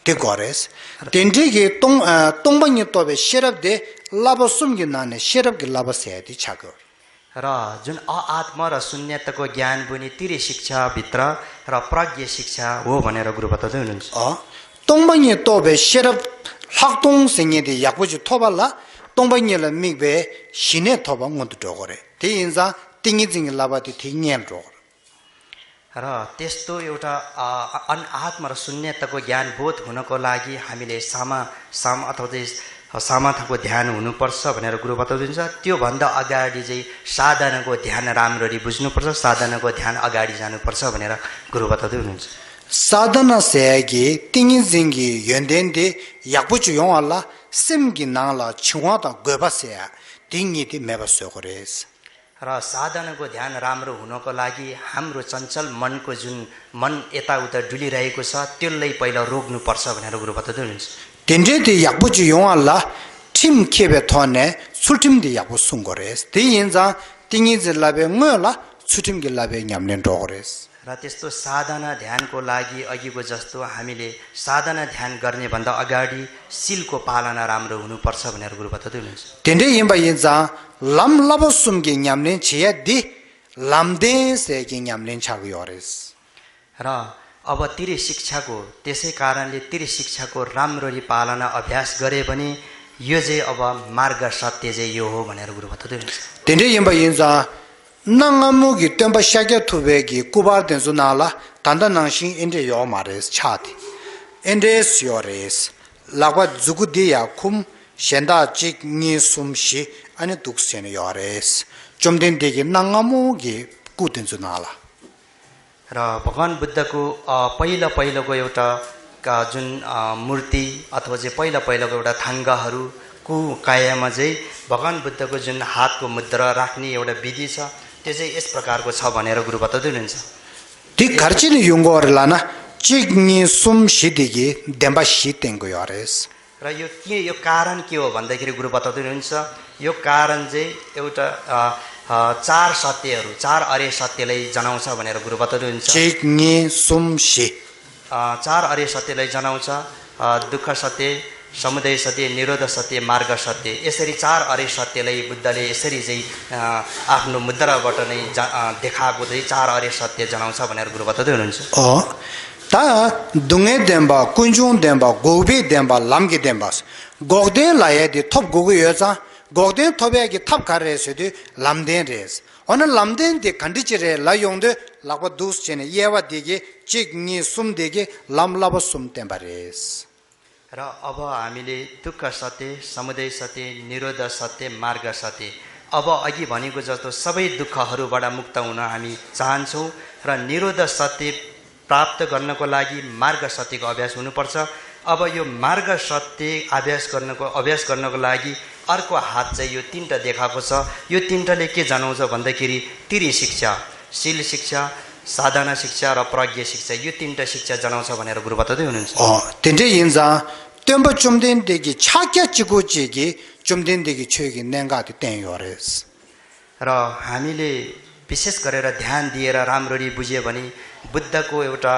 Speaker 2: ते गरेस तेन्डे गे तोङबङि तोबे शरप दे लाबसुम कि नाने शरप कि लाबसेदि छागो
Speaker 3: र जुन आत्मा र शून्यताको ज्ञान पनि तिरे शिक्षा भित्र र प्रज्ञ शिक्षा हो भनेर गुरु बताउँदै हुनुहुन्छ
Speaker 2: तोङबङि तोबे शरप 학동 생에디 약부지 토발라 동방녀라 미베 신의 토방 모두 저거래 대인자 띵이징 라바디 띵년로
Speaker 3: र त्यस्तो एउटा आत्मा र शून्यताको ज्ञान बोध हुनको लागि हामीले सामाथाको ध्यान हुनुपर्छ भनेर गुरु बताउँनुहुन्छ त्यो भन्दा अगाडि चाहिँ साधनाको ध्यान राम्ररी बुझ्नुपर्छ साधनाको ध्यान अगाडि जानुपर्छ भनेर गुरु बताउँदै हुनुहुन्छ
Speaker 2: साधना सेगी 띵이 징기 연된데 약부지 용알라 심기 나라 치와다 गबसेया 띵이디 मेबसो गरेस
Speaker 3: र साधनाको ध्यान राम्रो हुनको लागि हाम्रो चञ्चल मनको जुन मन यताउता डुलिरहेको छ त्यसलाई पहिला रोक्नु पर्छ भनेर गुरु बताउँदै हुनुहुन्छ
Speaker 2: तेन्डेदि 약부지 용알라 팀 केबे थने सुटिमदि 약부 सुङगरेस तेइन्जा 띵이 जिल्लाबे ngला सुटिमगे लाबे न्यामने डगरेस
Speaker 3: र त्यस्तो साधना ध्यानको लागि अघिको जस्तो हामीले साधना ध्यान गर्ने भन्दा अगाडि सिलको पालना राम्रो हुनुपर्छ भनेर गुरु बताउँदै हुनुहुन्छ
Speaker 2: तेन्डे यम्बा यन्जा लम लबसुमगे न्यामने छियादि लमदे सेगे न्यामने छागु योरेस
Speaker 3: र अब तिरे शिक्षाको त्यसै कारणले तिरे शिक्षाको राम्ररी पालना अभ्यास गरे भने यो चाहिँ अब मार्ग सत्य चाहिँ यो हो भनेर गुरु बताउँदै हुनुहुन्छ
Speaker 2: तेन्डे यम्बा यन्जा नङमुगी टेम्बा शाके थुबेगी कुबार देन्जु नाला तन्दा नङसिङ इन्डे यो मारेस छाति इन्डे स्योरेस लागवा जुगु दिया खुम शेन्दा चिक नि सुमशी अनि दुक्सेन योरेस चुमदिन देगी नङमुगी कुदेन्जु नाला
Speaker 3: र भगवान बुद्धको पहिलाको एउटा जुन मूर्ति अथवा चाहिँ पहिलाको एउटा थाङ्गाहरूको कायामा चाहिँ भगवान बुद्धको जुन हातको मुद्रा राख्ने एउटा विधि छ त्यो चाहिँ यस प्रकारको छ भनेर गुरु बताउँदै हुनुहुन्छ
Speaker 2: ती खर्चिने युङ्गोरलाना चिग्नी सुम सिदिगी देम्बा सितेंगो योरेस
Speaker 3: र यो कारण के हो भन्दाखेरि गुरु बताउँदै हुनुहुन्छ यो कारण चाहिँ एउटा चार सत्यहरू चार अर्य सत्यलाई जनाउँछ भनेर गुरु बताउँदै हुनुहुन्छ
Speaker 2: chik ngi sum shi
Speaker 3: चार अर्य सत्यलाई जनाउँछ दुःख सत्य समुदय सत्य निरोध सत्य मार्ग सत्य यसरी चार अर्य सत्यलाई बुद्धले यसरी चाहिँ आफ्नो मुद्राबाट नै देखाएको चाहिँ चार अर्य सत्य जनाउँछ भनेर गुरु बताउँदै हुनुहुन्छ
Speaker 2: ta dunge demba kunjung demba gobi demba lamgi dembas gogden laye di top gogu yoza gogden tobe gi top kare se di lamden res ona lamden de kandichire la yongde lagba dus chene yewa dege chik ni sum dege lamlaba sum tembares
Speaker 3: र अब हामीले दुःख सत्य समुदय सत्य निरोध सत्य मार्ग सत्य अब अघि भनेको जस्तो सबै दुःखहरूबाट मुक्त हुन हामी चाहन्छौँ र निरोध सत्य प्राप्त गर्नको लागि मार्ग सत्यको अभ्यास हुनुपर्छ अब यो मार्ग सत्य अभ्यास गर्नको लागि अर्को हात चाहिँ यो तीनटा देखाएको छ यो तीनटाले के जनाउँछ भन्दाखेरि तिरी शिक्षा शील शिक्षा साधना शिक्षा र प्रज्ञा शिक्षा यो तीनटा शिक्षा जनाउँछ भनेर गुरु बताउँदै हुनुहुन्छ
Speaker 2: tende yinza temba chumden degi chakya chigo chegi chumden degi chegi nenga de ten yores
Speaker 3: र हामीले विशेष गरेर ध्यान दिएर राम्ररी बुझ्यो भने बुद्धको एउटा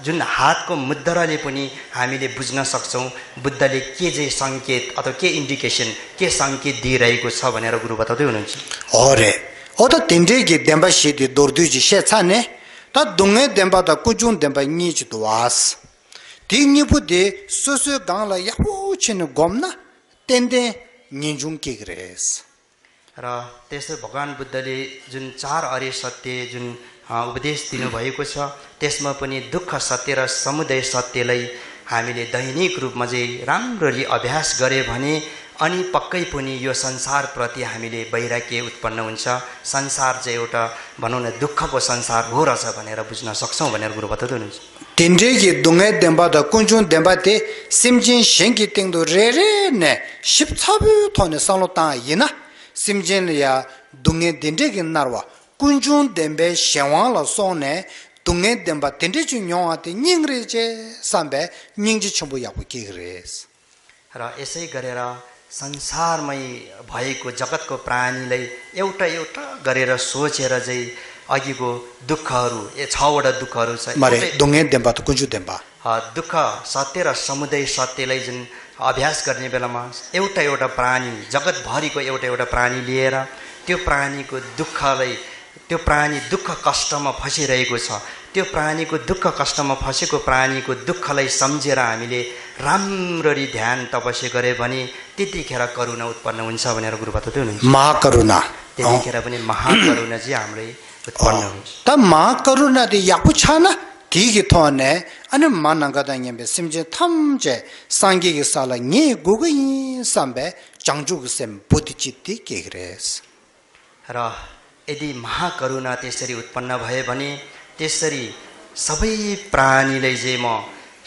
Speaker 3: जुन हातको मुद्राले पनि हामीले बुझ्न सक्छौँ बुद्धले के चाहिँ सङ्केत अथवा के इन्डिकेसन के सङ्केत दिइरहेको छ भनेर गुरु बताउँदै हुनुहुन्छ
Speaker 2: ore oda tende gi demba shi de dordu ji she chane ta dunge demba da kujun demba ni ji duas tingi bu de susu gang la yahu chen gomna tende ninjung ke gres
Speaker 3: र त्यसै भगवान् बुद्धले जुन चार अर्य सत्य जुन उपदेश दिनुभएको छ त्यसमा पनि दुःख सत्य र समुदय सत्यलाई हामीले दैनिक रूपमा चाहिँ राम्ररी अभ्यास गरे भने अनि पक्कै पनि यो संसारप्रति हामीले वैराग्य उत्पन्न हुन्छ संसार चाहिँ एउटा भनौँ न दुःखको संसार हो रहेछ भनेर बुझ्न सक्छौँ भनेर गुरु बताउँदै हुनुहुन्छ
Speaker 2: tende gi dunge demba da kunjun demba de simjin shengi tingdo re re ne ship chabu thone salo ta yina simjin ya dunge dende gi narwa kunjun dembe shenwa la sone dunge demba tende ju nywa te ningre je sambe ningji chombo yabu kigres
Speaker 3: र यसै गरेर संसारमै भएको जगतको प्राणीलाई एउटा एउटा गरेर सोचेर चाहिँ अघिको दुःखहरू छवटा दुःखहरू छ
Speaker 2: mare dunge demba to kunju demba
Speaker 3: दुःख सत्य र समुदय सत्यलाई जुन अभ्यास गर्ने बेलामा एउटा एउटा प्राणी जगतभरिको एउटा एउटा प्राणी लिएर त्यो प्राणीको दुःखलाई त्यो प्राणी दुःख कष्टमा फसिरहेको छ त्यो प्राणीको दुःख कष्टमा फसेको प्राणीको दुःखलाई सम्झेर हामीले राम्ररी ध्यान तपस्या गरे भने त्यतिखेर करुणा उत्पन्न हुन्छ भनेर गुरु बताउँदै हुनुहुन्छ
Speaker 2: महाकरुणा
Speaker 3: त्यतिखेर पनि महाकरुणा चाहिँ हाम्रै उत्पन्न हुन्छ
Speaker 2: ta mahakaruna de yapu chana tigi thone ane mananga da nyembe simje thamje sangi gi sala nge gugi sambe changju gi sem bodhichitti kegres
Speaker 3: र यदि महाकरुणा त्यसरी उत्पन्न भए भने त्यसरी सबै प्राणीलाई चाहिँ म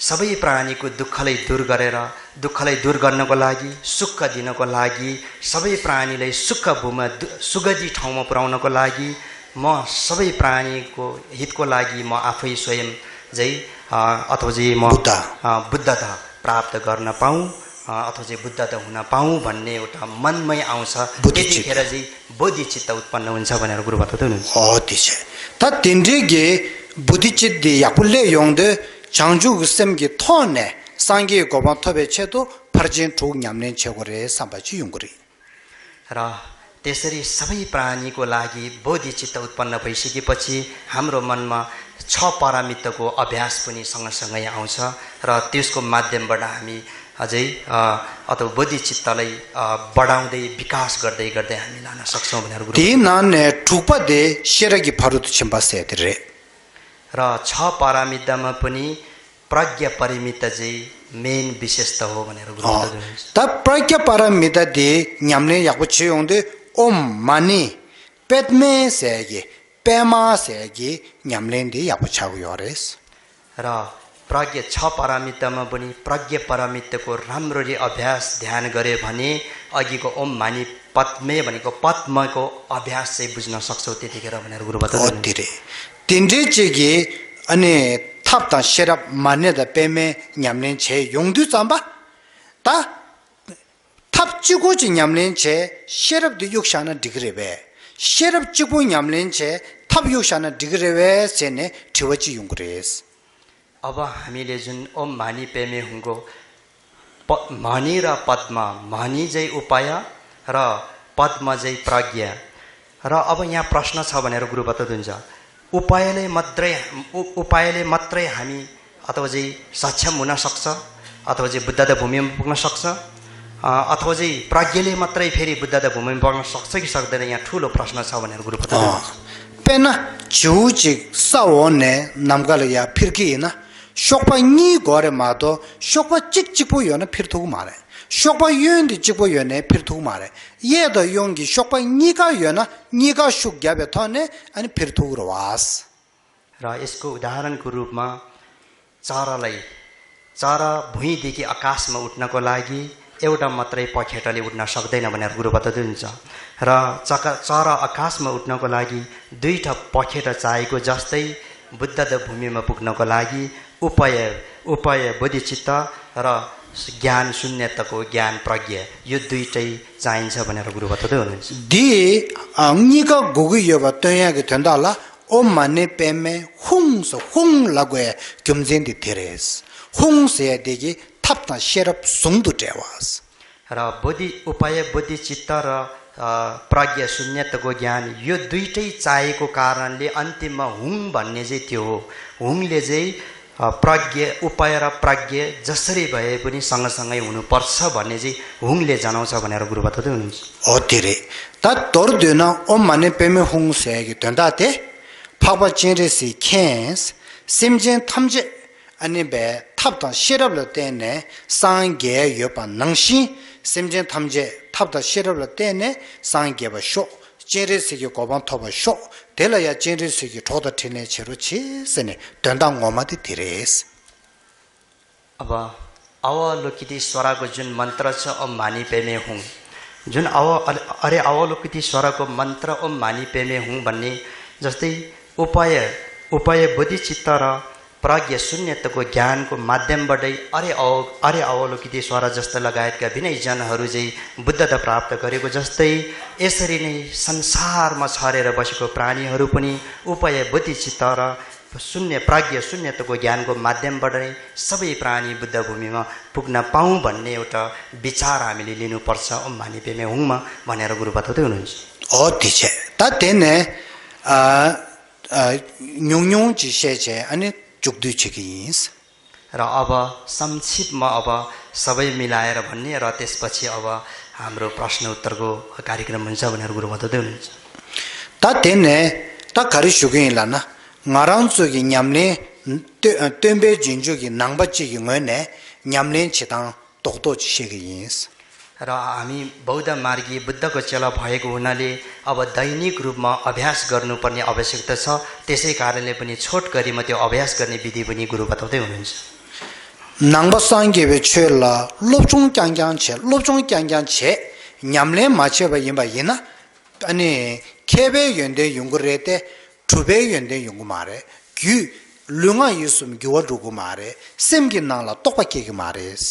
Speaker 3: सबै प्राणीको दुःखलाई दूर गरेर दुःखलाई दूर गर्नको लागि सुख दिनको लागि सबै प्राणीलाई सुख भूमा सुगधी ठाउँमा पुर्याउनको लागि म सबै प्राणीको हितको लागि म आफै स्वयं चाहिँ अथवा चाहिँ म बुद्धता प्राप्त गर्न पाऊँ अथवा चाहिँ बुद्धता हुन पाऊँ भन्ने एउटा मनमै आउँछ त्यतिखेर चाहिँ बोधिचित्त उत्पन्न हुन्छ भनेर गुरु बताउँदै हुनुहुन्छ
Speaker 2: त्यसै ta tende ge bodhichit de yapulle yongde changju gi sem gi thone sangi goba thobe chedo parjin thug nyamne chegore sambachi yunguri
Speaker 3: र त्यसरी सबै प्राणीको लागि बोधिचित्त उत्पन्न भइसकेपछि हाम्रो मनमा 6 पारामितको अभ्यास पनि सँगसँगै आउँछ र त्यसको माध्यमबाट हामी अझै अथवा बोधिचित्तलाई बढाउँदै विकास गर्दै गर्दै हामी लान सक्छौँ भनेर गुरु
Speaker 2: tinane thupa de sheragi pharut chimba sedre
Speaker 3: र 6 पारामितमा पनि प्रज्ञा परिमित चाहिँ मेन विशेषता हो भनेर गुरु बताउँदै हुनुहुन्छ
Speaker 2: ta pragya paramita de nyamne yapu cheyongde om mani petme sege pema sege nyamlen de yapu chagu yores
Speaker 3: र प्रज्ञा 6 पारामितमा पनि प्रज्ञा पारामितको राम्ररी अभ्यास ध्यान गरे भने अघिको ओम मानि पद्मे भनेको पद्मको अभ्यास चाहिँ बुझ्न सक्छौँ त्यतिखेर भनेर गुरु बताउँदै हुनुहुन्छ
Speaker 2: dire tinde chege ane thapta sherap mane da peme nyamlen che yongdu chamba 다 탑지고 냠렌체 셰럽도 욕샤나 디그레베 셰럽 지고 냠렌체 탑 욕샤나 디그레베 세네 티워지 용그레스
Speaker 3: अब हामीले जुन ओम मानी पेमे हुँगो मणि र पद्म मणि चाहिँ उपाय र पद्म चाहिँ प्रज्ञा र अब यहाँ प्रश्न छ भनेर गुरु बताउनुहुन्छ उपायले मात्रै हामी अथवा चाहिँ सक्षम हुन सक्छ अथवा चाहिँ बुद्धता भूमिमा पुग्न सक्छ अथवा चाहिँ प्रज्ञाले मात्रै फेरि बुद्धता भूमिमा पुग्न सक्छ कि सक्दैन यहाँ ठुलो प्रश्न छ भनेर गुरु बताउनुहुन्छ
Speaker 2: पेना जुजिक सावने नामगालया फिर्किना शोकपा नी गोरे मातो शोकपा चिकचिकपो योने फिरथुग मारे शोकपा योंदी चिकपो योने फिरथुग मारे ये द योंगी शोकपा नीका योना नीका शुक ग्याबे थने अनि फिरथुग रवास
Speaker 3: र यसको उदाहरणको रूपमा चरा भुइँदेखि आकाशमा उठ्नको लागि एउटा मात्रै पखेटाले उड्न सक्दैन भनेर गुरु बताउनुहुन्छ र चरा आकाशमा उठ्नको लागि दुईटा पखेटा चाहिएको जस्तै बुद्धता भूमिमा पुग्नको लागि उपाय बुद्धिचित्त र ज्ञान शून्यताको ज्ञान प्रज्ञा यो दुईटै चाहिन्छ भनेर गुरु बताउँदै हुनुहुन्छ
Speaker 2: दि अंगिका गुगु योबा तयागे थन्दाला ओ माने पेमे हुङ लागवे क्युमजेन दि थेरेस हुङ से देगी थाप्ता शेरप सुङदु टेवास
Speaker 3: र उपाय बुद्धिचित्त र प्रज्ञा शून्यताको ज्ञान यो दुईटै चाहिएको कारणले अन्तिममा हुङ भन्ने चाहिँ त्यो हो हुङले चाहिँ प्रज्ञा उपाय र प्रज्ञा जसरी भए पनि सँगसँगै हुनुपर्छ भन्ने चाहिँ हुङले जनाउँछ भनेर गुरु बताउँदै हुनुहुन्छ
Speaker 2: ओ तिरे ता तोर देना ओ माने पेमे हुङ सेगे तन्दाते फाबा चेरेसी खेस सिमजेन थम्जे अनि बे थाप्ता शेरबल तेने सांगे योपा नंगशी सिमजेन थम्जे थाप्ता शेरबल तेने सांगे बा शो चेरेसीगे गोबां थोबा शो 텔라야 제르스기 토다 티네 체루치 세네 된당 오마디 티레스
Speaker 3: अब अवलोकित स्वरको जुन मन्त्र छ ओम मानी पेमे हुँ जुन अवलोकित स्वरको मन्त्र ओम मानी पेमे हुँ भन्ने जस्तै उपाय बुद्धिचित्त र प्रज्ञा शून्यताको ज्ञानको माध्यमबाटै अरे अवलोकित स्वर जस्ता लगायतका भिन्नै जनहरू चाहिँ बुद्धता प्राप्त गरेको जस्तै यसरी नै संसारमा छरेर बसेको प्राणीहरू पनि उपाय बुद्धिचित्त र प्रज्ञा शून्यताको ज्ञानको माध्यमबाट नै सबै प्राणी बुद्ध भूमिमा पुग्न पाऊँ भन्ने एउटा विचार हामीले लिनुपर्छ ओम मानी पेमे हुङमा भनेर गुरु बताउँदै हुनुहुन्छ
Speaker 2: ओ तिचे ता तेने न्युङ जिसेचे अनि जुग्दुचिकिस
Speaker 3: र अब संक्षिप्तमा अब सबै मिलाएर भन्ने र त्यसपछि अब हाम्रो प्रश्न उत्तरको कार्यक्रम हुन्छ भनेर गुरु बताउँदै हुनुहुन्छ
Speaker 2: ता तेने ता खारि सुगिलाना ngaransugi nyamne tembe jinjugi nangbachi ngene nyamne chitang tokto chishegi yins
Speaker 3: र हामी बौद्ध मार्गी बुद्धको चेला भएको हुनाले अब दैनिक रूपमा अभ्यास गर्नुपर्ने आवश्यकता छ त्यसै कारणले पनि छोट गरीमा त्यो अभ्यास गर्ने विधि पनि गुरु बताउँदै हुनुहुन्छ
Speaker 2: नाङबसाङगेबे छेला लोपचोङ क्याङक्याङ छे न्यामले माछेबा यिम्बा यिना अनि खेबे यन्डे युङगुरेते ठुबे यन्डे युङगु मारे ग्यु लुङा युसुम ग्युवा रुगु मारे सेमगि नाला तोकपाकेगि मारेस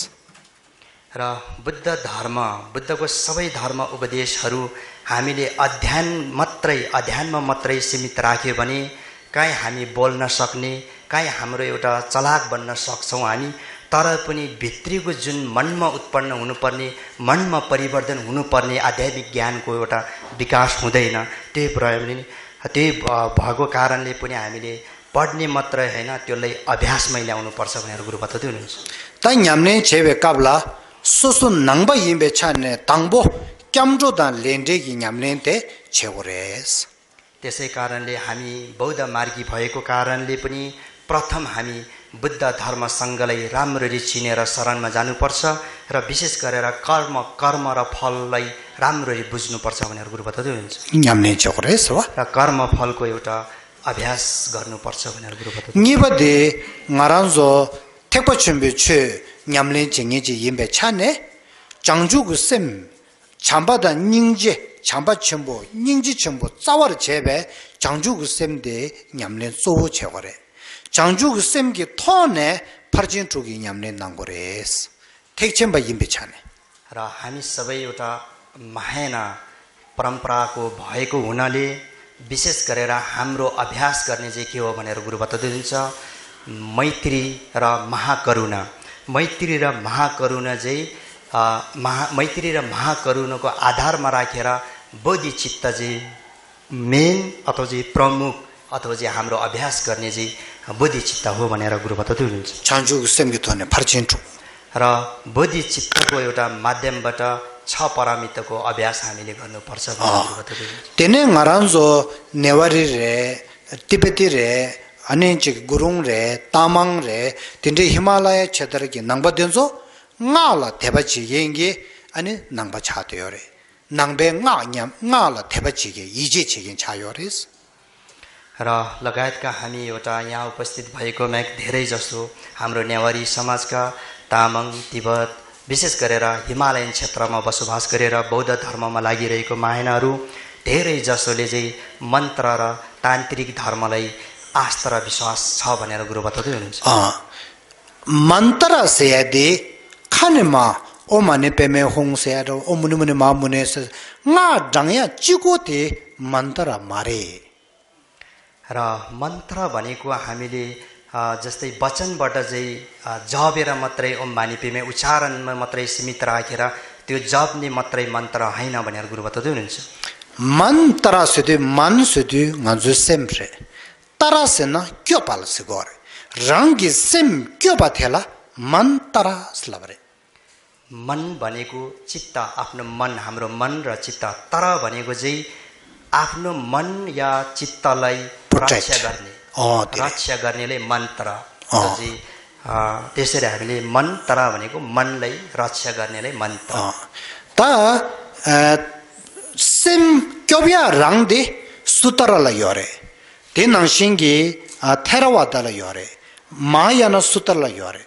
Speaker 3: र बुद्धको सबै धर्म उपदेशहरू हामीले अध्ययनमा मात्रै सीमित राख्यो भने काहीँ हामी बोल्न सक्ने काहीँ हाम्रो एउटा चलाक बन्न सक्छौँ हामी तर पनि भित्रीको जुन मनमा उत्पन्न हुनुपर्ने मनमा परिवर्तन हुनुपर्ने आध्यात्मिक ज्ञानको एउटा विकास हुँदैन त्यही भएको कारणले पनि हामीले पढ्ने मात्रै हैन त्यसलाई अभ्यासमै ल्याउनुपर्छ भनेर गुरु बताउँदै हुनुहुन्छ
Speaker 2: ता न्यामने छेबे काबला सोसो नङबा यिम्बे छाने ताङबो क्यामजोदा लेन्डेगी न्यामलेन्ते छेवरेस
Speaker 3: त्यसै कारणले हामी बौद्ध मार्गी भएको कारणले पनि प्रथम हामी बुद्ध धर्मसँगलाई राम्ररी चिनेर शरणमा जानुपर्छ र विशेष गरेर कर्म र फललाई राम्ररी बुझ्नुपर्छ भनेर गुरु बताउँदै हुनुहुन्छ
Speaker 2: न्यामने छेवरेस वा
Speaker 3: र कर्म फलको एउटा अभ्यास गर्नुपर्छ भनेर गुरु बताउँदै
Speaker 2: निबदे ngaranzo tekpa chumbe che न्यामले 쟁이지 임베 차네 장주구 셈 참바다 닝제 참바 첨보 닝지 첨보 싸워르 제베 장주구 셈데 냠레 소호 제거래 장주구 셈기 토네 파르진 쪽이 냠레 난거레스 택침바 임비차네.
Speaker 3: र हामी सबै एउटा महाना परम्पराको भएको हुनाले विशेष गरेर हाम्रो अभ्यास गर्ने चाहिँ के हो भनेर गुरु बताउनुहुन्छ मैत्री र महाकरुणा। मैत्री र महाकरुणा चाहिँ मैत्री र महाकरुणाको आधारमा राखेर बोधिचित्त चाहिँ मेन अथवा चाहिँ प्रमुख अथवा चाहिँ हाम्रो अभ्यास गर्ने चाहिँ बोधिचित्त हो भनेर गुरु बताउनुहुन्छ।
Speaker 2: chanju semgithone parchintu.
Speaker 3: र बोधिचित्तको एउटा माध्यमबाट 6 पारामितको अभ्यास हामीले गर्नुपर्छ भनेर गुरु बताउनुहुन्छ।
Speaker 2: Tene ngaranzo newari re, Tibeti re, Aninchik Gurung re, Tamang re, Tinde Himalaya chedara ki nangba denzo nga la teba chi yengi ani nangba chato yore. Nangbe nga nyam nga la teba chi ge ije chi gen cha yores.
Speaker 3: र लगायतका हामी एउटा यहाँ उपस्थित भएकोमा धेरै जसो हाम्रो नेवारी समाजका तामाङ तिब्बत विशेष गरेर हिमालयन क्षेत्रमा बसोबास गरेर बौद्ध धर्ममा लागिरहेको माहेनाहरू धेरै जसोले चाहिँ मन्त्र र तान्त्रिक धर्मलाई आस्था र विश्वास छ भनेर गुरु बताउँदै हुनुहुन्छ।
Speaker 2: Mantara seyade khanema o mane peme hong seyado o muni muni ma muni se nga dangya chikote mantara mare.
Speaker 3: र मन्त्र भनेको हामीले जस्तै वचनबाट चाहिँ जपेर मात्रै ओम वाणी पेमे उच्चारणमा मात्रै सीमित राखेर त्यो जप्ने मात्रै मन्त्र हैन भनेर गुरु बताउँदै हुनुहुन्छ।
Speaker 2: Mantara sede man sede nganzu semre. Tara sena kyo pal se gore. Rangi sem kyo pathela mantara slabre.
Speaker 3: मन भनेको चित्त आफ्नो मन हाम्रो मन र चित्त तर भनेको चाहिँ आफ्नो मन या चित्तलाई रक्षा गर्ने रक्षा गर्नेले मन्त्र चाहिँ त्यसरी हामीले मन्त्र भनेको मनलाई रक्षा गर्नेलाई मन्त्र
Speaker 2: ta sem kyobya rangde sutara la yore tenang shingi theravada la yore mahayana sutara la yore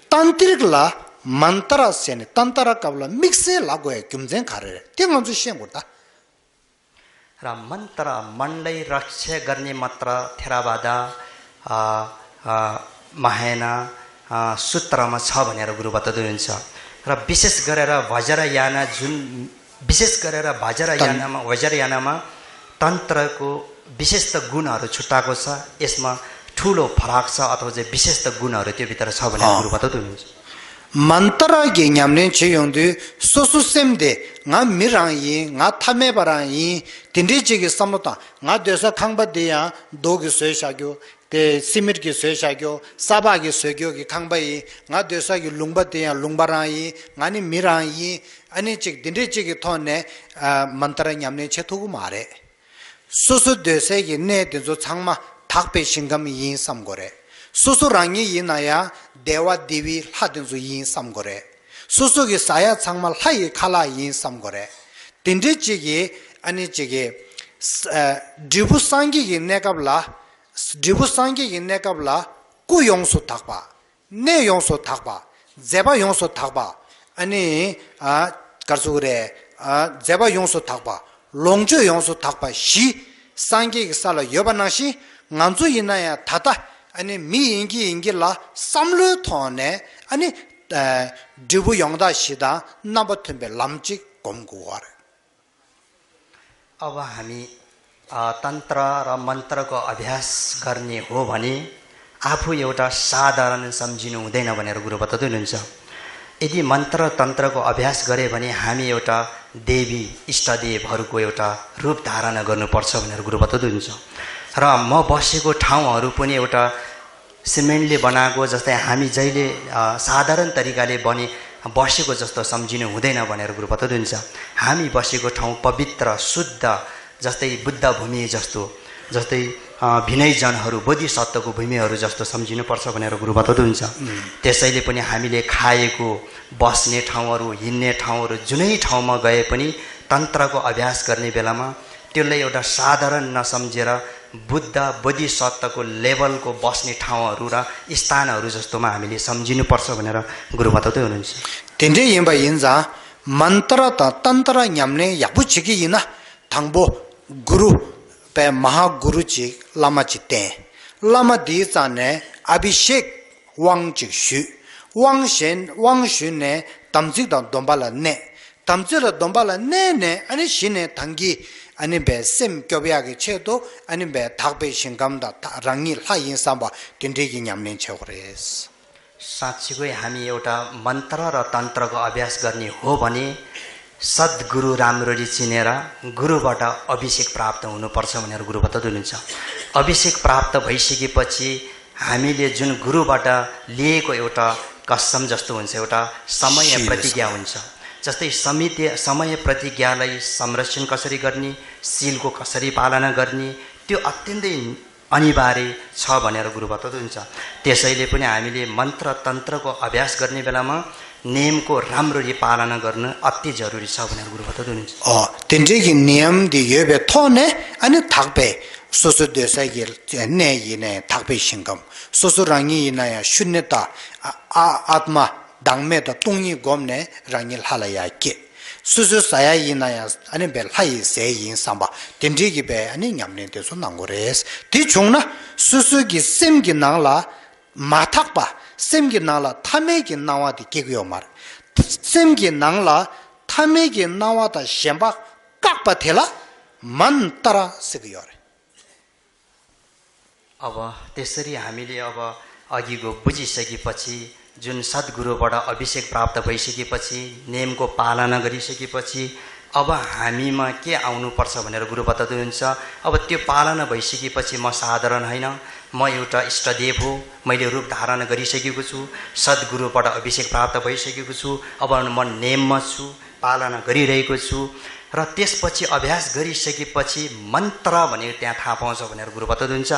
Speaker 2: tantric la mantra sene tantra kabla mixe la go kyumjen khare tenang ju shen gorda
Speaker 3: र मन्त्र मनलाई रक्षा गर्ने मात्र Theravada Mahayana सूत्रमा छ भनेर गुरु बताउँदै हुनुहुन्छ। र विशेष गरेर वज्रयाना जुन विशेष गरेर वज्रयानामा तन्त्रको विशेषत गुणहरू छुट्टाएको छ यसमा ठूलो फरक छ अथवा चाहिँ विशेषत गुणहरू त्यो भित्र छ भनेर गुरु बताउँदै हुनुहुन्छ।
Speaker 2: Mantara ge nyamne che yongdu sosu semde nga mirang yi nga thame barang yi tindi che ge samota nga desa khangba de ya do ge soe sha gyo te simir ge soe sha gyo saba ge soe gyo ge khangba yi nga desa ge lungba de ya lungbarang yi nga ni mirang yi ani che tindi che ge thone mantara nyamne che thogu mare sosu desa ge ne de zo changma thakpe shingam yin sam gore Susu rangi yinaya dewa devi hadinzu yin samgore. Susu ki saya changmal hayi khala yin samgore. Tindi chigi ani chigi dribu sangi ki nekabla ku yongsu thakpa, ne yongsu thakpa, zeba yongsu thakpa, ani karsugure zeba yongsu thakpa, longju yongsu thakpa shi sangi ki sala yobanangshi nganzu yinaya tata 아니 미인기 인기라 삼르 토네 아니 드부 영다 시다 나버튼베 람직 공고와래
Speaker 3: अब हामी तन्त्र र मन्त्रको अभ्यास गर्ने हो भने आफू एउटा साधारण सम्झिनु हुँदैन भनेर गुरु बताउँदै हुनुहुन्छ। यदि मन्त्र तन्त्रको अभ्यास गरे भने हामी एउटा देवी इष्टदेवहरूको एउटा रूप धारण गर्नुपर्छ भनेर गुरु बताउँदै हुनुहुन्छ। र म बसेको ठाउँहरू पनि एउटा सिमेन्टले बनाएको जस्तै हामी जहिले साधारण तरिकाले बसेको जस्तो सम्झिनु हुँदैन भनेर गुरु बताउँदै हुन्छ। हामी बसेको ठाउँ पवित्र शुद्ध जस्तै बुद्ध भूमि जस्तो जस्तै विनयजनहरू बोधिसत्वको भूमिहरू जस्तो सम्झिनुपर्छ भनेर गुरु बताउँदै हुन्छ। त्यसैले पनि हामीले खाएको बस्ने ठाउँहरू हिँड्ने ठाउँहरू जुनै ठाउँमा गए पनि तन्त्रको अभ्यास गर्ने बेलामा त्यसलाई एउटा साधारण नसम्झेर बुद्ध बोधिसत्वको लेभलको बस्ने ठाउँहरू र स्थानहरू जस्तोमा हामीले सम्झिनुपर्छ भनेर गुरु बताउँदै हुनुहुन्छ।
Speaker 2: 텐데 yinba yinza mantra ta tantra nyamne yabu chigi yina thangbo guru pe maha guru chi lama chi te lama di chane abhishek wang chi shu 왕쉔네 담직다 돈발라 네 담직다 돈발라 네네 아니 신의 단기 아니 배셈 교비하게 채도 아니 배 닭배 신감다 랑이 하인 삼바 딘데기 냠는 채고레스
Speaker 3: साँच्चीकै हामी एउटा मन्त्र र तन्त्रको अभ्यास गर्ने हो भने सद्गुरु राम्ररी चिनेर गुरुबाट अभिषेक प्राप्त हुनुपर्छ भनेर गुरु बताउनुहुन्छ। अभिषेक प्राप्त भइसकेपछि हामीले जुन गुरुबाट लिएको एउटा कसम जस्तो हुन्छ, एउटा समय प्रतिज्ञा हुन्छ। जस्तै समय प्रतिज्ञालाई संरक्षण कसरी गर्ने, शीलको कसरी पालना गर्ने, त्यो अत्यन्तै अनिवार्य छ भनेर गुरु बताउनुहुन्छ। त्यसैले पनि हामीले मन्त्र तन्त्रको अभ्यास गर्ने बेलामा नियमको राम्ररी पालना गर्न अति जरुरी छ भनेर गुरु बताउनुहुन्छ।
Speaker 2: तिनजेकी नियम दि येबे थोने अनि थाक्बे सोसो देसाइगे ने यिने थाक्बे सिंगम सोसो राङी यिनाया शून्यता आत्मा दाङमे त तुङी गोमने राङिल हालाया के सुसु साया यिनाया अनि बेलहाइ से yin samba तिनजेकी बे अनि न्यामने देसो नांगोरेस ति छुङना सुसुगी सेमगी नाला माथाकबा सेमगी नाला थामेगी नावादि केगयो मार सेमगी नाला थामेगी नावादा शेम्बा काकबा थेला मन्तरा सिगयो रे।
Speaker 3: अब त्यसरी हामीले अब अघिको बुझिसकेपछि जुन सद्गुरुबाट अभिषेक प्राप्त भइसकेपछि नियमको पालना गरिसकेपछि अब हामीमा के आउनुपर्छ भनेर गुरु बताउनुहुन्छ। अब त्यो पालना भइसकेपछि म साधारण होइन, म एउटा इष्टदेव हो, मैले रूप धारण गरिसकेको छु, सद्गुरुबाट अभिषेक प्राप्त भइसकेको छु, अब म नियममा छु, पालना गरिरहेको छु। र त्यसपछि अभ्यास गरिसकेपछि मन्त्र भनेको त्यहाँ थाहा पाउँछ भनेर गुरु बताउनुहुन्छ।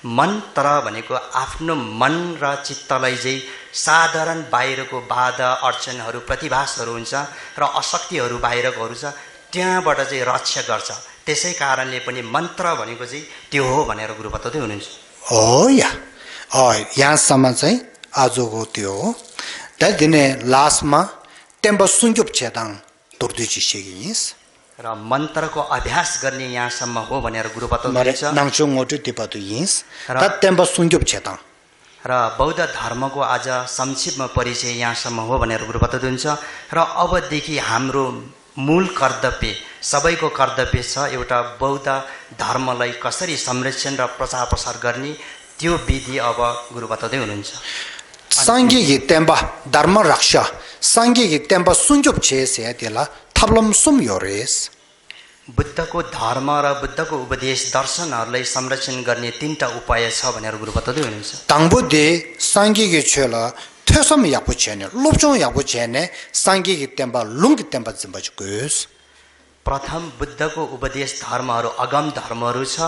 Speaker 3: मन्त्र भनेको आफ्नो मन र चित्तलाई चाहिँ साधारण बाहिरको बाधा अडचनहरू प्रतिभासहरू हुन्छ र अशक्तिहरू बाहिरकोहरू छ, त्यहाँबाट चाहिँ रक्षा गर्छ। त्यसै कारणले पनि मन्त्र भनेको चाहिँ त्यो हो भनेर गुरु बताउँदै हुनुहुन्छ।
Speaker 2: यहाँसम्म चाहिँ आजको त्यो हो। त्यहाँदेखि लास्टमा टेम्बो सुन्जुप छेदाङ तुर्दुचिसेगिस
Speaker 3: र मन्त्रको अभ्यास गर्ने यहाँसम्म हो भनेर गुरु बताउनुहुन्छ। र बौद्ध धर्मको आज संक्षिप्तमा परिचय यहाँसम्म हो भनेर गुरु बताउनुहुन्छ। र अबदेखि हाम्रो मूल कर्तव्य, सबैको कर्तव्य छ एउटा बौद्ध धर्मलाई कसरी संरक्षण र प्रचार प्रसार गर्ने, त्यो विधि अब गुरु बताउँदै हुनुहुन्छ।
Speaker 2: सांगिकी टेम्बा धर्म रक्षा सांगिकी टेम्बा सुन्जुप छेसे त्यसला थप्लम सुम योरेस।
Speaker 3: बुद्धको धर्म र बुद्धको उपदेश दर्शनहरूलाई संरक्षण गर्ने तीनटा उपाय छ भनेर गुरु बताउँदै हुनुहुन्छ।
Speaker 2: ताङबुदे सांगिकी छेला थेसम यापु छेने लोपचों यापु छेने सांगिकी टेम्बा लुङकी टेम्बा जिम्बजुकुस।
Speaker 3: प्रथम बुद्धको उपदेश धर्महरू अगम धर्महरू छ,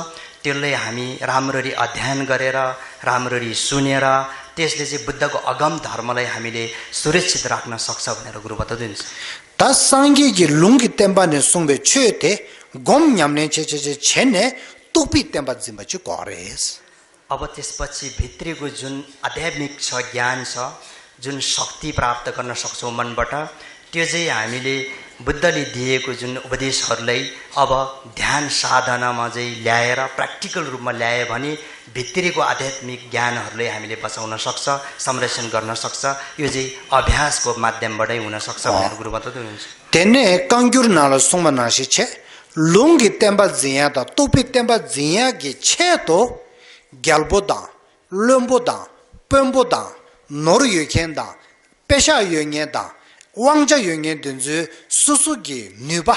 Speaker 3: त्यसलाई हामी राम्ररी अध्ययन गरेर राम्ररी सुनेर त्यसले चाहिँ बुद्धको अगम धर्मलाई हामीले सुरक्षित राख्न सक्छ भनेर गुरु बताउनुहुन्छ।
Speaker 2: तासाङ्गी लुङ्गी टेम्बाने सुङबे छेते गोम न्याम्ने छेने टोपी टेम्बा जिम्बचु गरेस।
Speaker 3: अब त्यसपछि भित्रीको जुन आध्यात्मिक छ, ज्ञान छ, जुन शक्ति प्राप्त गर्न सक्छौँ मनबाट, त्यो चाहिँ हामीले बुद्धले दिएको जुन उपदेशहरूलाई अब ध्यान साधनामा चाहिँ ल्याएर प्र्याक्टिकल रूपमा ल्यायो भने भित्रीको आध्यात्मिक ज्ञानहरूले हामीले बचाउन सक्छ, संरक्षण गर्न सक्छ। यो चाहिँ अभ्यासको माध्यमबाटै हुन सक्छ भनेर गुरु बताउँदै हुनुहुन्छ।
Speaker 2: तेने काङ्ग्युर नाला सुङमा नासी छे लुङ्गी टेम्बा जिया त टोपी टेम्बा जिया गे छे तो ग्यालबोदा लम्बोदा पेम्बोदा नोर युखेन्दा पेशा युङेदा 왕자 용의 든지 수수기 누바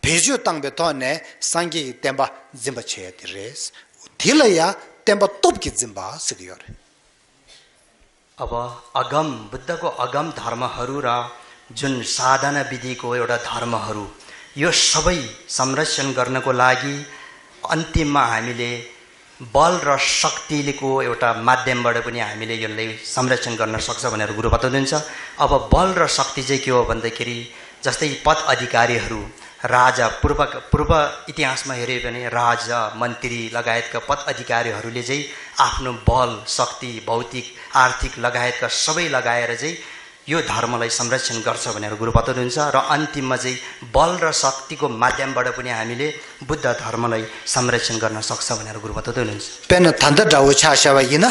Speaker 2: 배주 땅베터네 상기 템바 짐바체야 드레스 딜라야 템바 톱기 짐바 스기요레।
Speaker 3: अब अगम बुद्धको अगम धर्महरू र जुन साधना विधिको एउटा धर्महरू, यो सबै संरक्षण गर्नको लागि अन्तिममा हामीले बल र शक्तिको एउटा माध्यमबाट पनि हामीले यसलाई संरक्षण गर्न सक्छ भनेर गुरु बताउनुहुन्छ। अब बल र शक्ति चाहिँ के हो भन्दाखेरि जस्तै पद अधिकारीहरू, राजा, पूर्व इतिहासमा हेऱ्यो भने राजा, मन्त्री लगायतका पद अधिकारीहरूले चाहिँ आफ्नो बल, शक्ति, भौतिक, आर्थिक लगायतका सबै लगाएर चाहिँ यो धर्मलाई संरक्षण गर्छ भनेर गुरु बताउनुहुन्छ। र अन्तिममा चाहिँ बल र शक्तिको माध्यमबाट पनि हामीले बुद्ध धर्मलाई संरक्षण गर्न सक्छ भनेर गुरु बताउँदै हुनुहुन्छ।
Speaker 2: पेन थन्द डाउ छाशावा यिना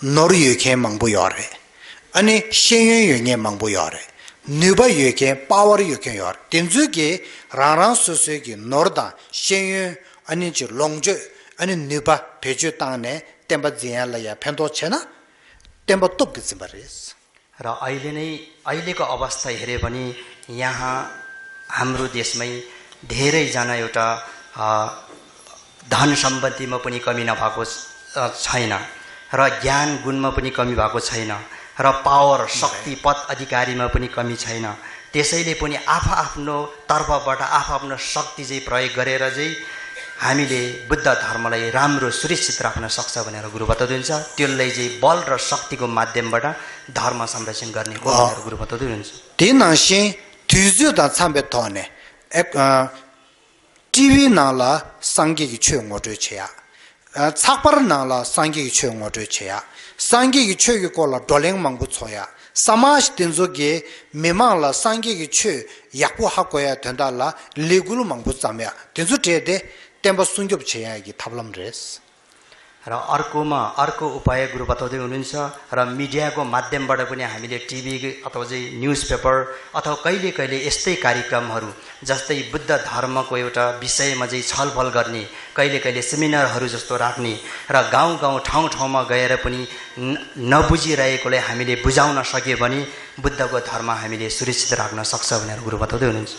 Speaker 2: नोर युखे मंगबु योरे 아니 신윤영의 망보여래 누바 유게 파워 유게 요 딘주게 라랑 소소게 노르다 신윤 아니 지 롱저 아니 누바 배주 땅에 템바 지야라야 펜도체나 템바 똑기지 말이스
Speaker 3: र अहिलेको अवस्था हेर्यो भने यहाँ हाम्रो देशमै धेरैजना एउटा धन सम्पत्तिमा पनि कमी नभएको छैन र ज्ञान गुणमा पनि कमी भएको छैन र पावर शक्ति पद अधिकारीमा पनि कमी छैन त्यसैले पनि आफ्नो तर्फबाट आफ्नो शक्ति चाहिँ प्रयोग गरेर चाहिँ हामीले बुद्ध धर्मलाई राम्रो सुरक्षित राख्न सक्छ भनेर गुरु बताउनुहुन्छ त्यसलाई चाहिँ बल र शक्तिको माध्यमबाट धर्म संरक्षण गर्ने हो भनेर गुरु बताउनुहुन्छ
Speaker 2: दिनासी तुजुदा 참배터네 TV 나라 상기기 최응어도 쳐야 착바르 나라 상기기 최응어도 쳐야 상기기 최기 꼴라 돌랭망부 쳐야 사마시 된속에 메망라 상기기 최 약부하고야 된다라 리구루 망부 잠야 된속제데 템버 순급 쳐야기 탑람레스
Speaker 3: र अर्को उपाय गुरु बताउँदै हुनुहुन्छ र मिडियाको माध्यमबाट पनि हामीले टिभी अथवा चाहिँ न्युज पेपर अथवा कहिले कहिले यस्तै कार्यक्रमहरू जस्तै बुद्ध धर्मको एउटा विषयमा चाहिँ छलफल गर्ने कहिले कहिले सेमिनारहरू जस्तो राख्ने र गाउँ ठाउँ ठाउँमा गएर पनि नबुझिरहेकोलाई हामीले बुझाउन सक्यो भने बुद्धको धर्म हामीले सुरक्षित राख्न सक्छ भनेर गुरु बताउँदै हुनुहुन्छ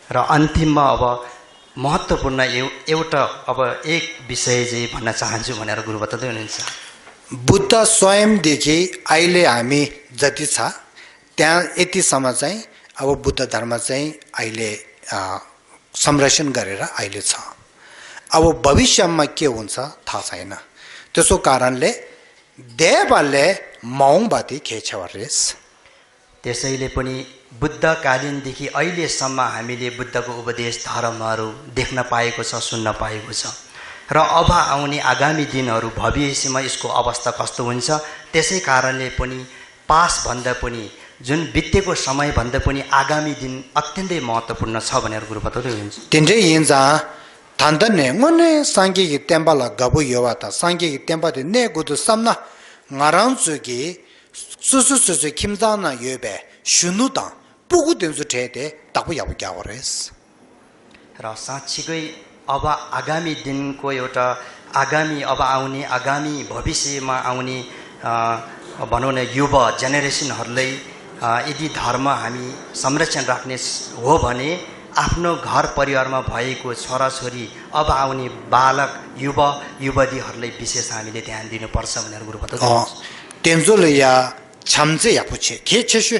Speaker 3: र अन्तिममा अब महत्त्वपूर्ण एउटा अब एक विषय चाहिँ भन्न चाहन्छु भनेर गुरु बताउँदै हुनुहुन्छ
Speaker 2: बुद्ध स्वयंदेखि अहिले हामी जति छ त्यहाँ यतिसम्म चाहिँ अब बुद्ध धर्म चाहिँ अहिले संरक्षण गरेर अहिले छ अब भविष्यमा के हुन्छ थाहा छैन त्यसो कारणले देवले मौङबाती खेचवरेस
Speaker 3: त्यसैले पनि बुद्धकालीनदेखि अहिलेसम्म हामीले बुद्धको उपदेश धर्महरू देख्न पाएको छ सुन्न पाएको छ र अब आउने आगामी दिनहरू भविष्यमा यसको अवस्था कस्तो हुन्छ त्यसै कारणले पनि पास भन्दा पनि जुन बितेको समय भन्दा पनि आगामी दिन अत्यन्तै महत्त्वपूर्ण छ भनेर गुरु बताउँदै हुनुहुन्छ
Speaker 2: तिनले यिनजा थान्दने ngone सांगि기 템발라 가부 여와다 सांगि기 템바데 내고도 삼나 ngaranzu기 수수수수 김자나 예배 슈누다 पुगुदेन्जु ठेटे तापु याबु क्यावरेस
Speaker 3: र साँच्चीकै अब आगामी दिनको एउटा अब आउने आगामी भविष्यमा आउने भनौँ न युवा जेनेरेसनहरूलाई यदि धर्म हामी संरक्षण राख्ने हो भने आफ्नो घर परिवारमा भएको छोराछोरी अब आउने बालक युवा युवतीहरूलाई विशेष हामीले ध्यान दिनुपर्छ भनेर गुरु बताउँनुहुन्छ
Speaker 2: तेन्जोले या छम्जे यापुछे के छेशु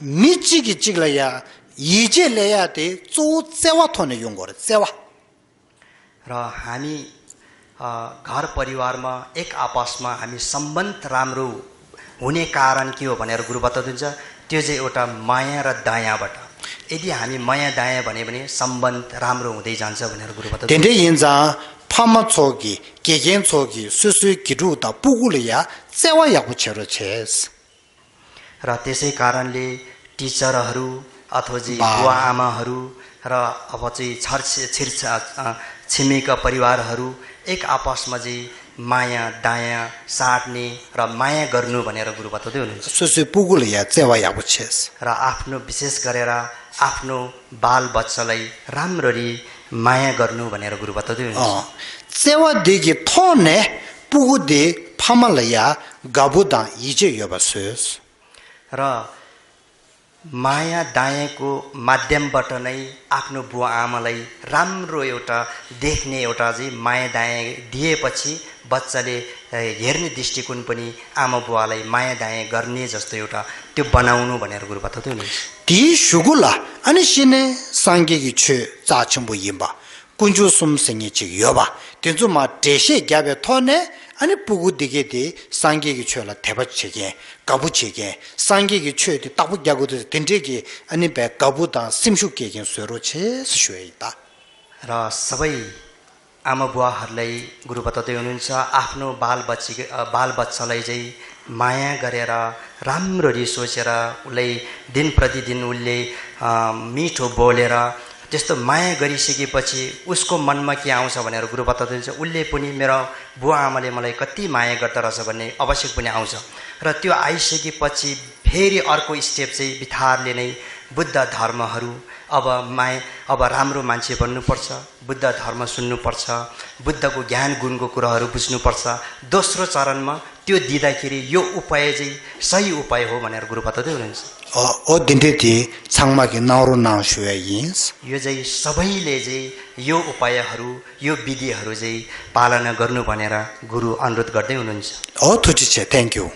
Speaker 2: 미치기 찍어야 이제 내야 돼. 조 세와톤에 용거를 세와.
Speaker 3: र हामी घर परिवारमा एक आपसमा हामी सम्बन्ध राम्रो हुने कारण के हो भनेर गुरु बताउँनुहुन्छ त्यो चाहिँ एउटा माया र दयाबाट यदि हामी माया दया भने सम्बन्ध राम्रो हुँदै जान्छ भनेर गुरु बताउँनुहुन्छ
Speaker 2: 텐데 인자 파마초기 개겐초기 수수 기루다 부구리야 세와야 부처로 체스
Speaker 3: र त्यसै कारणले टिचरहरू अथवा चाहिँ बुवा आमाहरू र अब चाहिँ छिमेका परिवारहरू एक आपसमा चाहिँ माया दया साट्ने र माया गर्नु भनेर गुरु बताउँदै हुनुहुन्छ
Speaker 2: सुसु पुगुलिया सेवाया बुछेस
Speaker 3: र आफ्नो विशेष गरेर आफ्नो बाल बच्चालाई राम्ररी माया गर्नु भनेर गुरु बताउँदै हुनुहुन्छ
Speaker 2: सेवा दिगी थोने पुगुदे फामलया गाबुदा इजे यबसस
Speaker 3: र माया दायाको माध्यमबाट नै आफ्नो बुवा आमालाई राम्रो एउटा देख्ने एउटा चाहिँ माया दाया दिएपछि बच्चाले हेर्ने दृष्टिकोण पनि आमा बुवालाई माया दाया गर्ने जस्तो एउटा त्यो बनाउनु भनेर गुरु बताउँदै हुनुहुन्छ
Speaker 2: ती सुगुला अनि सिने सांगिगी छु चाछम्बु यिम्बा कुन्जु सुमसिङि छि यबा तेजुमा देशे ग्याबे थोने अनि पुगु दिगेदि सांगिगी छुला थेबछिगे कबुछिगे सांगिगी छुदि ताबु ग्यागुदि तिन्जेगी अनि बे कबुदा सिमसुकेगे सुरो छे सुइता
Speaker 3: र सबै आमा बुवाहरूलाई गुरु बताउँदै हुनुहुन्छ आफ्नो बाल बच्चालाई चाहिँ माया गरेर राम्ररी सोचेर उसलाई दिन प्रतिदिन उसले मिठो बोलेर त्यस्तो माया गरिसकेपछि उसको मनमा के आउँछ भनेर गुरु बताउँनुहुन्छ, उसले पनि मेरो बुवा आमाले मलाई कति माया गर्दो रहेछ भन्ने आवश्यक पनि आउँछ। र त्यो आइसकेपछि फेरि अर्को स्टेप चाहिँ बिथारले नै बुद्ध धर्महरू अब राम्रो मान्छे बन्नुपर्छ, बुद्ध धर्म सुन्नुपर्छ, बुद्धको ज्ञान गुणको कुराहरू बुझ्नुपर्छ। दोस्रो चरणमा त्यो दिँदाखेरि यो उपाय चाहिँ सही उपाय हो भनेर गुरु बताउँदै हुनुहुन्छ।
Speaker 2: दिन्थे छाङमाकी नाउरो नाउसुया यिन्स
Speaker 3: यो चाहिँ सबैले चाहिँ यो उपायहरू यो विधिहरू चाहिँ पालना गर्नु भनेर गुरु अनुरोध गर्दै हुनुहुन्छ।
Speaker 2: थुची छ। Thank you.